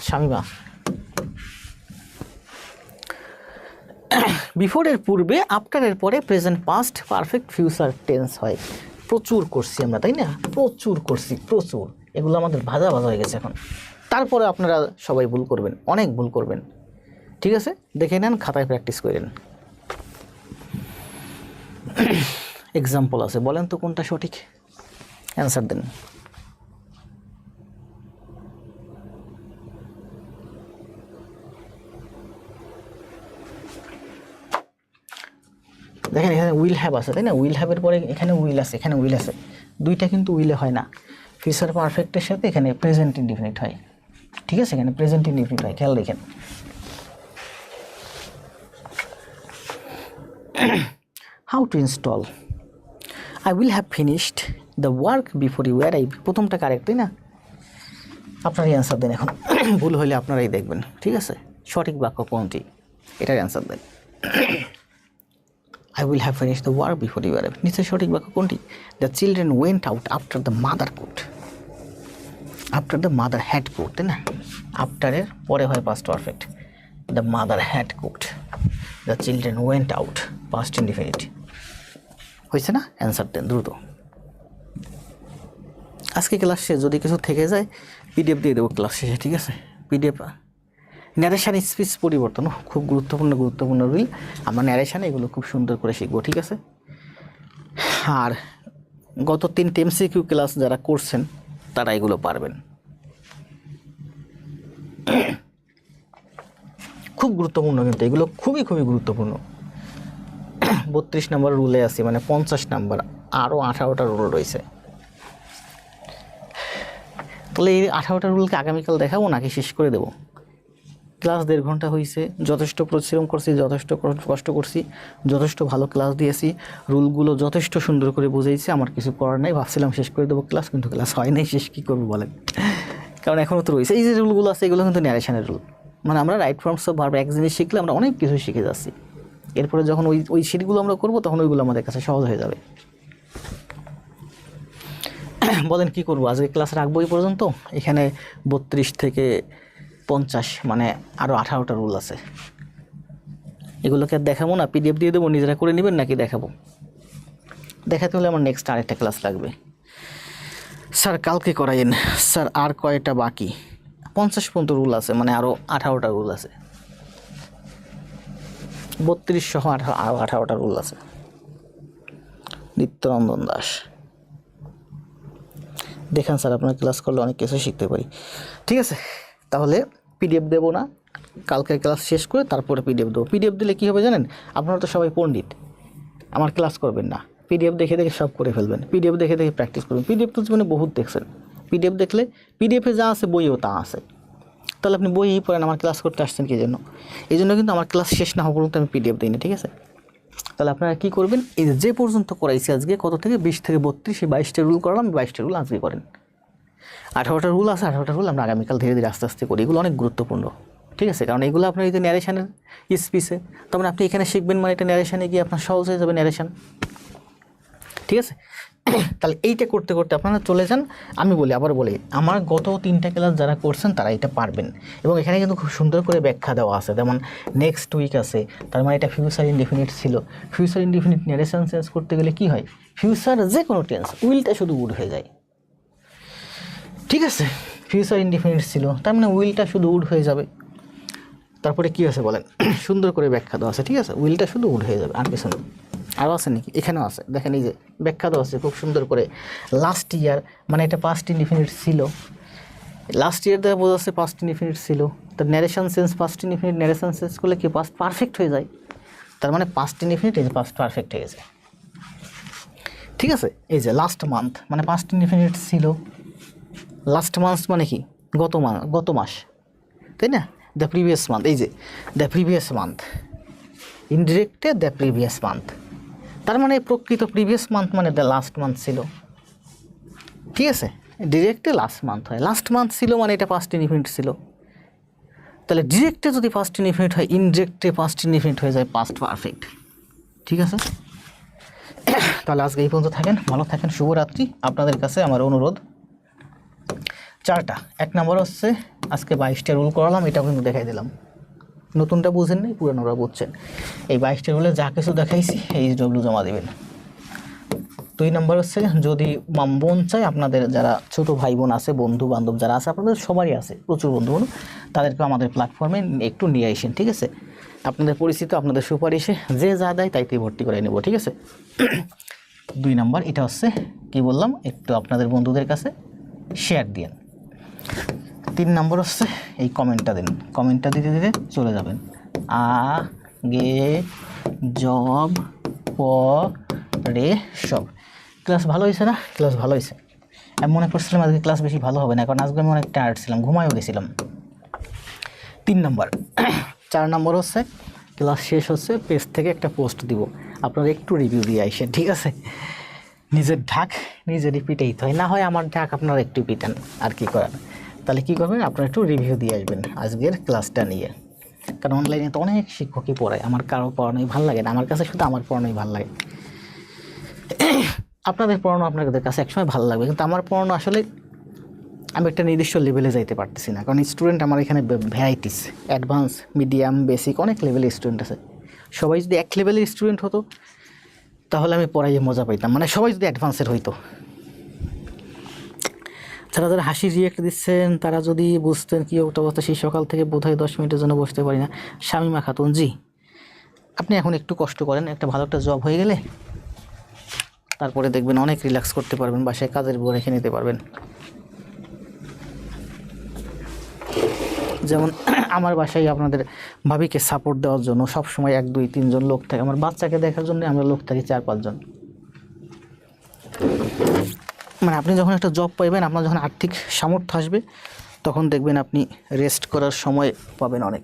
A: শামিমা। বিফোরের পূর্বে, আফটারের পরে present past perfect future tense হয়। প্রচুর করছি আমরা, তাই না? প্রচুর করছি, প্রচুর। এগুলো আমাদের ভাজা হয়ে গেছে এখন। তারপরে আপনারা সবাই ভুল করবেন, অনেক ভুল করবেন, ঠিক আছে? দেখে নেন, খাতায় প্র্যাকটিস করেন। এক্সাম্পল আছে, বলেন তো কোনটা সঠিক, অ্যান্সার দেন। দেখেন এখানে উইল হ্যাভ আছে, তাই না? উইল হ্যাভের পরে এখানে উইল আছে, এখানে উইল আছে, দুইটা কিন্তু উইলে হয় না। ফিউচার পারফেক্টের সাথে এখানে প্রেজেন্ট ইনডিফিনিট হয়, ঠিক আছে? এখানে প্রেজেন্ট ইনডিফিনিট হয়, খেয়াল রেখেন। How to install, I will have finished the work before you arrive. প্রথমটা কারেক্ট, তাই না? আপনারাই অ্যান্সার দেন এখন। ভুল হলে আপনারাই দেখবেন, ঠিক আছে? সঠিক বাক্য কোনটি, এটার অ্যান্সার দেন। I will have finished the work before you arrive. নিচে সঠিক বাক্য কোনটি? The children went out after the mother cooked. After the mother had cooked, তাই না? আফটারের পরে হয় past perfect. The mother had cooked. The children went out, past indefinite. হয়েছে না? অ্যান্সার দেন দ্রুত। আজকে ক্লাস শেষ, যদি কিছু থেকে যায় পিডিএফ দিয়ে দেবো ক্লাস শেষে, ঠিক আছে? পিডিএফ ন্যারেশান স্পিচ পরিবর্তন খুব গুরুত্বপূর্ণ রুল। আমরা ন্যারেশান এগুলো খুব সুন্দর করে শিখবো, ঠিক আছে। আর গত 3 MCQ ক্লাস যারা করছেন তারা এগুলো পারবেন। খুব গুরুত্বপূর্ণ, কিন্তু এগুলো খুবই গুরুত্বপূর্ণ। 32 নম্বর রুলে আছে, মানে 50 নাম্বার, আরও 18টা রুল রয়েছে। তাহলে এই 18টা রুলকে আগামীকাল দেখাবো নাকি শেষ করে দেবো? ক্লাস 1.5 ঘন্টা হয়েছে, যথেষ্ট পরিশ্রম করছি, যথেষ্ট কষ্ট করছি, যথেষ্ট ভালো ক্লাস দিয়েছি, রুলগুলো যথেষ্ট সুন্দর করে বুঝাইছি। আমার কিছু করার নাই, ভাবছিলাম শেষ করে দেবো ক্লাস, কিন্তু ক্লাস হয় নাই। শেষ কী করবো বলেন, কারণ এখনও তো রয়েছে এই যে রুলগুলো আছে, এগুলো কিন্তু ন্যারেশনের রুল। মানে আমরা রাইট ফর্মস অফ ভার্ব এক জিনিস শিখলে আমরা অনেক কিছু শিখে যাচ্ছি। এরপরে যখন ওই সিটগুলো আমরা করবো তখন ওইগুলো আমাদের কাছে সহজ হয়ে যাবে। বলেন কি করবো, আজকে ক্লাস রাখবো এই পর্যন্ত। এখানে 32 থেকে 50 মানে আরও 18টা রুল আছে। এগুলোকে আর দেখাবো না, পিডিএফ দিয়ে দেবো, নিজেরা করে নেবেন নাকি দেখাবো? দেখাতে হলে আমার নেক্সট আরেকটা ক্লাস লাগবে। স্যার কালকে করাইন। স্যার আর কয়টা বাকি? 50 পর্যন্ত রুল আছে, মানে আরও 18টা রুল আছে। 32 সহ আরও 18টা রুল আছে। নিত্যরঞ্জন দাস, দেখেন স্যার আপনার ক্লাস করলে অনেক কিছু শিখতে পারি। ঠিক আছে, তাহলে পিডিএফ দেবো না, কালকের ক্লাস শেষ করে তারপরে পিডিএফ দেবো। পিডিএফ দিলে কী হবে জানেন, আপনারা তো সবাই পণ্ডিত, আমার ক্লাস করবেন না, পিডিএফ দেখে সব করে ফেলবেন। পিডিএফ দেখে প্র্যাকটিস করবেন। পিডিএফ তো জীবনে বহুত দেখছেন, পিডিএফ দেখলে পিডিএফে যা আছে বইয়েও তা আছে। তাহলে আপনি বইই পড়েন, আমার ক্লাস করতে আসছেন কী জন্য? এই জন্য কিন্তু আমার ক্লাস শেষ না হওয়া পর্যন্ত আমি পিডিএফ দিই না, ঠিক আছে? তাহলে আপনারা কী করবেন, এই যে পর্যন্ত করাইছি আজকে, কত থেকে 20 থেকে 32, এই 22টা রুল করলাম, 22টা রুল আজকে করেন। 18টা রুল আছে, 18টা রুল আমরা আগামীকাল ধীরে ধীরে আস্তে আস্তে করি। এগুলো অনেক গুরুত্বপূর্ণ, ঠিক আছে? কারণ এগুলো আপনার এই যে ন্যারেশানের স্পিচে, তখন আপনি এখানে শিখবেন, মানে এটা ন্যারেশানে গিয়ে আপনার সহজ হয়ে যাবে ন্যারেশান, ঠিক আছে? তাহলে এইটা করতে করতে আপনারা চলে যান। আমি আবার বলি, আমার গত 3টা ক্লাস যারা করছেন তারা এটা পারবেন। এবং এখানে কিন্তু খুব সুন্দর করে ব্যাখ্যা দেওয়া আছে, যেমন নেক্সট উইক আছে, তার মানে এটা ফিউচার ইনডিফিনিট ছিল। ফিউচার ইনডিফিনিট ন্যারেশন চেঞ্জ করতে গেলে কী হয়, ফিউচার যে কোনো টেন্স উইলটা শুধু উড হয়ে যায়, ঠিক আছে? ফিউচার ইনডিফিনিট ছিল, তার মানে উইলটা শুধু উড হয়ে যাবে। তারপরে কী আছে বলেন, সুন্দর করে ব্যাখ্যা দেওয়া আছে, ঠিক আছে? উইলটা শুধু উড হয়ে যাবে, আর কিছু না। আরও আছে নাকি? এখানেও আছে, দেখেন এই যে ব্যাখ্যা দেওয়া আছে খুব সুন্দর করে। লাস্ট ইয়ার মানে এটা পাস্ট ইনডিফিনিট ছিল, লাস্ট ইয়ার দ্বারা বোঝা যাচ্ছে পাস্ট ইনডিফিনিট ছিল। তার narration sense past indefinite, narration sense করলে কি পাস্ট পারফেক্ট হয়ে যায়, তার মানে পাস্ট ইনডিফিনিট এই যে পাস্ট পারফেক্ট হয়ে যায়, ঠিক আছে? এই যে লাস্ট মান্থ মানে পাস্ট ইনডিফিনিট ছিল, লাস্ট মান্থ মানে কি গত মাস, তাই না? দ্য প্রিভিয়াস মান্থ, এই যে দ্য প্রিভিয়াস মান্থ, ইনডিরেক্টে দ্য প্রিভিয়াস মান্থ, তার মানে প্রকৃত প্রিভিয়াস মান্থ মানে দ্য লাস্ট মান্থ ছিল, ঠিক আছে? ডিরেক্টে লাস্ট মান্থ হয়, লাস্ট মান্থ ছিল মানে এটা পাস্ট ইনডিফিনিট ছিল। তাহলে ডিরেক্টে যদি পাস্ট ইনডিফিনিট হয়, ইনডিরেক্টে পাস্ট ইনডিফিনিট হয়ে যায় পাস্ট পারফেক্ট, ঠিক আছে? তাহলে আজকে এই পর্যন্ত থাকেন, ভালো থাকেন, শুভরাত্রি। আপনাদের কাছে আমার অনুরোধ 4টা, 1 নম্বর হচ্ছে আজকে 22টা রুল করালাম, এটাও কিন্তু দেখাই দিলাম। নতুনটা বুঝেন নাই, পুরানোরা বুঝছেন। এই 22টা রুলে যা কিছু দেখাইছি HW জমা দেবেন। 2 নম্বর হচ্ছে, যদি মন চায় আপনাদের যারা ছোট ভাই বোন আছে, বন্ধু বান্ধব যারা আছে, আপনাদের সবারই আছে প্রচুর বন্ধু বান্ধব, তাদেরকে আমাদের প্ল্যাটফর্মে একটু নিয়ে আসেন, ঠিক আছে? আপনাদের পরিচিত, আপনাদের সুপারিশে যে যা দেয় তাইতেই ভর্তি করে নেব, ঠিক আছে? 2 নম্বর এটা হচ্ছে কি বললাম, একটু আপনাদের বন্ধুদের কাছে শেয়ার দিন। 3 নম্বর হচ্ছে এই কমেন্টটা দিন, কমেন্টটা দিতে দিতে চলে যাবেন। আগে জব পরে সব। ক্লাস ভালো হয়েছে না? ক্লাস ভালো হয়েছে। আমি মনে করছিলাম আজকে ক্লাস বেশি ভালো হবে না, কারণ আজকে আমি অনেক টায়ার্ড ছিলাম, ঘুমায়ও গেছিলাম। 3 নম্বর। 4 নম্বর হচ্ছে ক্লাস শেষ হচ্ছে, পেজ থেকে একটা পোস্ট দিব, আপনারা একটু রিভিউ দিয়ে আসেন, ঠিক আছে? নিজের ঢাক নিজেরই পিটাইতে হয়, না হয় আমার ঢাক আপনারা একটু পিটান, আর কি করার। তাহলে কী করবেন, আপনারা একটু রিভিউ দিয়ে আসবেন আজকের ক্লাসটা নিয়ে। কারণ অনলাইনে তো অনেক শিক্ষকই পড়ায়, আমার কারো পড়ানোই ভালো লাগে না, আমার কাছে শুধু আমার পড়ানোই ভালো লাগে। আপনাদের পড়ানো আপনাদের কাছে একসময় ভালো লাগবে, কিন্তু আমার পড়ানো আসলে আমি একটা নির্দিষ্ট লেভেলে যাইতে পারতেছি না, কারণ স্টুডেন্ট আমার এখানে ভ্যারাইটিস, অ্যাডভান্স, মিডিয়াম, বেসিক, অনেক লেভেলের স্টুডেন্ট আছে। সবাই যদি এক লেভেলের স্টুডেন্ট হতো তাহলে আমি পড়াইয়ে মজা পাইতাম, মানে সবাই যদি অ্যাডভান্সের হইতো। যারা যারা হাসির রিয়েক্ট দিচ্ছেন তারা যদি বুঝতেন কী একটা অবস্থা, সেই সকাল থেকে বোধহয় 10 মিনিটের জন্য বসতে পারি না। শামিমা খাতুন, জি আপনি এখন একটু কষ্ট করেন, একটা ভালো একটা জব হয়ে গেলে তারপরে দেখবেন অনেক রিল্যাক্স করতে পারবেন, বাসায় কাজের বুয়া রেখে নিতে পারবেন। যেমন আমার বাসায় আপনাদের ভাবিকে সাপোর্ট দেওয়ার জন্য সব সময় 1 2 3 জন লোক থাকে, আমার বাচ্চাকে দেখার জন্য আমরা লোক থাকি 4 5 জন। মানে আপনি যখন একটা জব পাইবেন, আপনার যখন আর্থিক সামর্থ্য আসবে, তখন দেখবেন আপনি রেস্ট করার সময় পাবেন অনেক।